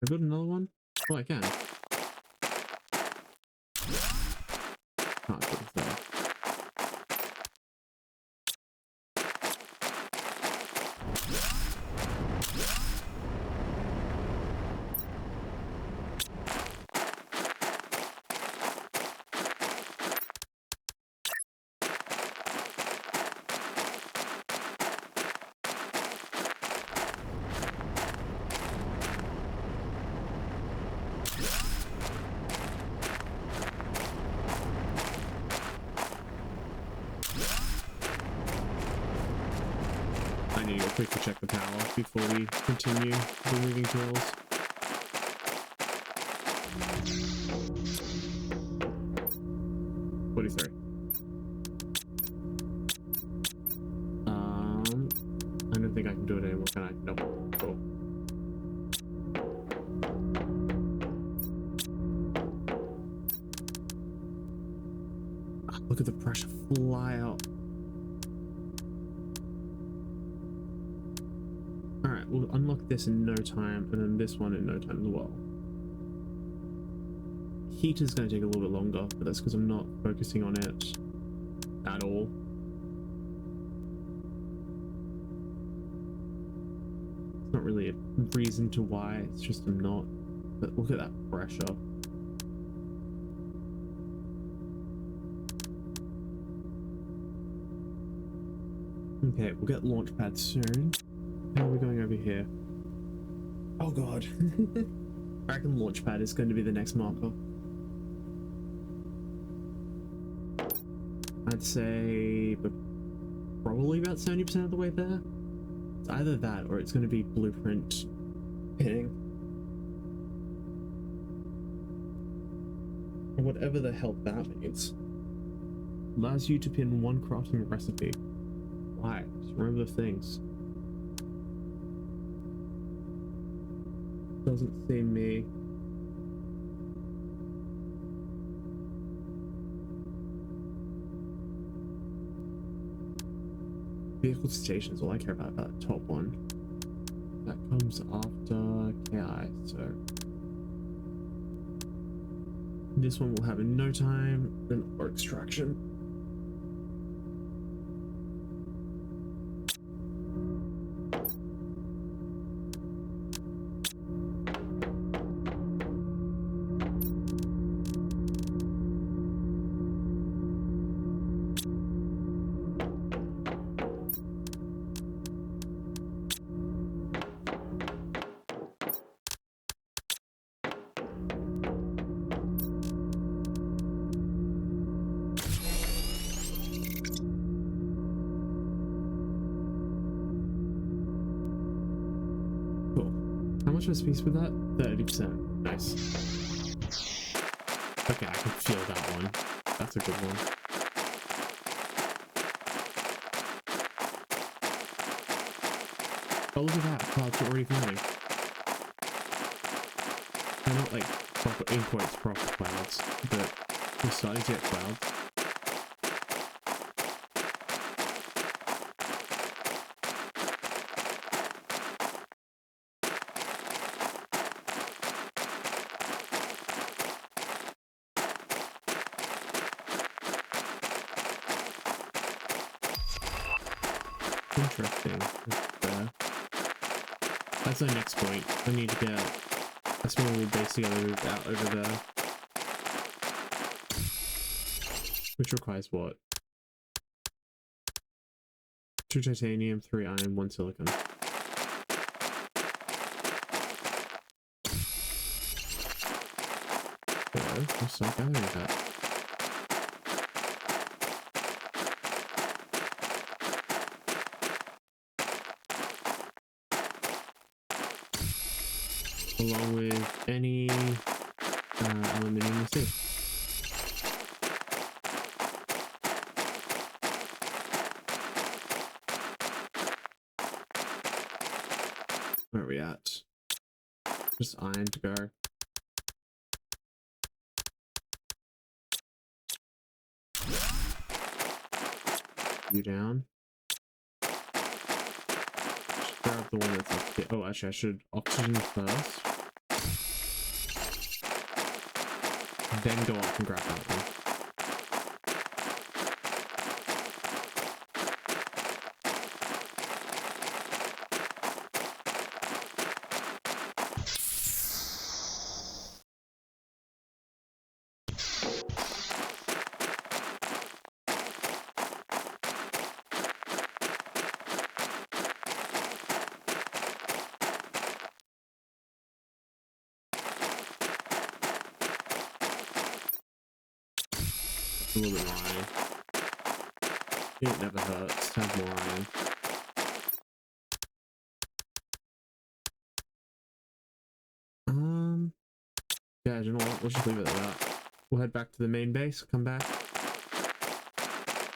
I build another one? Oh, I can. Can't put it there. I need to go quickly check the power before we continue removing drills. What I don't think I can do it anymore, can I? Nope. Cool. Look at the pressure fly out. Alright, we'll unlock this in no time, and then this one in no time as well. Heater's going to take a little bit longer, but that's because I'm not focusing on it at all. It's not really a reason to why, it's just I'm not. But look at that pressure. Okay, we'll get launch pad soon. How are we going over here? Oh god. I reckon launch pad is going to be the next marker. I'd say we're probably about 70% of the way there. It's either that or it's going to be blueprint hitting. Or whatever the hell that means. Allows you to pin one crafting recipe. Why? Just remember the things. Doesn't seem me. Vehicle stations, all I care about that top one. That comes after KI, so this one will have in no time, then ore extraction. How much was space with that? 30%. Nice. Okay, I can feel that one. That's a good one. Oh, look at that. Clouds are already forming. They're not like proper, in quotes, proper clouds, but we're starting to get clouds. Interesting. That's my next point. I need to get a small base together out over there. Which requires what? 2 titanium, 3 iron, 1 silicon. Hello, I'm still gathering that. Along with any aluminium we see. Where are we at? Just iron to go. You down. Just grab the one that's up here. Oh, actually, I should oxygen first. Then go up and grab that one. A little bit more iron. It never hurts to have more iron. Yeah, you know what? We'll just leave it at that. We'll head back to the main base, come back.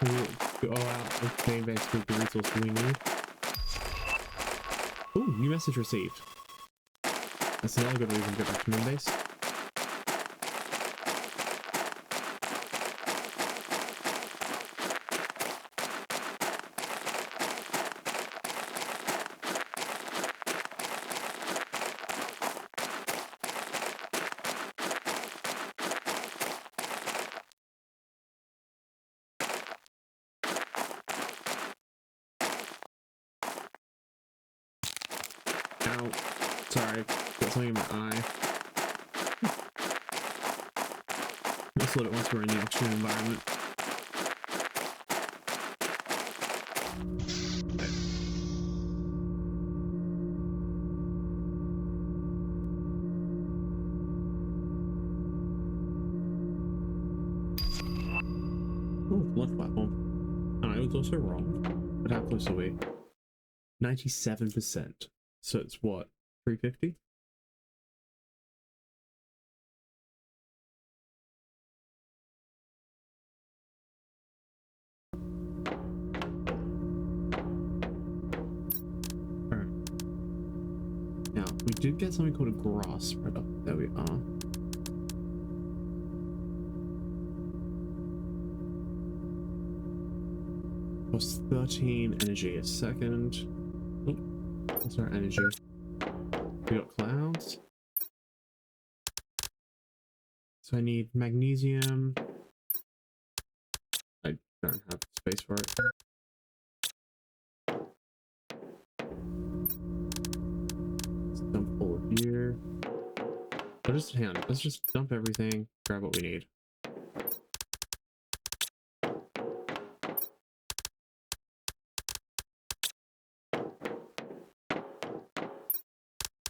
We'll go out with the main base with the resources we need. Ooh, new message received. That's another good reason to go back to main base. Ow. Sorry, got something in my eye. Just let it once we're in the oxygen environment. Okay. Oh, launch platform. Oh, it was also wrong. But how close are we? 97%. So it's what? 350? Alright. Now, we did get something called a grass spreader. There we are. Costs 13 energy a second. Oh, that's our energy. We got clouds. So I need magnesium. I don't have space for it. Let's dump all of here. Oh, just hang on. Let's just dump everything, grab what we need.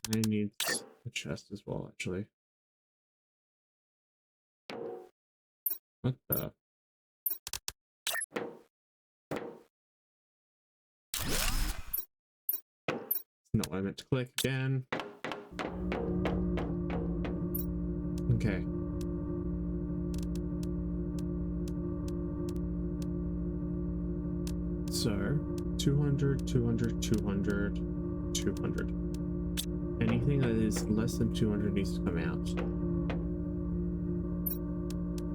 I need a chest as well, actually. What the? It's not what I meant to click again. Okay. So, 200, 200, 200, 200. Anything that is less than 200 needs to come out.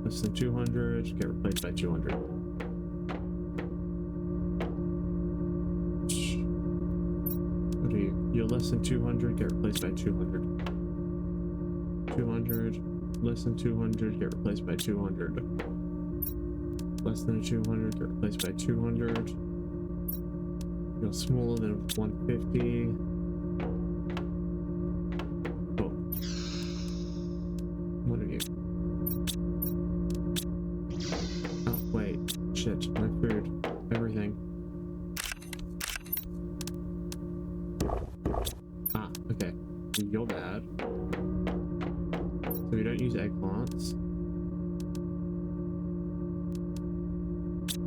Less than 200, get replaced by 200. What are you? You're less than 200, get replaced by 200. 200, less than 200, get replaced by 200. Less than 200, get replaced by 200. You're smaller than 150. What are you? Oh, wait. Shit. My food. Everything. Ah, okay. You're bad. So we don't use eggplants.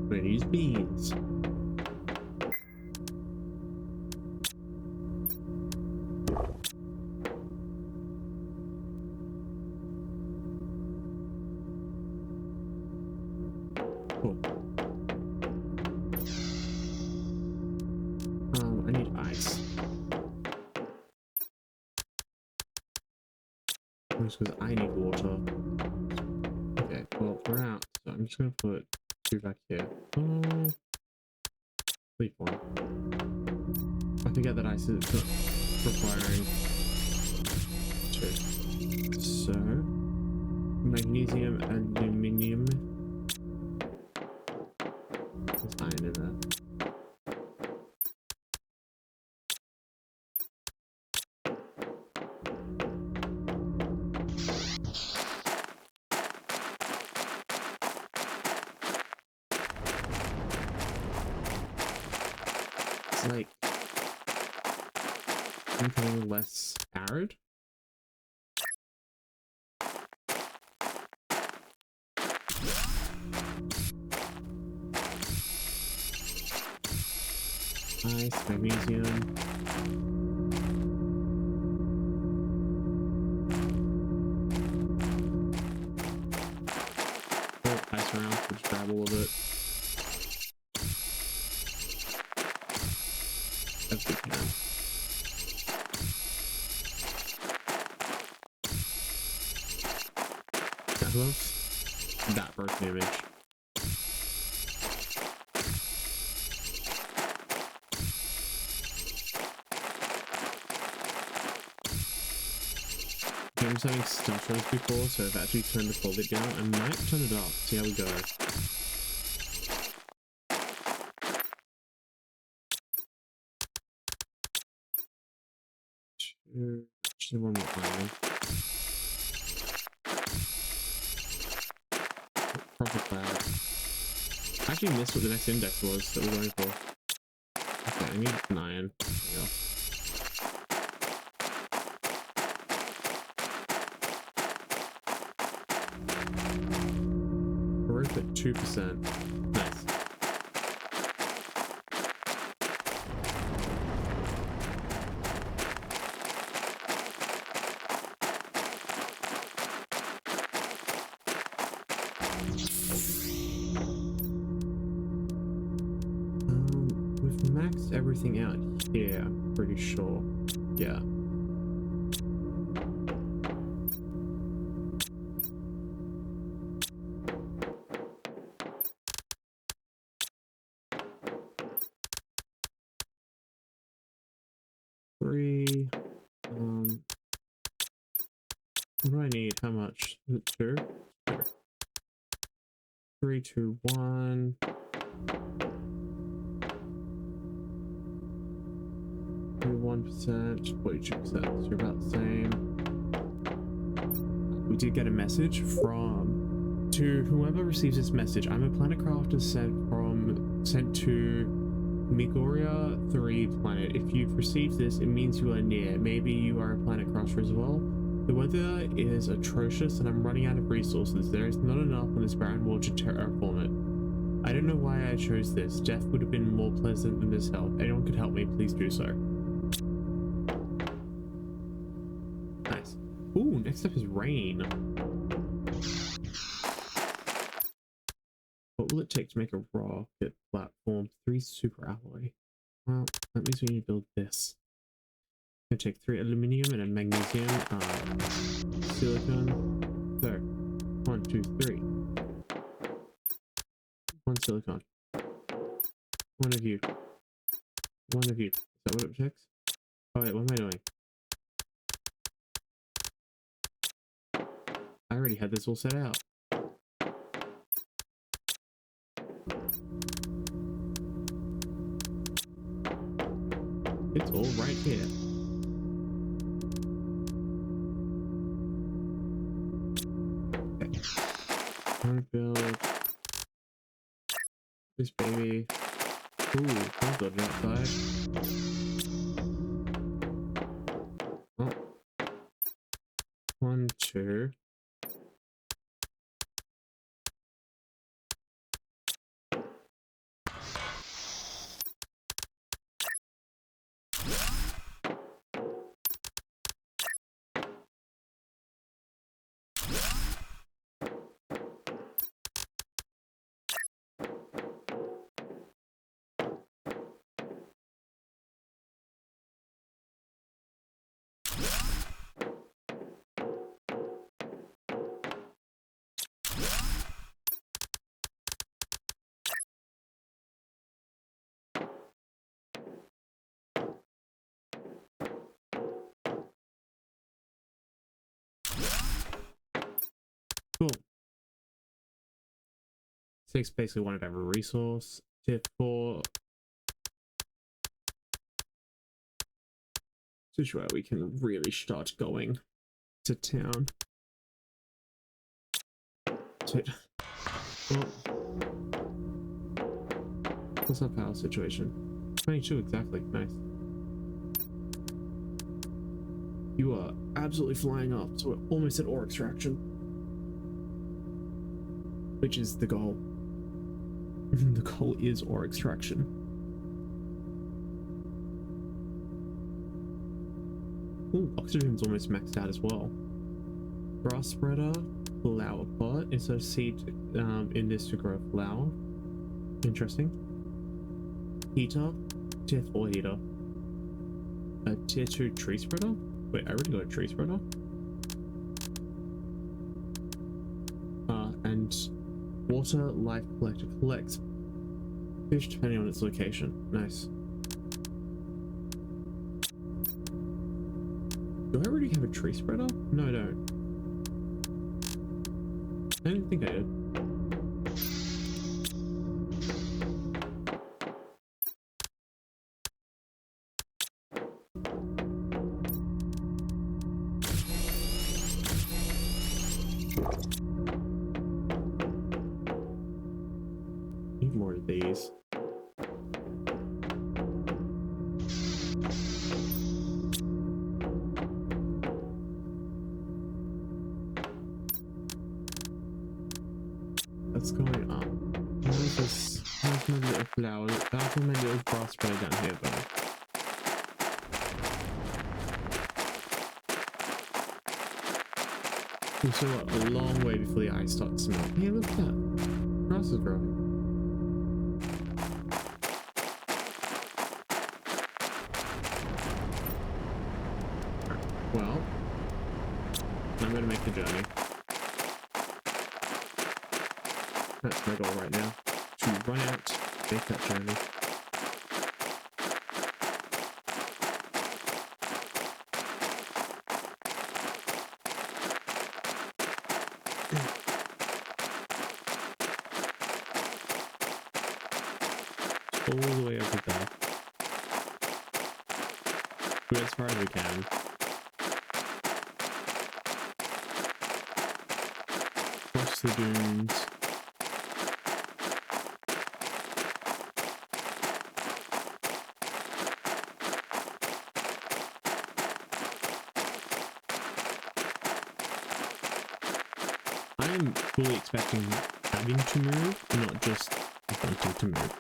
We're gonna use beans. Cool. I need ice. Just because I need water. Okay, well, we're out. So I'm just going to put 2 back here. Oh, leave 1. I forget that ice is requiring 2. So, magnesium, aluminium. There's iron in there. It's like becoming less arid. Ice, magnesium. Oh, ice around, so just grab all of it. That's good now. I love that broken image. I'm just having stutters before, so I've actually turned the quality down. I might turn it up, see how we go. Actually, one more iron. Proper cloud. I actually missed what the next index was that we're going for. Okay, I need an iron. There we go. Growth at 2%. Nice. We've maxed everything out here, I'm pretty sure. Yeah. Three. What do I need? How much? Is it 2? Sure. 3, 2, 1. 1%, 42%, so you're about the same. We did get a message to whoever receives this message. I'm a planet crafter sent to Migoria 3 planet. If you've received this, it means you are near. Maybe you are a planet crafter as well. The weather is atrocious and I'm running out of resources. There is not enough on this barren world to terraform it. I don't know why I chose this. Death would have been more pleasant than this hell. If anyone could help me, please do so. Nice. Ooh, next up is rain. What will it take to make a rocket platform? 3 super alloy. Well, that means we need to build this. I'm gonna take 3 aluminium and a magnesium, silicon. So, 1, 2, 3. 1 silicon. 1 of you. 1 of you. Is that what it takes? Oh wait, what am I doing? I already had this all set out. It's all right here. Okay. I'm gonna build this baby. Ooh, I'm building outside. Oh. 1, 2. Takes basically one of every resource. Tier 4. This is where we can really start going to town. Well, what's our power situation? 22 exactly. Nice. You are absolutely flying up, so we're almost at ore extraction, which is the goal. The goal is ore extraction. Ooh, oxygen's almost maxed out as well. Grass spreader, flower pot. Insert seed in this to grow flower. Interesting. Heater, tier 4 heater. A tier 2 tree spreader? Wait, I already got a tree spreader? And water life collector collects fish depending on its location. Nice. Do I already have a tree spreader? No, I don't. I didn't think I did. Need more of these. That's going up. How's this? How's my little flower? How's my little grass spreader down here, buddy? We've still got a long way before the ice starts to melt. Hey, look at that. Grass is growing. Well, I'm going to make the journey. That's my goal right now. To run out, make that journey. All the way over there. Go as far as we can. Cross the dunes. I'm fully expecting having to move, not just wanting to move.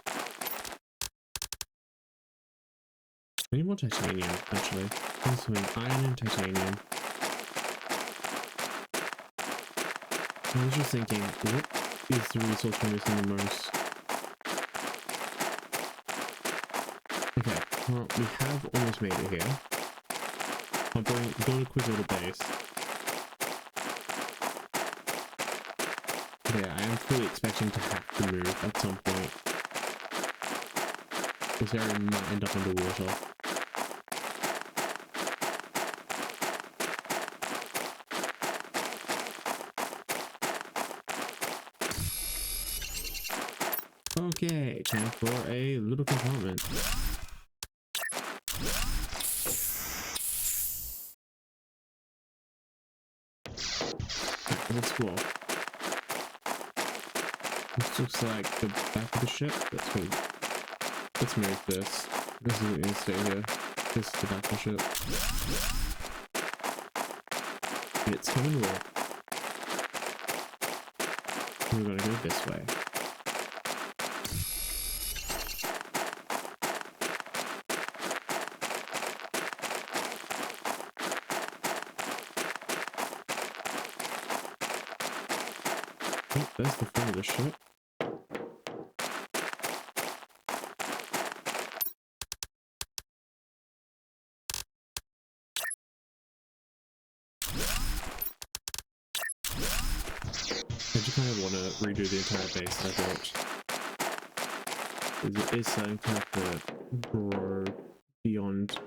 I need more titanium, actually. I need something iron and titanium. I was just thinking, what is the resource we're missing the most? Okay, well, we have almost made it here. I'll build a quick little base. Yeah, I am fully expecting to have to move at some point. This area might end up underwater. Okay, time for a little compartment. Alright, let's explore. This looks like the back of the ship. Let's move this. This isn't gonna stay here. This is the back of the ship. It's coming raw. We're gonna go this way. Oh, there's the front of the ship. I just kind of want to redo the entire base I built. It is starting to have to grow beyond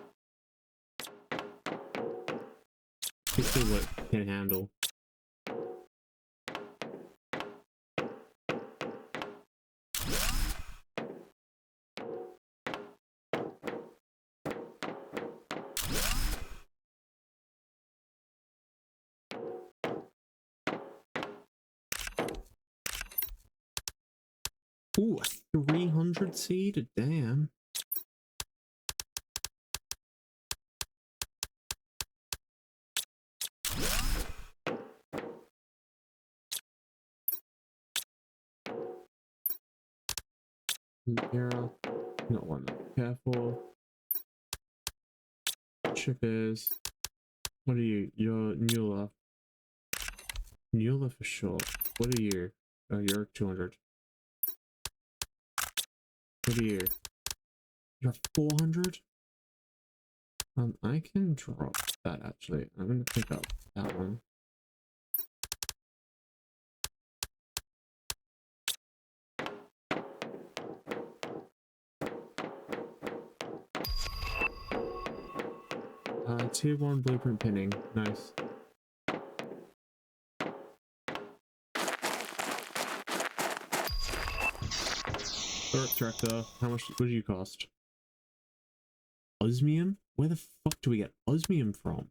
basically what it can handle. Ooh, a 300 seed? Damn. Mira, not one. Careful. Chippers. What are you? You're Mueller. Mueller for sure. What are you? Oh, you're 200. What are you? You're 400? I can drop that actually. I'm gonna pick up that one. Tier 1 blueprint pinning. Nice. Earth Tractor. How much would you cost? Osmium? Where the fuck do we get osmium from?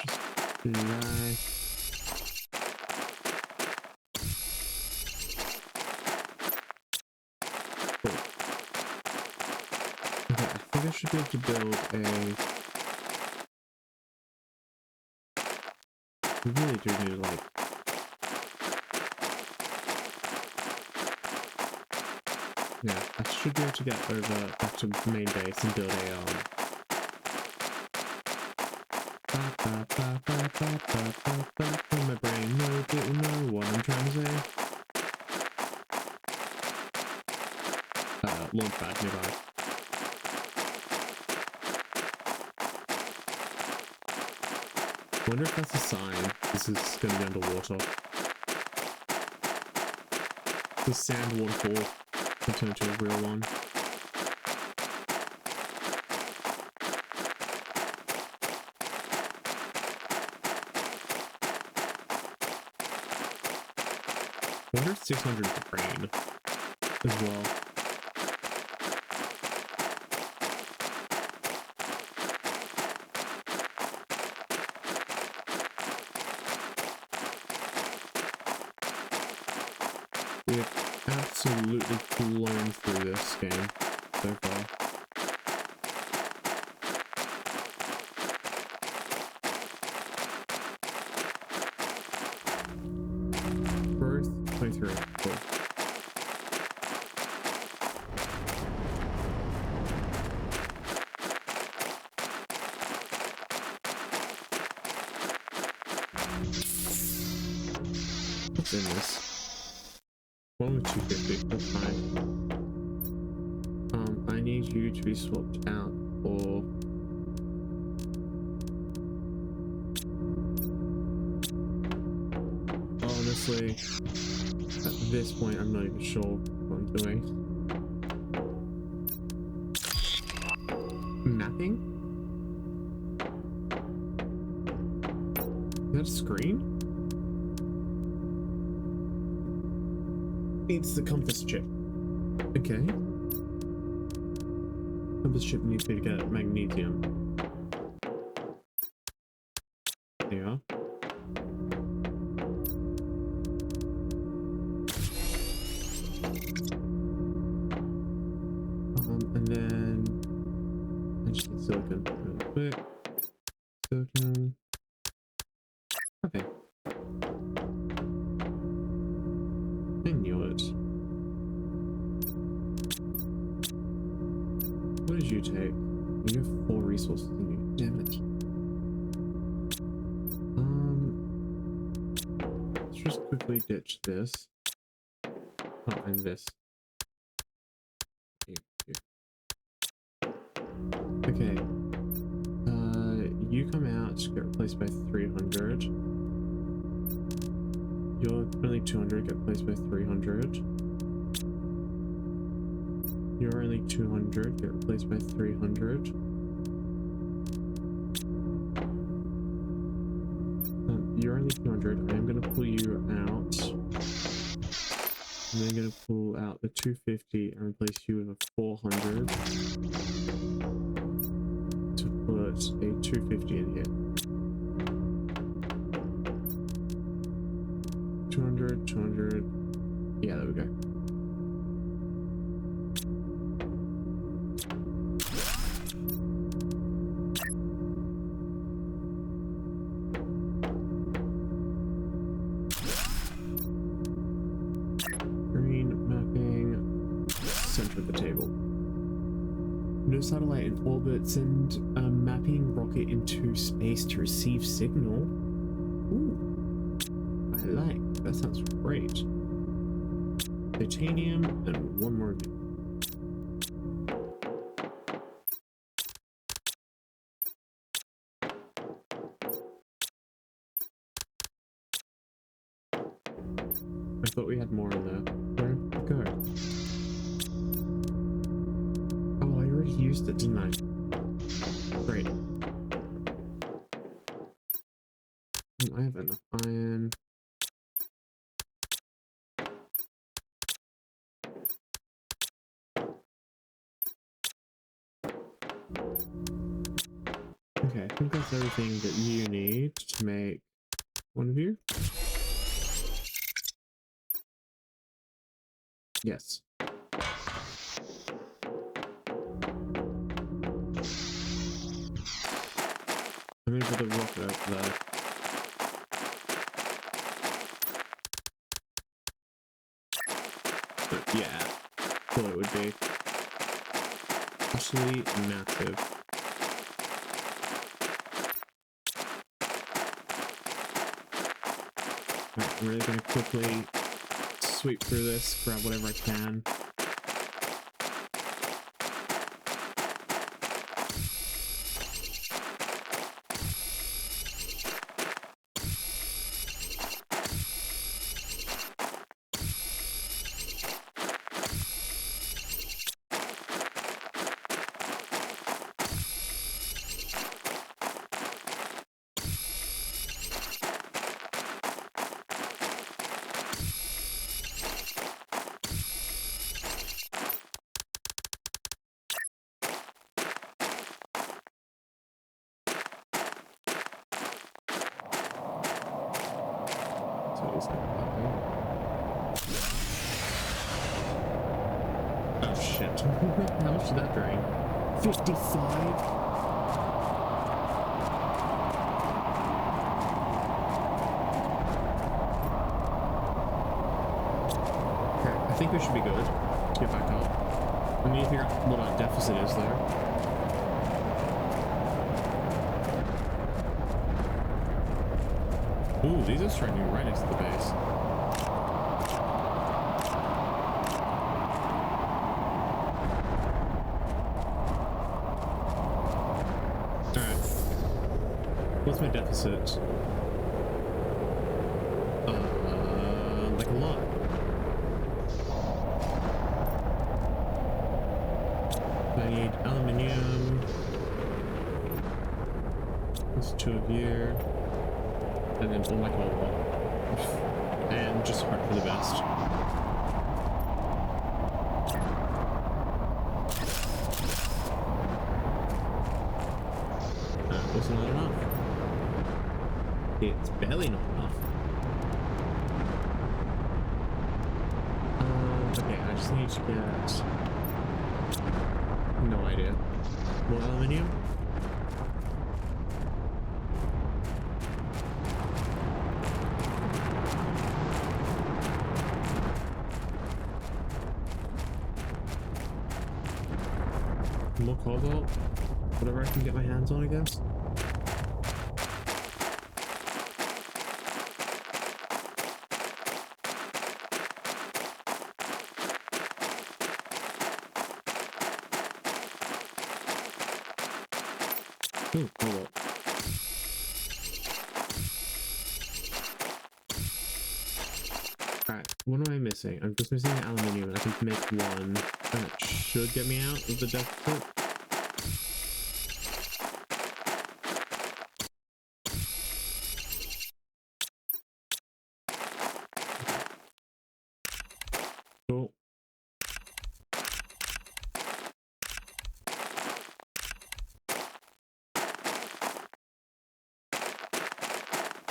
Just nice. Cool. Okay, I think I should be able to build a... We really do need to like... Yeah, I should be able to get over back to main base and build a my brain no didn't know what I'm trying to say. Launch pad nearby. Wonder if that's a sign this is going to be underwater. The sand waterfall can turn into a real one. I wonder if 600 is rain as well. We have absolutely flown through this game so far. Growth 23. Cool. What's in this? One with 250, that's fine. I need you to be swapped out for... Honestly, at this point, I'm not even sure what I'm doing. Mapping? Is that a screen? Needs the compass chip. Okay. Compass chip needs me to get magnesium. There you are. And then I just need silicon real quick. Silicon. Okay. I knew it. What did you take? You have 4 resources in you. Damn it. Let's just quickly ditch this. Oh, and this. Okay. You come out, get replaced by 300. You're only 200, get replaced by 300. You're only 200, get replaced by 300. You're only 200, I am gonna pull you out. I'm then going to pull out the 250 and replace you with a 400 to put a 250 in here. 200, 200. Yeah, there we go. Center of the table. No satellite in orbit. Send a mapping rocket into space to receive signal. Ooh, I like. That sounds great. Titanium and one more. I thought we had more in there. Where'd it go? Oh, I already used it, didn't I? Great. I have enough iron. Okay, I think that's everything that you need to make one of you. Yes. I'm gonna put the rocket up there. But yeah, thought it would be actually massive. Alright, I'm really gonna quickly sweep through this, grab whatever I can. Oh shit. How much did that drain? 55? Okay, I think we should be good. Get back up. We need to figure out what our deficit is there. Ooh, these are starting right next to the base. Alright. What's my deficit? Like a lot. I need aluminium. There's 2 of you. And then like all and just hope for the best. That was not enough. It's barely not enough. Okay, I just need to get no idea. More aluminium? More cobalt, whatever I can get my hands on, I guess. Ooh, cobalt. Alright, what am I missing? I'm just missing the aluminium and I can make one. That should get me out of the deficit.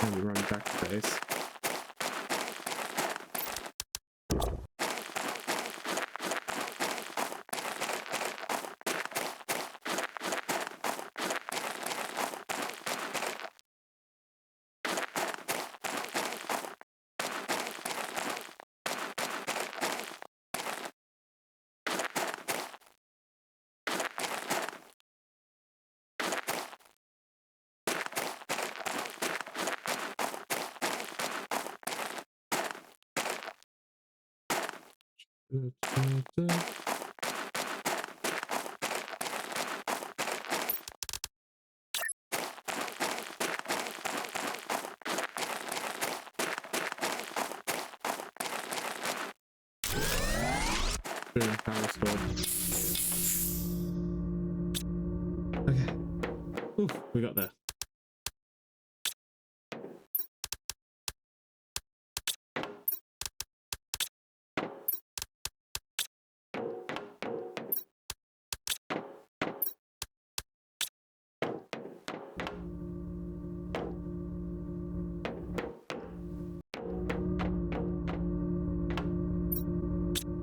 time we run back to base. Boom, power restored. Okay. Oof, we got there.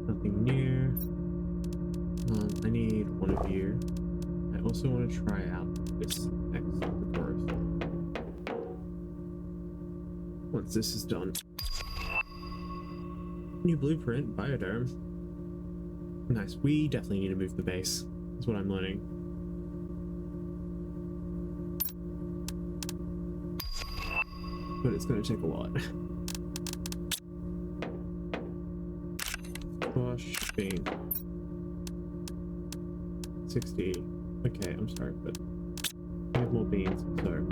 Nothing new. I need one of you. I also want to try out this next growth. Once this is done. New blueprint, biodome. Nice. We definitely need to move the base. That's what I'm learning. But it's going to take a lot. Squash, bean. 60. Okay, I'm sorry, but I have more beans, so.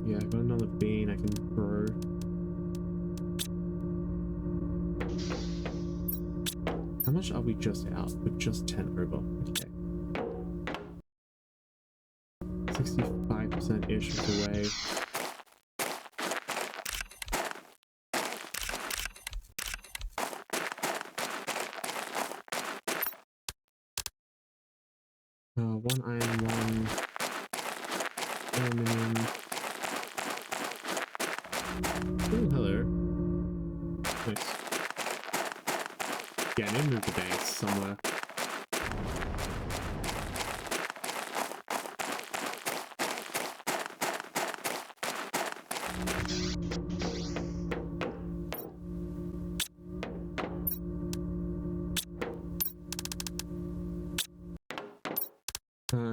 Yeah, I got another bean I can grow. How much are we just out? We're just 10 over. Okay. 65%-ish of the way. One iron, one aluminum. Oh, hello. Nice. Yeah, I need to move the base somewhere.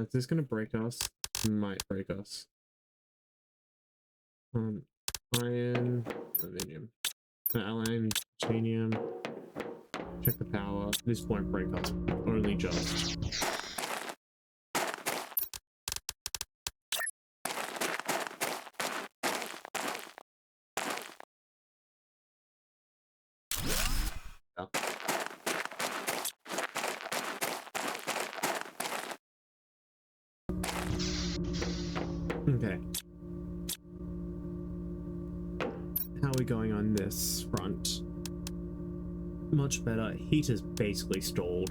Is this gonna break us? Might break us. Iron, aluminum, iron, titanium. Check the power. This won't break us. Only just. Yeah. Okay. How are we going on this front? Much better. Heat is basically stalled.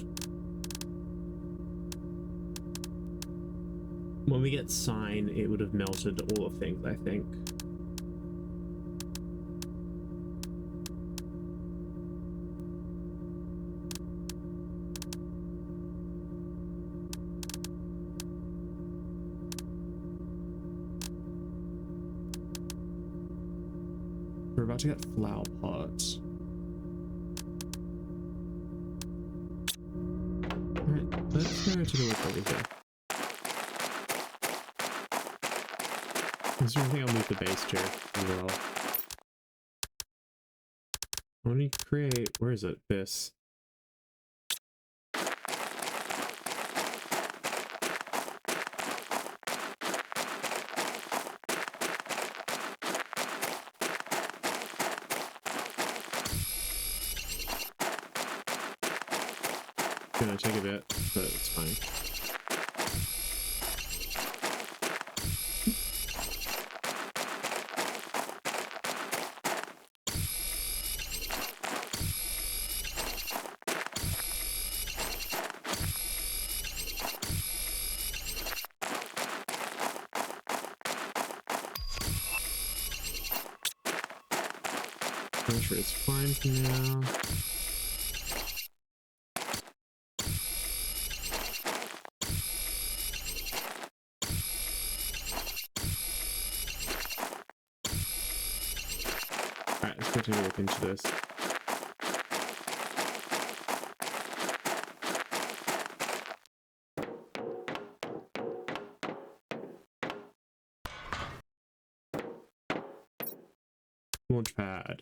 When we get sign, it would have melted all of things, I think. We're about to get flower pots. Alright, let's go to the look over here. Is there anything I'll move the base to as well? I want to create, where is it? This. Gonna take a bit, but it's fine. Pressure is fine for now. Alright, let's go take a look into this. Launch pad.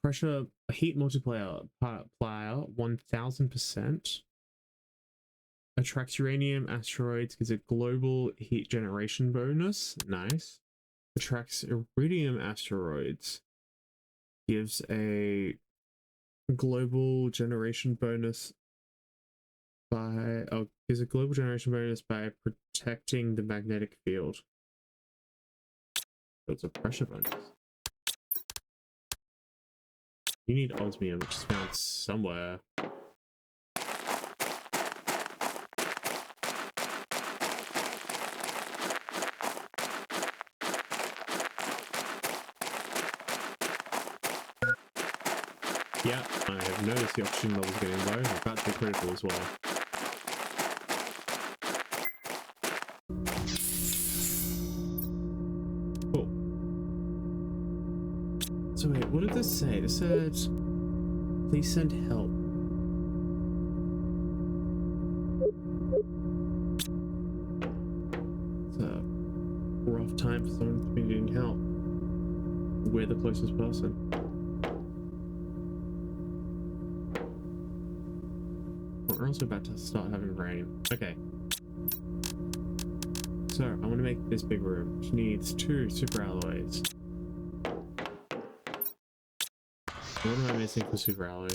Pressure heat multiplier 1000%. Attracts uranium asteroids, gives a global heat generation bonus. Nice. Attracts iridium asteroids, gives a global generation bonus by gives a global generation bonus by protecting the magnetic field. Builds a pressure bonus. You need osmium, which is found somewhere. Yeah, I have noticed the oxygen levels getting low. About to be critical as well. Cool. So wait, what did this say? This said, please send help. It's a rough time for someone to be needing help. We're the closest person. We're also about to start having rain. Okay. So, I want to make this big room, which needs 2 super alloys. What am I missing for super alloy?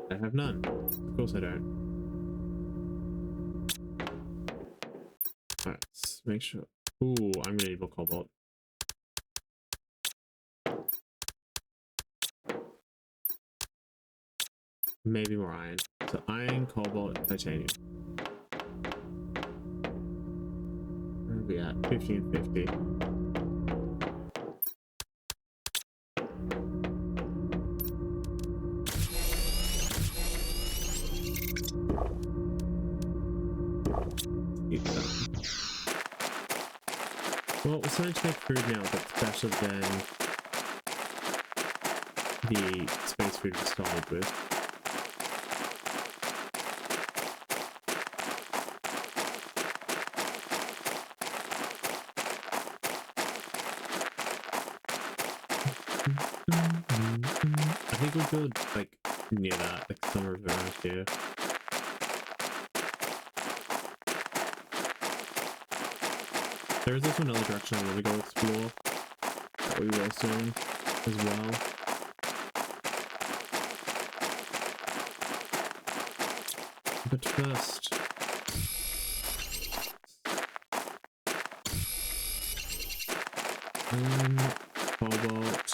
I have none. Of course I don't. Alright, let's make sure. Ooh, I'm gonna need more cobalt. Maybe more iron. So iron, cobalt, and titanium. Where are we at? 1550. Well, we're starting to make food now that's better than the space food we started with. I think we'll build like near that, like somewhere around here. There is also another direction I want to go explore that we will soon as well. But first, cobalt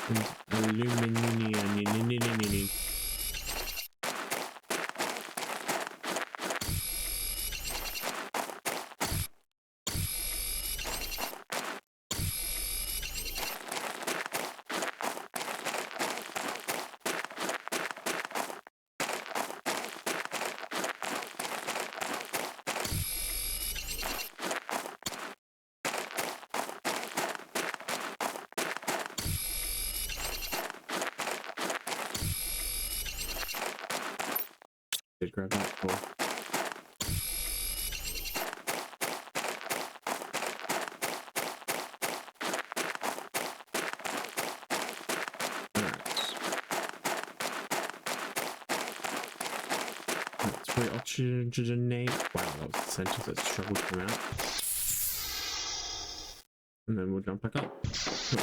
and aluminum. Did grab that for. Let's reoxygenate. Wow, that was a sentence that struggled to come out. And then we'll jump back up. Cool.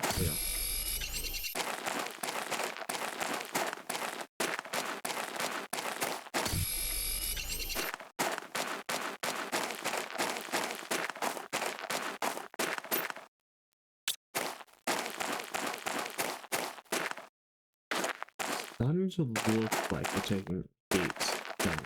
clear. Starting to look like we're taking 8 damage.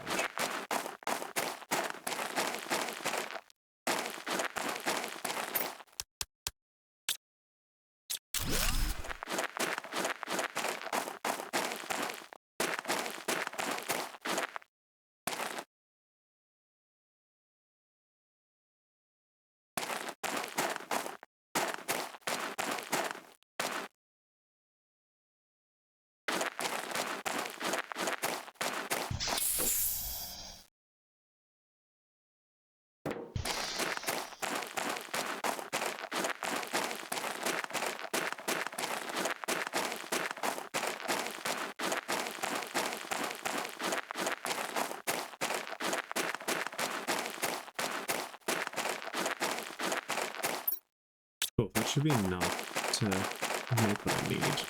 Cool, that should be enough to make what I need.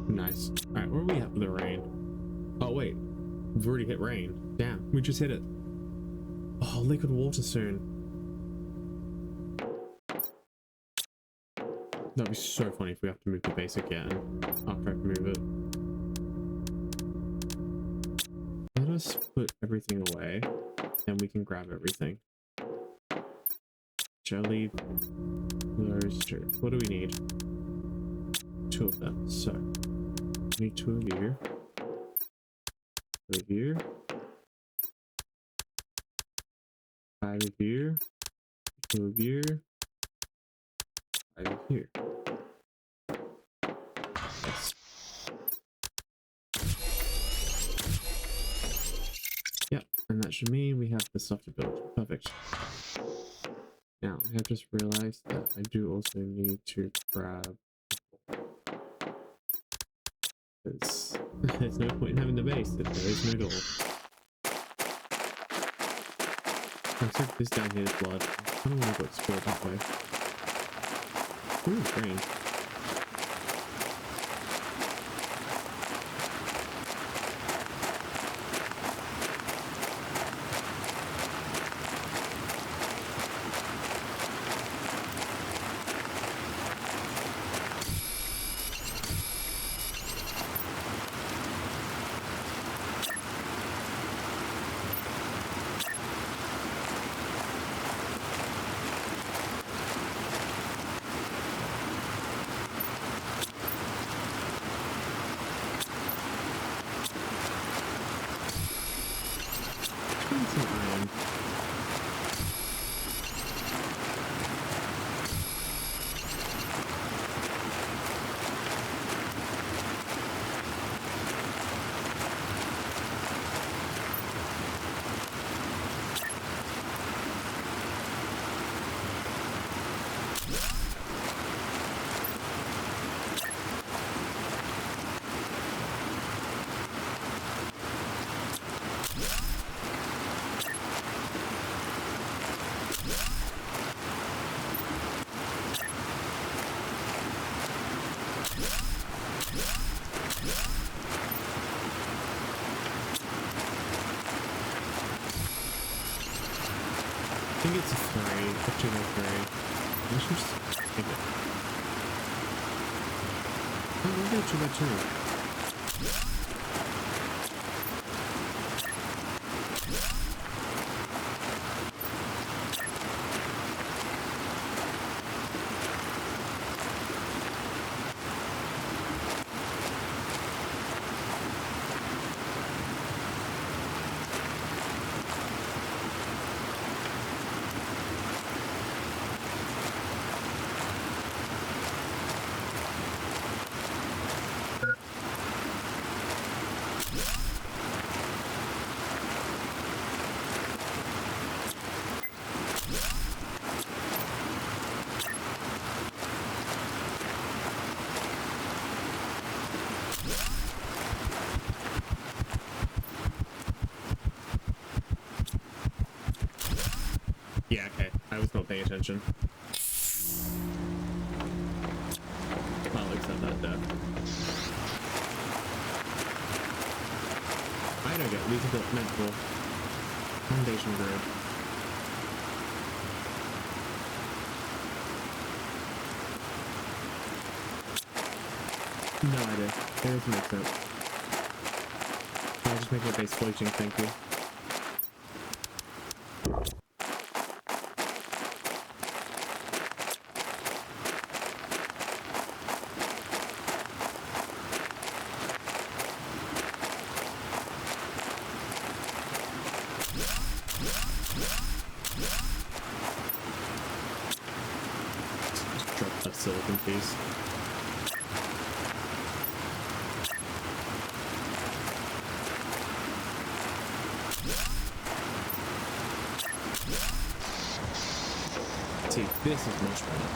Nice. Alright, where are we at with the rain? Oh, wait. We've already hit rain. Damn, we just hit it. Oh, liquid water soon. That'd be so funny if we have to move the base again after I move it. Let us put everything away, and we can grab everything. Jelly, those two. What do we need? 2 of them. So, we need 2 of you. 2 of you. 5 of you. 2 of you. 5 of you. Yes. Yep, and that should mean we have the stuff to build. Perfect. Now, I have just realized that I do also need to grab... Because there's no point in having the base if there is no door. Looks like this down here is blood. I don't want to go explore that way. Ooh, rain. Some iron. I think it's a 3, 15 or 3. Let's just take it. Oh, we'll get 2 by 2. I was not paying attention. I'll accept that death. I don't get these are built meant for foundation grid. No idea. It doesn't make sense. I'll just make my base floating, thank you. Just drop that silicon piece. See, this is much better.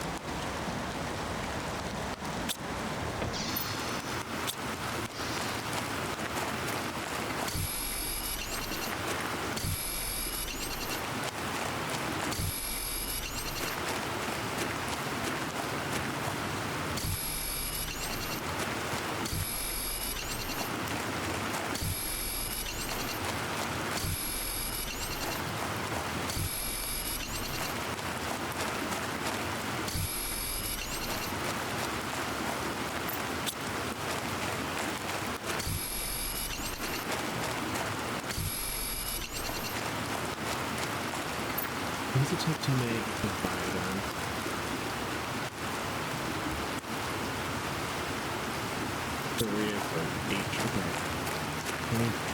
What does it take to make the fire gun? Three for each. Okay. I need 5.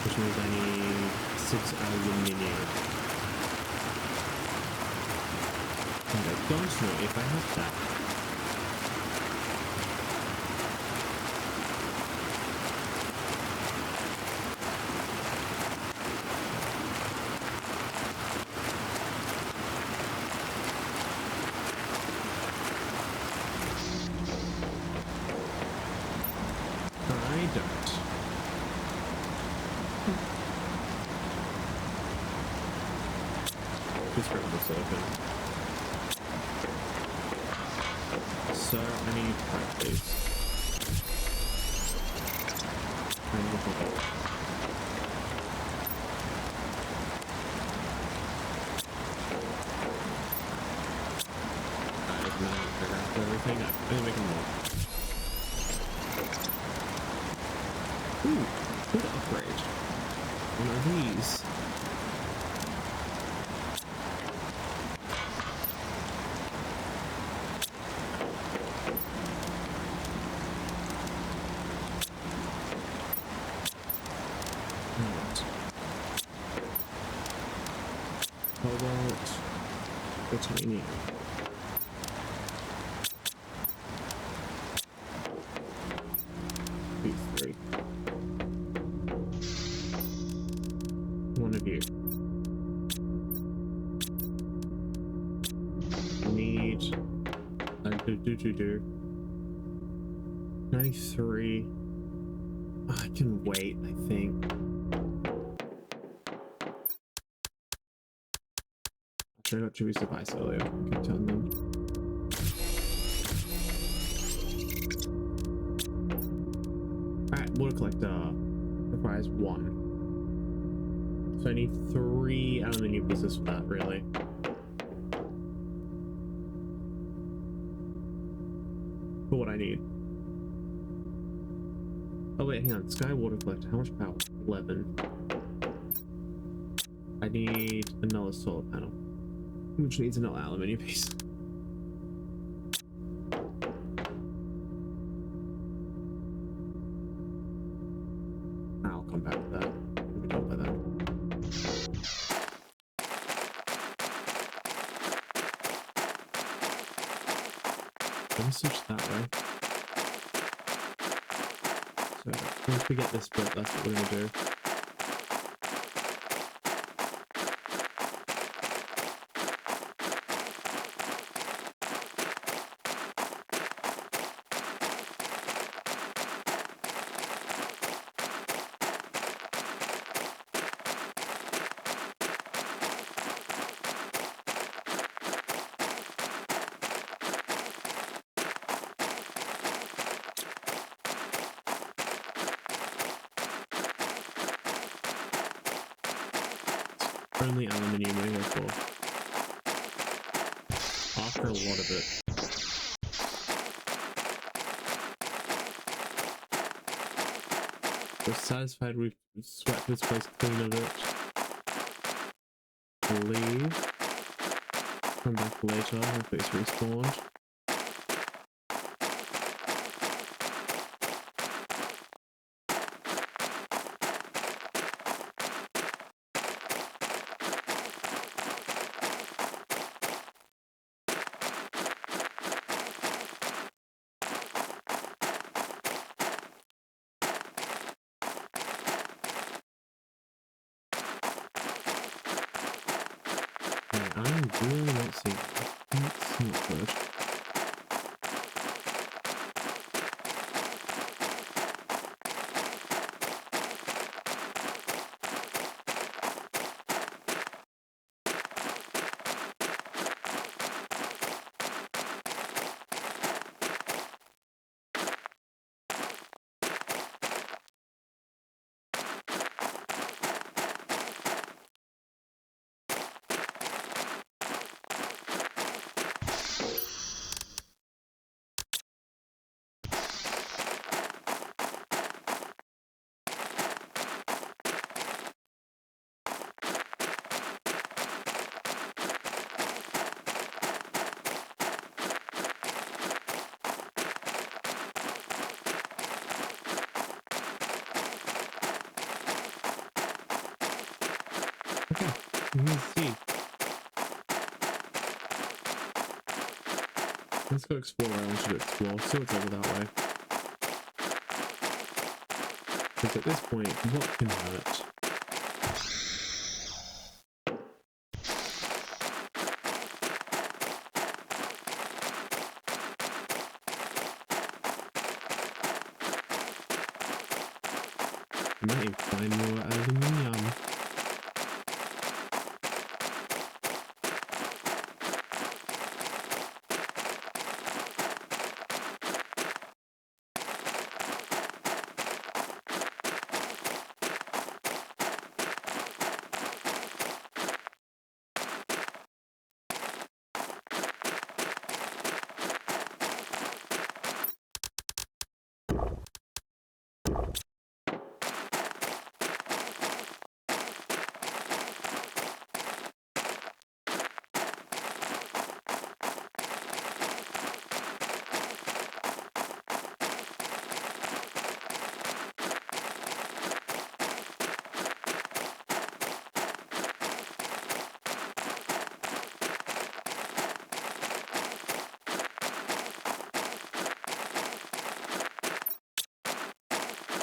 Which means I need 6 aluminum. And I don't know if I have that. I don't. Just grab the silicon. So, I need 5 please. And look at that. I have not figured out everything. I'm gonna make them more. Ooh, good upgrade. One of these. Right. Cobalt. Titanium. These 3. One of you. I need 93. I can wait, I think. I got Chewy's device earlier. I can tell them. Alright, water collector requires 1. So I need 3 aluminium pieces for that, really. For what I need. Oh wait, hang on. Sky water collector. How much power? 11. I need another solar panel, which needs another aluminium piece. I'll come back to that. We'll be done by then. Let me switch that way. So once we get this built, that's what we're gonna do. Only aluminium we're here for. After a lot of it. We're satisfied we've swept this place clean of it. Leave. Come back later if it's respawned. I'm really not seeing it. That's not good. Okay, let's see. Let's go explore where I wanted to explore. See what's over that way. Because at this point, what can hurt? Might even find more aluminium.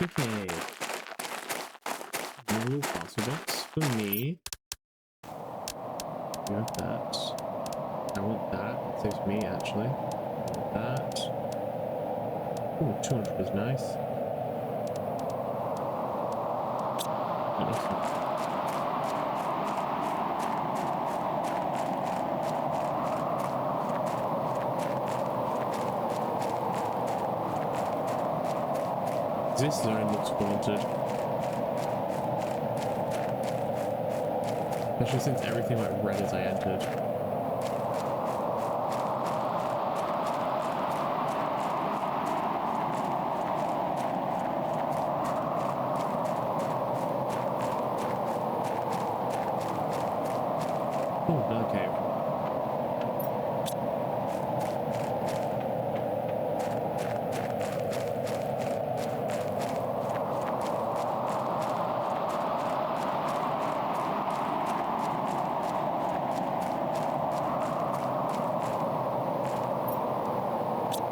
Okay. A little parcel box for me. You have that. I want that. It saves me actually. I want that. Ooh, 200 is nice. Awesome. This zone looks haunted. Especially since everything went red as I entered. Oh, another cave.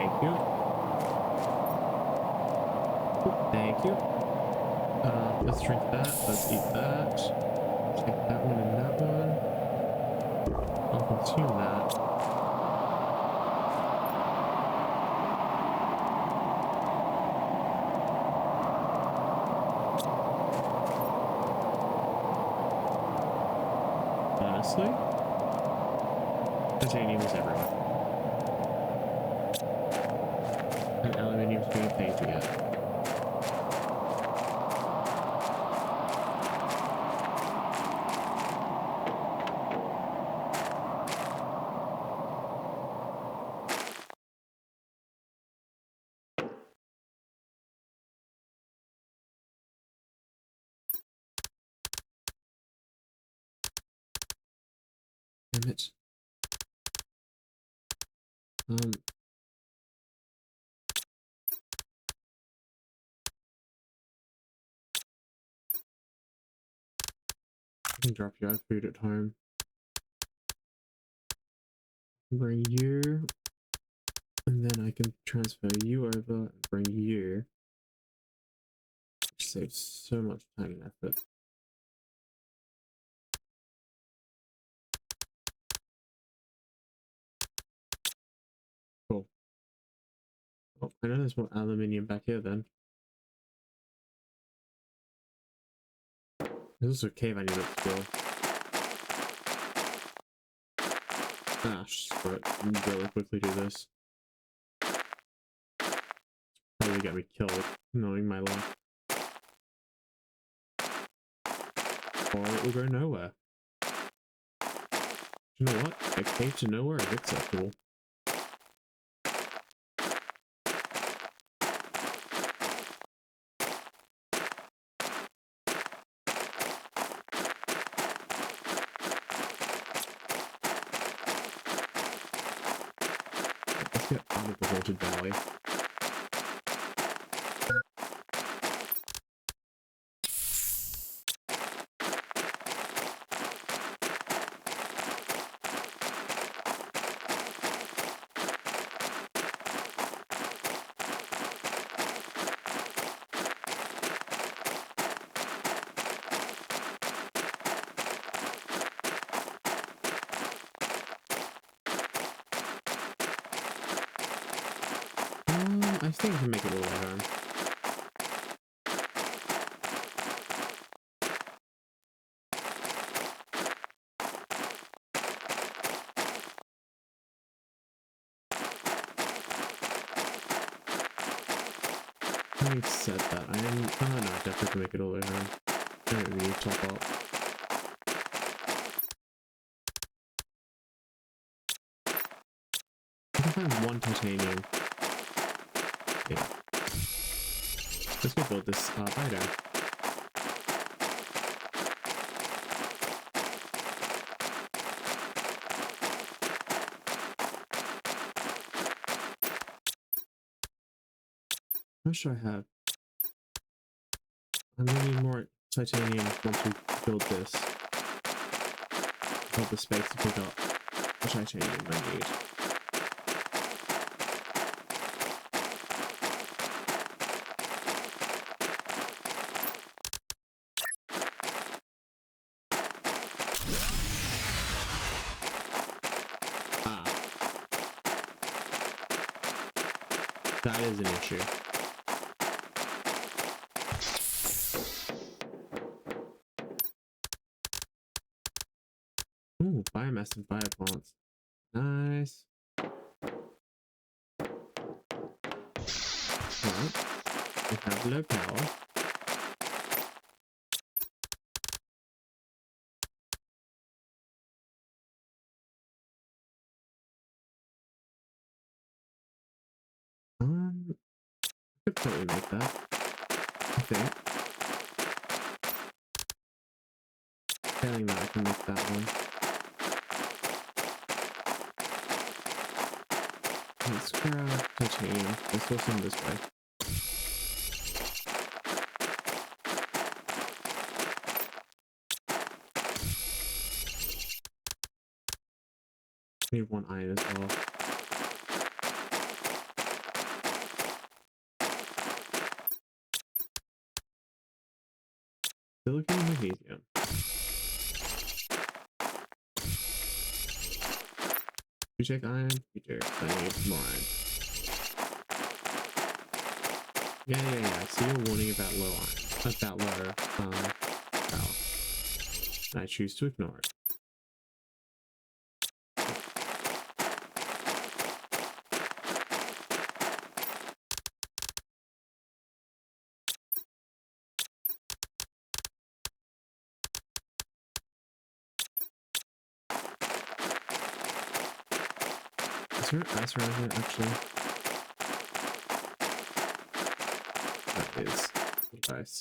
Thank you. Thank you. Let's drink that. Let's eat that. Take that one and that one. I'll consume that. Honestly, titanium is everywhere. And aluminium's being paid to get. Damn it. I can drop you. I have food at home. Bring you, and then I can transfer you over and bring you, which saves so much time and effort. Cool. Oh, I know there's more aluminium back here then. There's also a cave I need to explore. Ah, screw it. Really quickly do this. Probably get me killed, knowing my luck. Or it will go nowhere. You know what? A cave to nowhere is acceptable. Let's get out of the haunted valley. I think I can make it all the way home. Having said that, I am... Oh no, I definitely can make it all the way home. I don't really need to top up. I can find one titanium. Yeah. Let's go build this biodome. What should I have? I'm gonna need more titanium once we build this. Have the space to pick up the titanium I need. That is an issue. Ooh, biomass and bioplants. Nice. Well, we have low power. I could probably make that. I think. Failing that, I can make that one. Let's grab titanium. Let's go some this way. Need one iron as well. Silicon and magnesium. You check iron? You do. I need more iron. Yeah. I see a warning about low iron. About low power. And I choose to ignore it. Is there ice around here, actually? That is ice.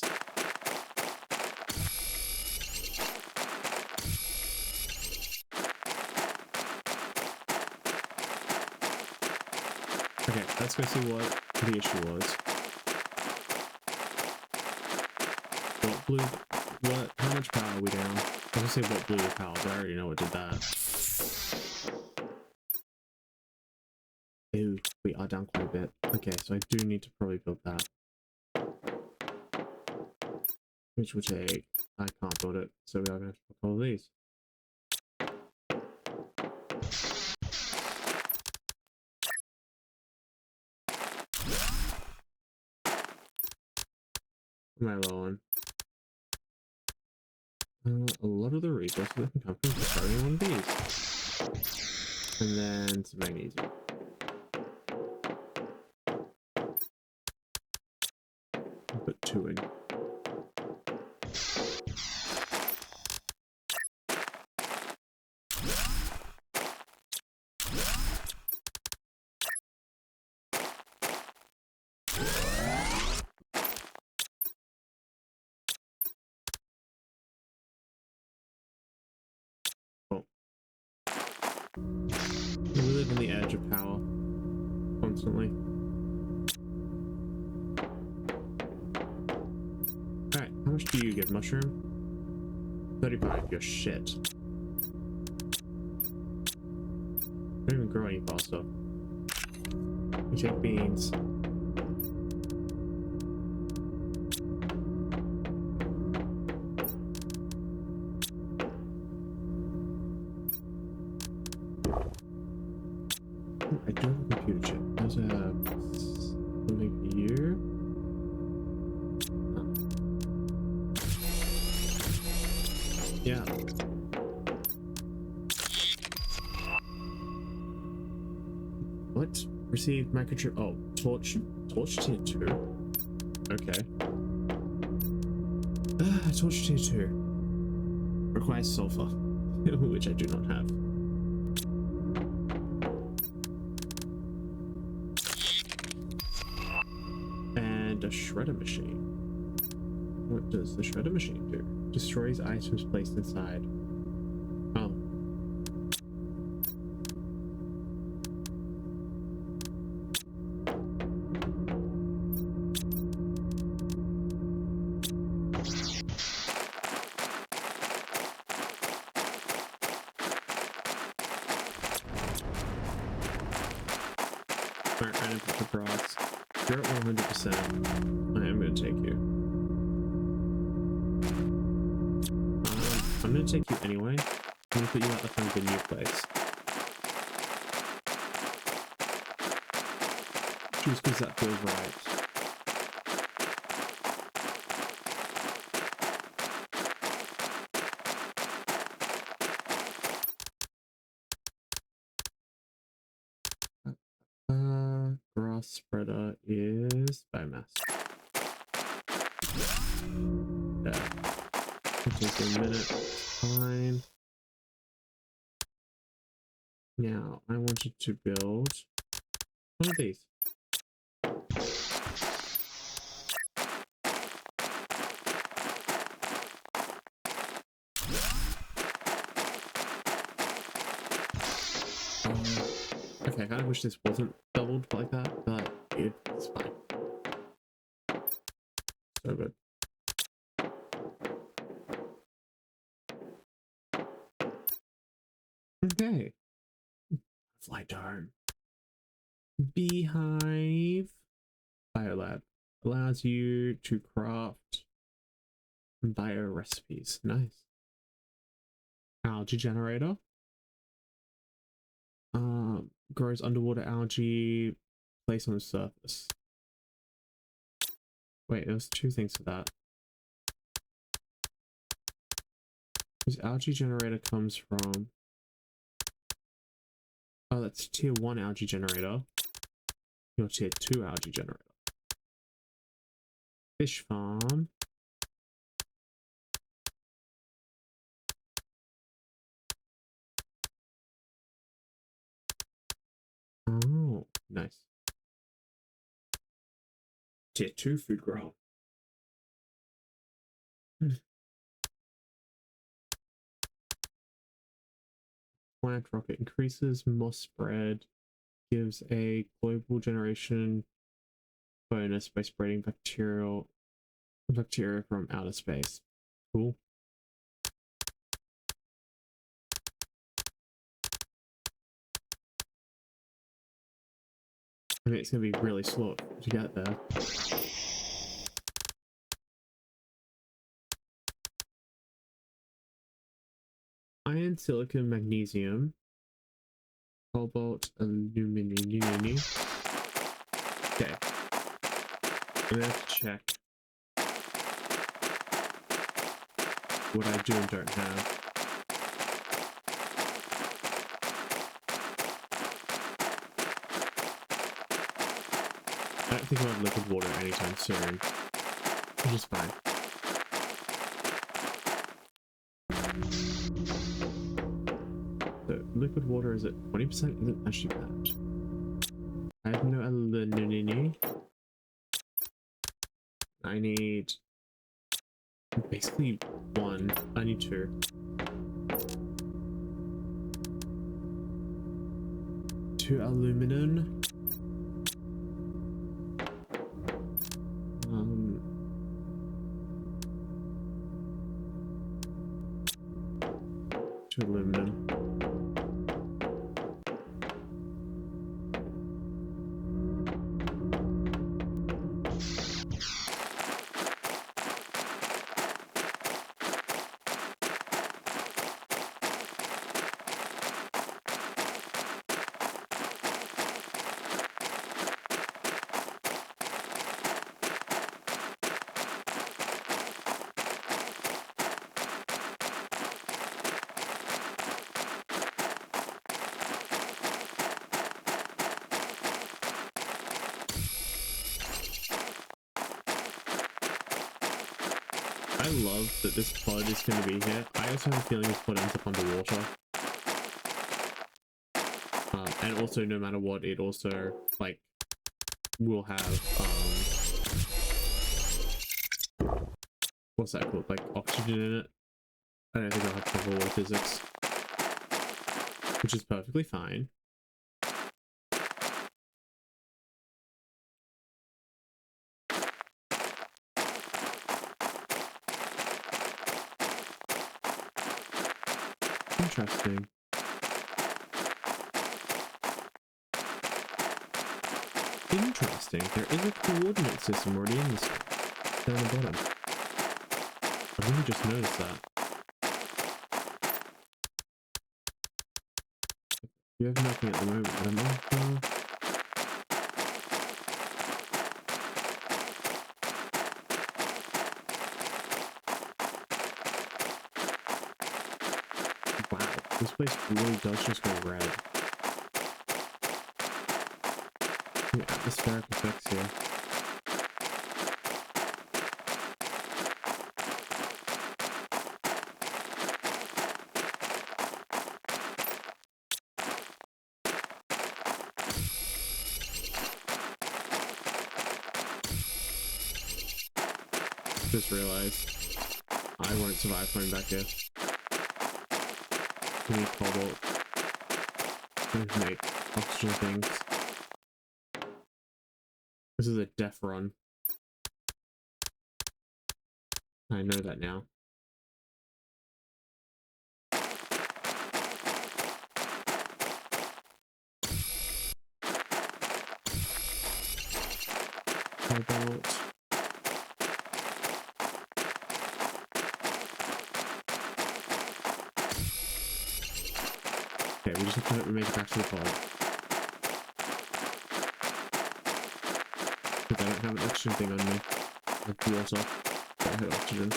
Okay, let's go see what the issue was. What blew? What? How much power are we down? I was gonna say what blew the power, but I already know what did that. Ew, we are down quite a bit. Okay, so I do need to probably build that. Which will take... I can't build it, so we are going to have to build all these. What am I low on? A lot of the resources that can come from starting one of these. And then some magnesium. I'll put 2 in. We live on the edge of power constantly. Alright, how much do you give, mushroom? 35, you're shit. Don't even grow any faster. We take beans. I do have a computer chip. There's something here. Yeah. What? Received microchip. Oh, torch tier 2. Okay. Torch tier 2 requires sulfur, which I do not have. And a shredder machine. What does the shredder machine do? Destroys items placed inside. Oh. Alright, random for brass. You're at 100%. I am going to take you. I'm going to take you anyway. I'm going to put you out the front of the new place. Just because that feels right. Grass spreader is biomass. Yeah. It'll take a minute. Fine. Now, I wanted to build one of these. Okay, I kind of wish this wasn't doubled like that, but it's fine. So good. Okay. Fly dome. Beehive. Biolab. Allows you to craft bio recipes. Nice. Algae generator. Grows underwater algae placed on the surface. Wait, there's 2 things for that. This algae generator comes from... Oh, that's tier 1 algae generator. Your tier 2 algae generator. Fish farm. Oh, nice. Tier 2 food grow. Plant rocket increases moss spread. gives a global generation bonus by spreading bacteria from outer space. Cool. I think it's gonna be really slow to get there. Iron, silicon, magnesium, cobalt, aluminum. Okay. I'm gonna have to check what I do and don't have. I don't think I'll have liquid water anytime soon, which is fine. So liquid water is at 20%, isn't actually bad. I have no aluminum. I need basically one. I need two. Two aluminum. Two aluminum. I love that this pod is going to be here. I also have a feeling this pod ends up underwater. And also, no matter what, it also, like, will have, what's that called? Like, oxygen in it. I don't think I'll have trouble with physics. Which is perfectly fine. Interesting. Interesting. There is a coordinate system already in this down the bottom. I really just noticed that. You have nothing at the moment, but I'm after. Wow, this place really does just go red. The atmospheric effects here. Just realized I won't survive coming back here. We need cobalt. We can make oxygen things. This is a death run. I know that now. Cobalt. Okay, we just have to make it back to the pod. Because I don't have an oxygen thing on me. I have water, but I have oxygen.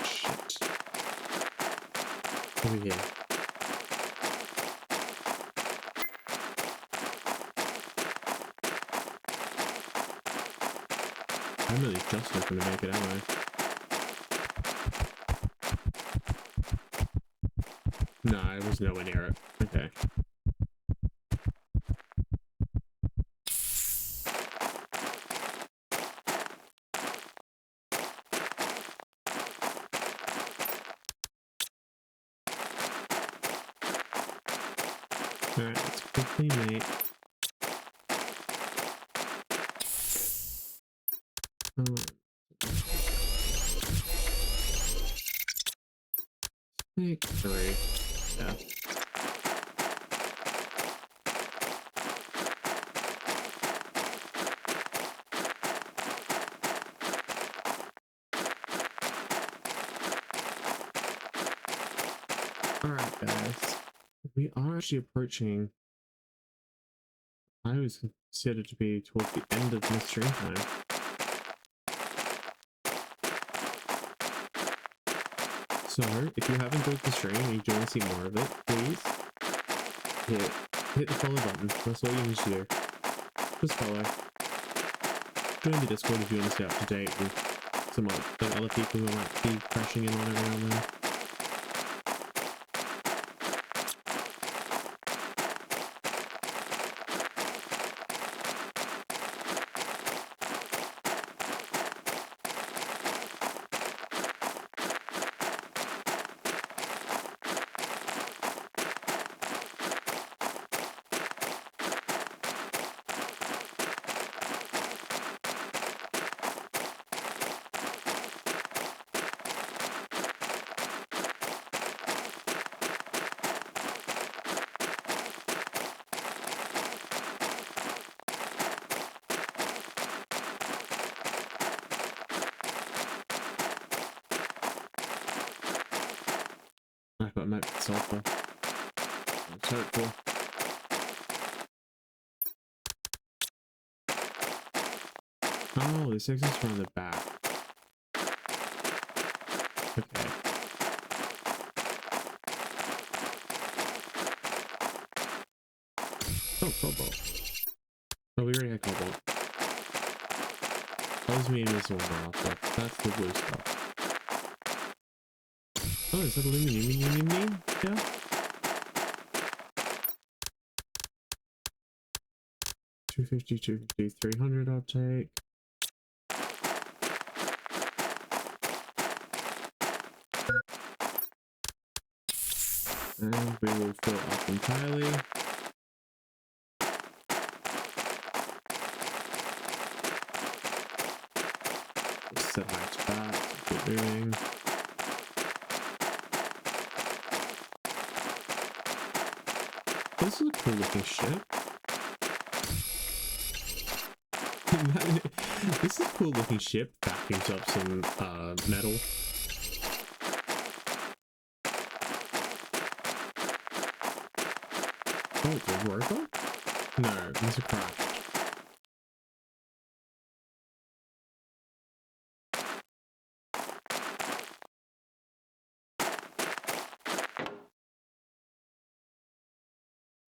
Shit. Over here. I'm really just not gonna make it, am I? No, I was nowhere near it. Okay. Alright, let's quickly make... make 3. Yeah. Alright, guys. We are actually approaching... I was considered to be towards the end of the stream time. So, if you have enjoyed the stream and you do want to see more of it, please hit the follow button. That's all you need to do. Just follow. Join the Discord if you want to stay up to date with some other people who might be crashing in on every now and then. I got met with sulfur. It's hurtful. Oh, this exits from the back. Okay. Oh, cobalt. Oh, we already had cobalt. That was me and this one now, but that's the blue stuff. Oh, is that aluminum? Yeah. $250, $250, $300 I'll take. And we will fill up entirely. Set high to that, keep moving. This is a cool looking ship. This is a cool looking ship. Vacuums up some metal. Oh, the robot? No, it's a crash.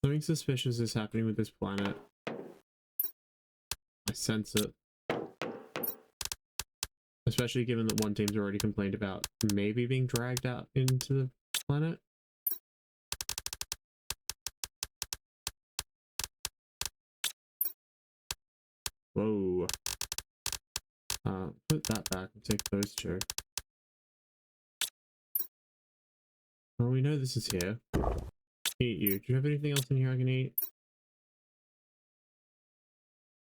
Something suspicious is happening with this planet. I sense it. Especially given that one team's already complained about maybe being dragged out into the planet. Whoa. Put that back and take those two. Well, we know this is here. Eat you. Do you have anything else in here I can eat?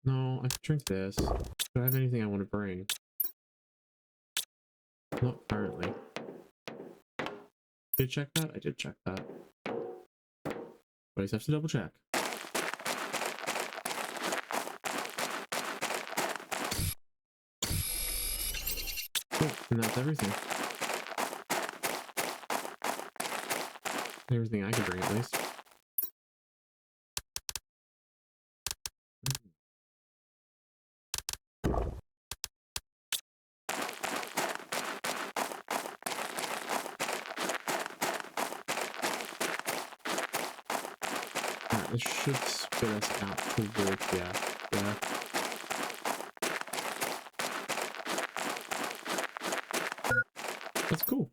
No, I can drink this. Do I have anything I want to bring? Not currently. Did check that? I did check that. Always have to double check. Cool, and that's everything. Everything I can bring at least. Alright, this should spit us out towards, yeah. That's cool.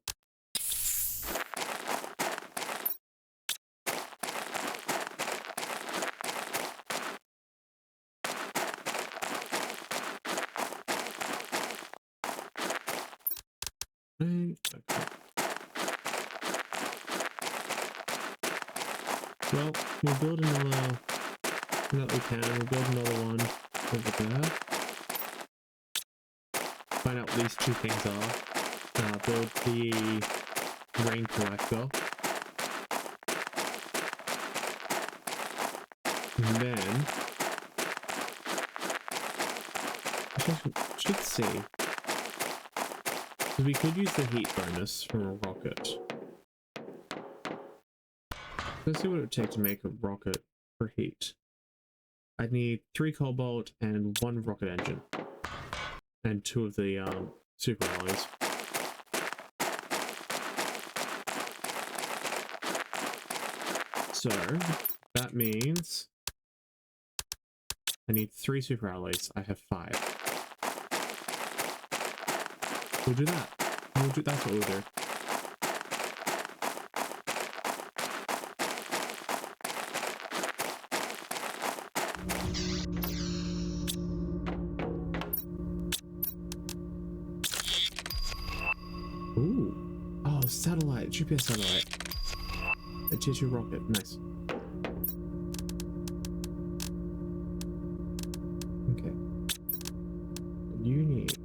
Okay. Well, we'll build another. That we can. We'll build another one over there. Find out what these two things are. Build the rain collector. And then I should see. Because we could use the heat bonus from a rocket. Let's see what it would take to make a rocket for heat. I'd need 3 cobalt and 1 rocket engine. And 2 of the super alloys. So that means I need 3 super alloys. I have 5. We'll do that. That's what we'll do. Ooh. Oh, satellite. GPS satellite. A tier 2 rocket. Nice. Okay. You need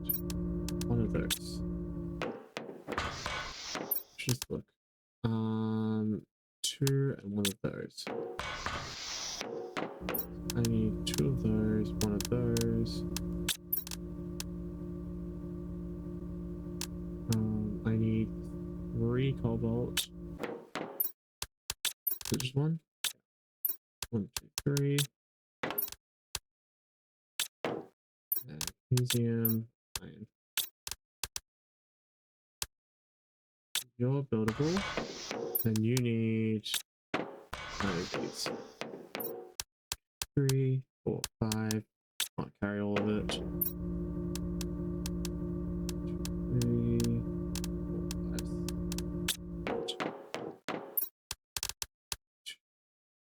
one of those. Just look. 2 and 1 of those. I need 2 of those, 1 of those. I need 3 cobalt. Is it just 1? 1, 2, 3. Magnesium, iron. You're buildable. Then you need 9 of these. 3, 4, 5. Can't carry all of it. 3, 4,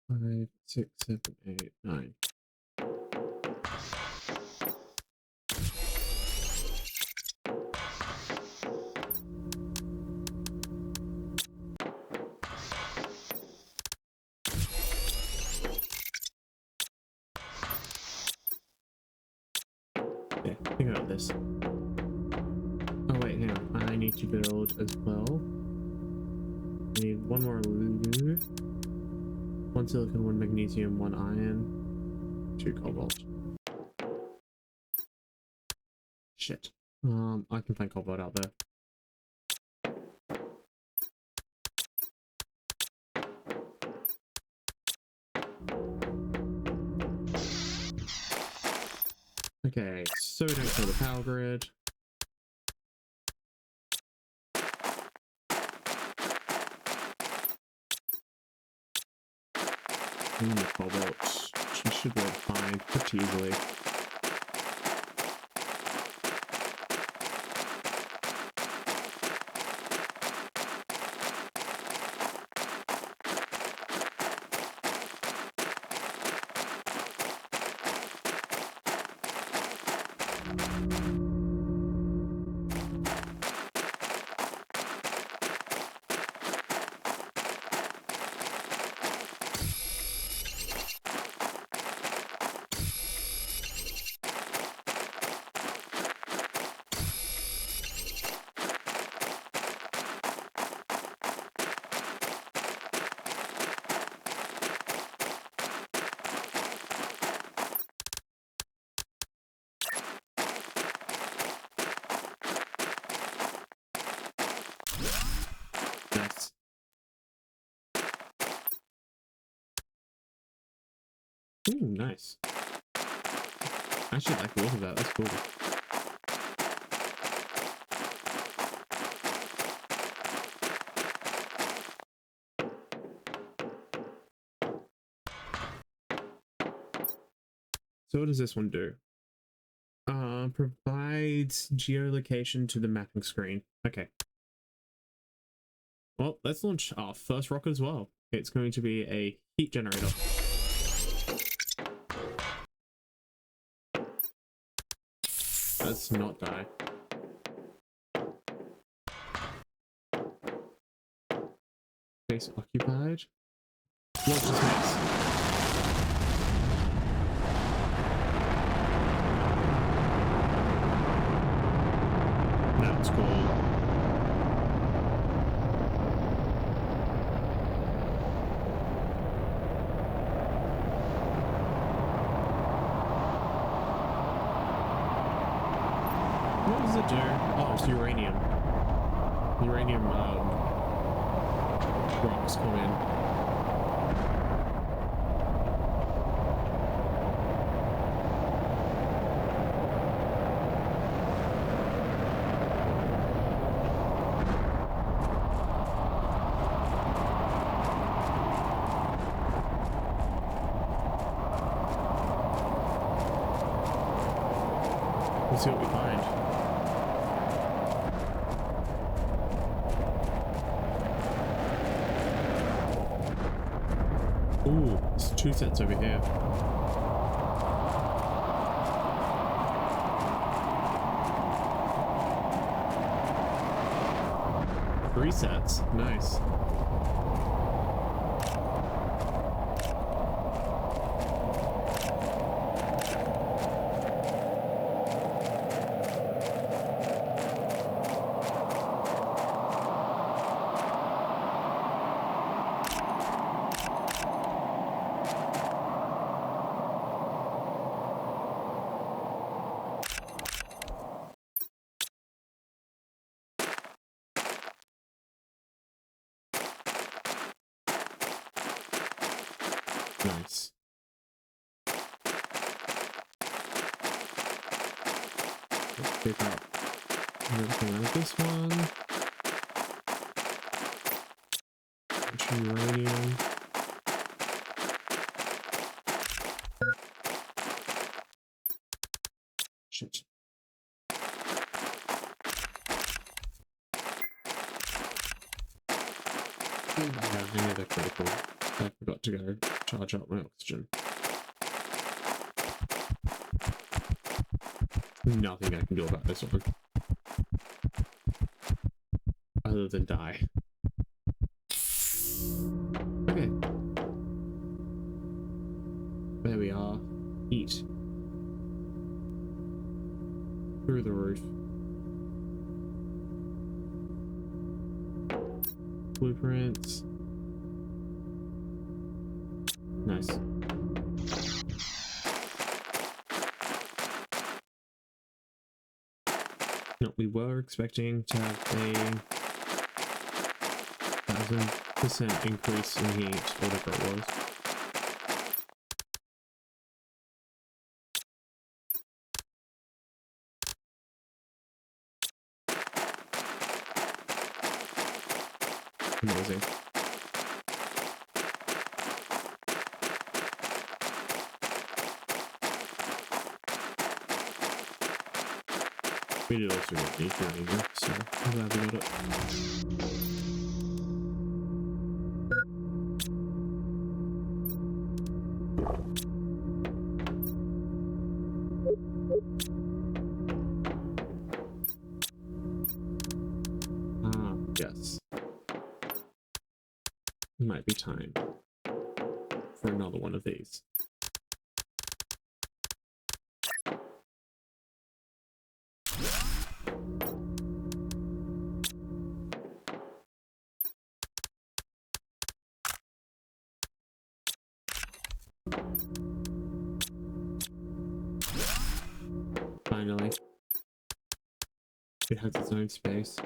5, 6, 7, 8, 9. Yeah, think about this. Oh wait, hang on. I need to build as well. I need 1 more alu, 1 silicon, 1 magnesium, 1 iron, 2 cobalt. Shit. I can find cobalt out there. Okay, so we don't kill the power grid. The cobalt. She should be able to find pretty easily. Nice. Ooh, nice. I actually like the look of that. That's cool. So what does this one do? Provides geolocation to the mapping screen. Okay. Well, let's launch our first rocket as well. It's going to be a heat generator. Let's not die. Base occupied. Watch this mess. That's cool. What does it do? Oh, it's uranium. Uranium rocks come in. Let's see what we find. Ooh, there's 2 sets over here. Three sets, nice. Nice. Let's pick up everything out of this one. Uranium. Shit. Yeah, any other critical. I forgot to go charge up my oxygen. Nothing I can do about this one. Other than die. Okay. There we are. Eat. Through the roof. Blueprints. Nice. No, we were expecting to have a 1000% increase in heat, whatever it was. Amazing. We did also get nuclear either, so I'm glad we got it. Yes. Might be time for another one of these. Finally. It has its own space.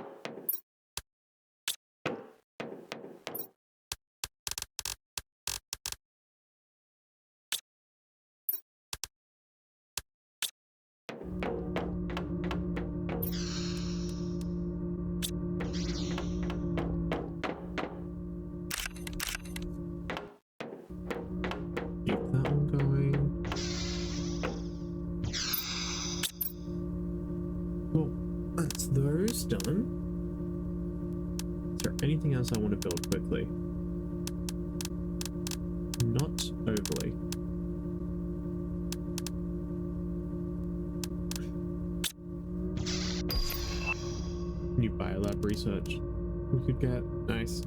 Done. Is there anything else I want to build quickly? Not overly. New biolab research we could get. Nice.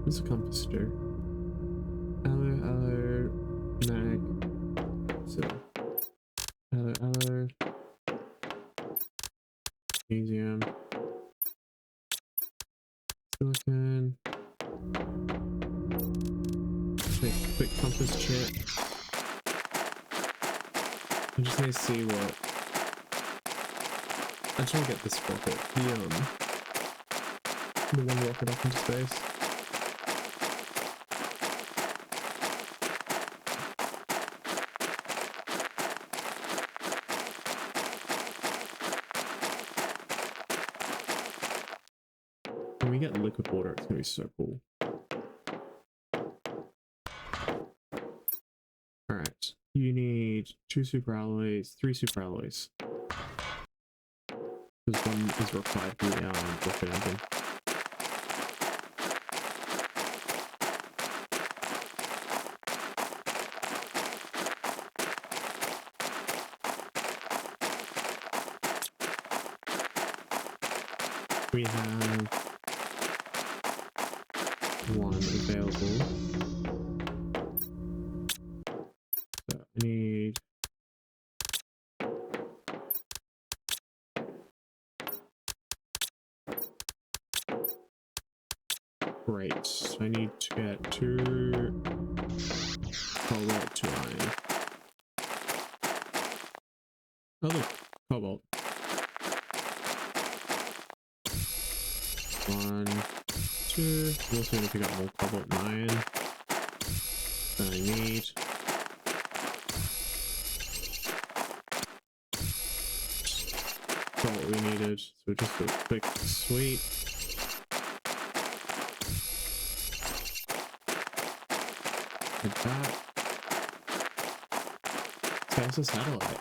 What's a compass do? Hello, mag. So, hello. Magnesium. Silicon. Quick compass chip. I just need to see what. I just want to get this rocket. The one rocket up into space. When we get liquid water, it's gonna be so cool. Alright. You need 2 superalloys, 3 superalloys. Because one is required for the rocket engine. We have one available. So I need great. So I need to get 2 cobalt, 2 iron. Oh look, cobalt. 1, 2. We also need to pick up more cobalt and iron than I need. Got what we needed, so just a quick sweep. Like that. So that's a satellite.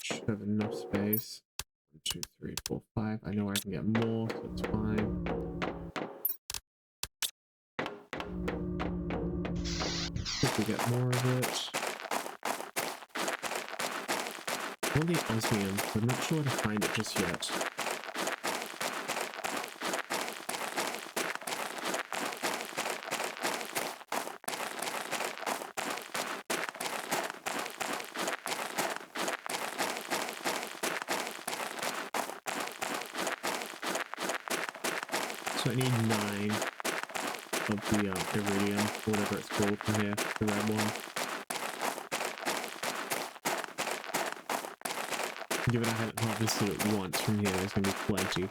Should have enough space. 1, 2, 3, 4, 5. I know I can get more, so it's fine. If we get more of it. I want the osmium, but I'm not sure where to find it just yet. So I need 9 of the iridium, whatever it's called from here, the red one. Given I haven't harvested it once from here, there's going to be plenty.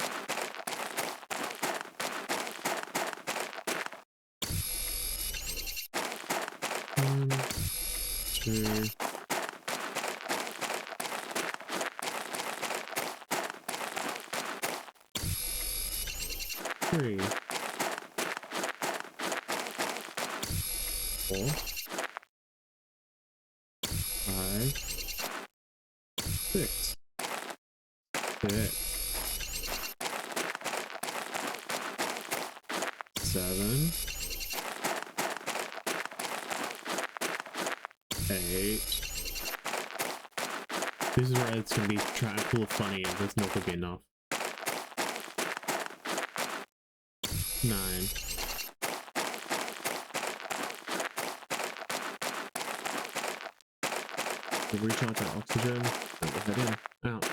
One, 2. 3. 4. 5. 6. 7. 8. This is where it's going to be trying to pull funny and there's not going to be enough. 9. We'll recharge our oxygen and we'll head in. Out.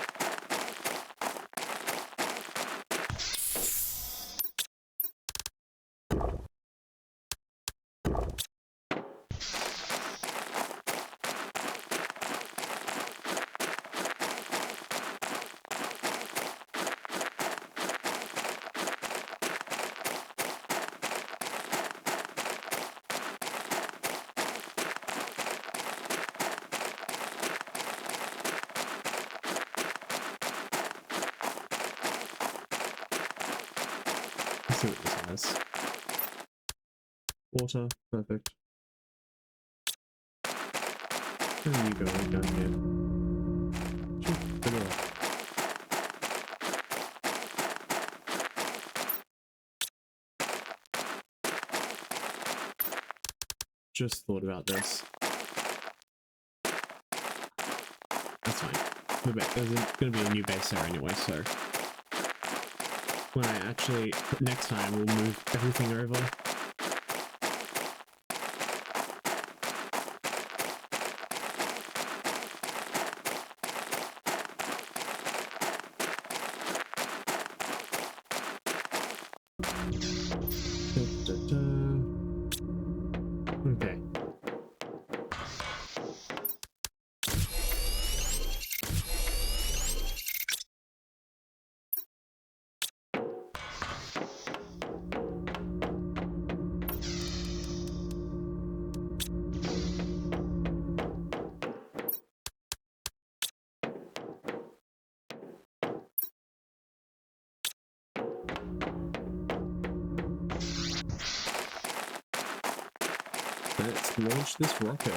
See what this has. Water, perfect. Where are you going down here? Pretty well. just thought about this. That's fine. There's going to be a new base there anyway, so when I actually, next time, we'll move everything over. Okay. Let's launch this rocket.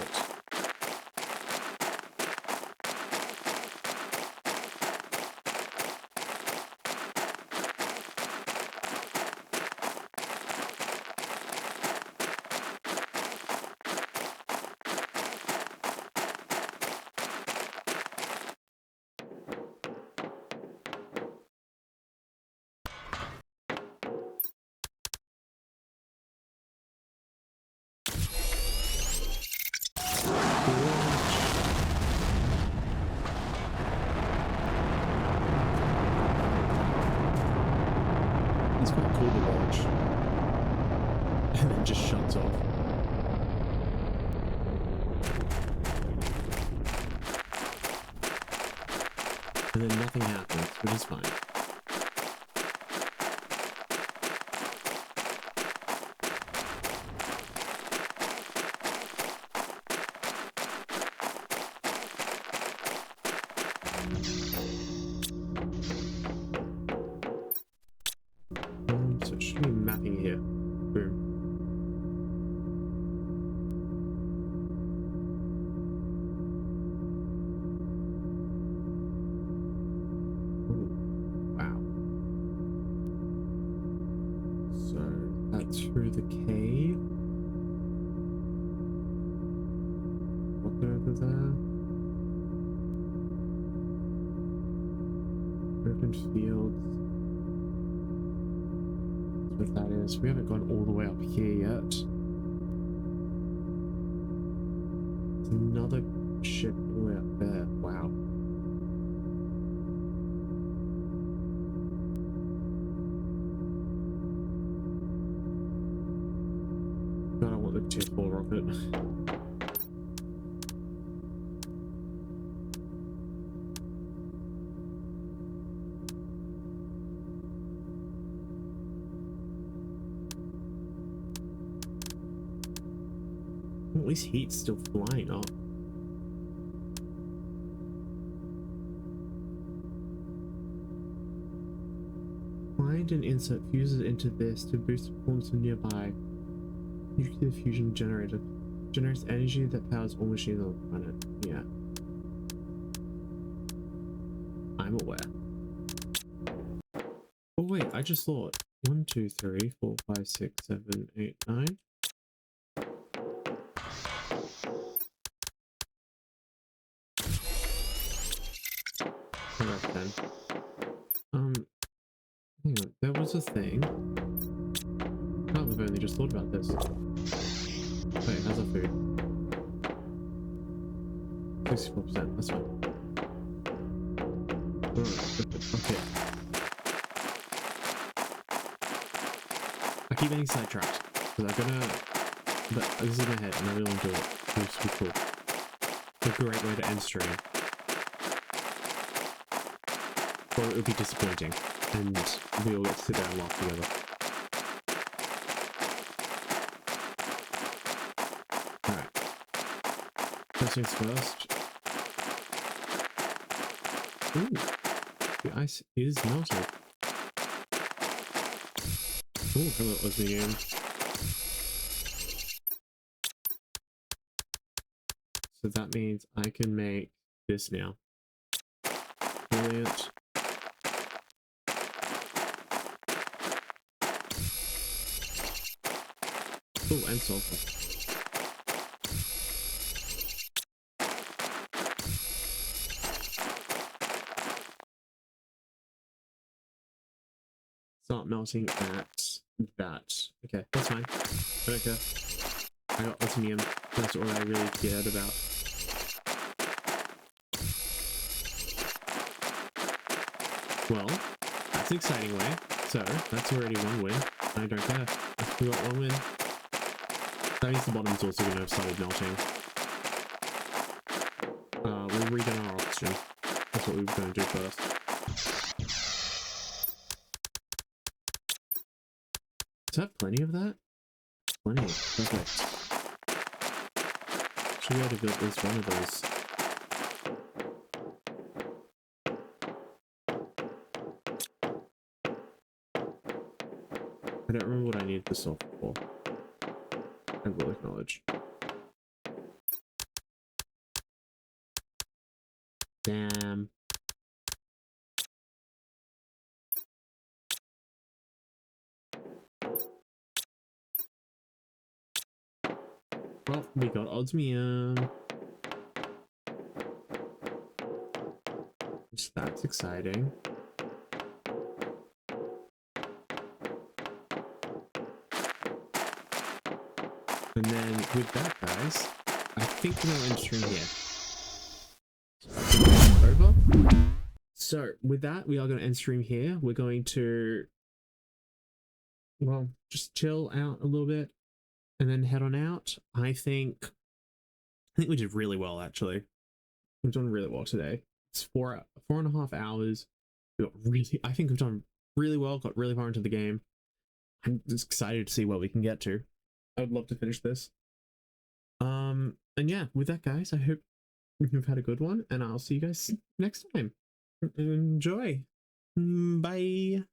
It's quite cool to watch. And then just shuts off. And then nothing happens, which is fine. So it should be mapping here. Boom. Ooh, wow. So that's through the cave. Rocket over there. Open fields. What that is. We haven't gone all the way up here yet. There's another ship all the way up there. Wow. I don't want the tier 4 rocket. At least heat's still flying up. Find and insert fuses into this to boost the performance of nearby. Nuclear fusion generator generates energy that powers all machines on the planet. Yeah. I'm aware. Oh wait, I just thought. 1, 2, 3, 4, 5, 6, 7, 8, 9. Then. Hang on, there was a thing. Oh, I've only just thought about this. Wait, how's our food? 64%, that's fine. Okay. I keep getting sidetracked, because I'm gonna... But this is in my head, and I really want to do it. It's super cool. It's a great way to end stream. Or it would be disappointing, and we all get to sit there and laugh together. Alright. First things first. Ooh, the ice is melted. Ooh, hello, Ozzy game. So that means I can make this now. Brilliant. Oh, and sulfur. start melting at that. Okay, that's fine. I don't care. I got osmium. That's all I really cared about. Well, that's an exciting way. So, that's already one win. I don't care. We got one win. That means the bottom's also going to have started melting. We'll regain our oxygen. That's what we were going to do first. Does that have plenty of that? Plenty. Perfect. Should be able to build at least one of those. I don't remember what I needed the sulfur for. I will acknowledge. Damn. Well, we got osmium. That's exciting. And then with that, guys, I think we're going to end stream here. Over. So with that, we are going to end stream here. We're going to, well, just chill out a little bit and then head on out. I think we did really well, actually. We've done really well today. It's 4.5 hours. We got really, I think we've done really well, got really far into the game. I'm just excited to see what we can get to. I would love to finish this. And yeah, with that, guys, I hope you've had a good one, and I'll see you guys next time. Enjoy. Bye.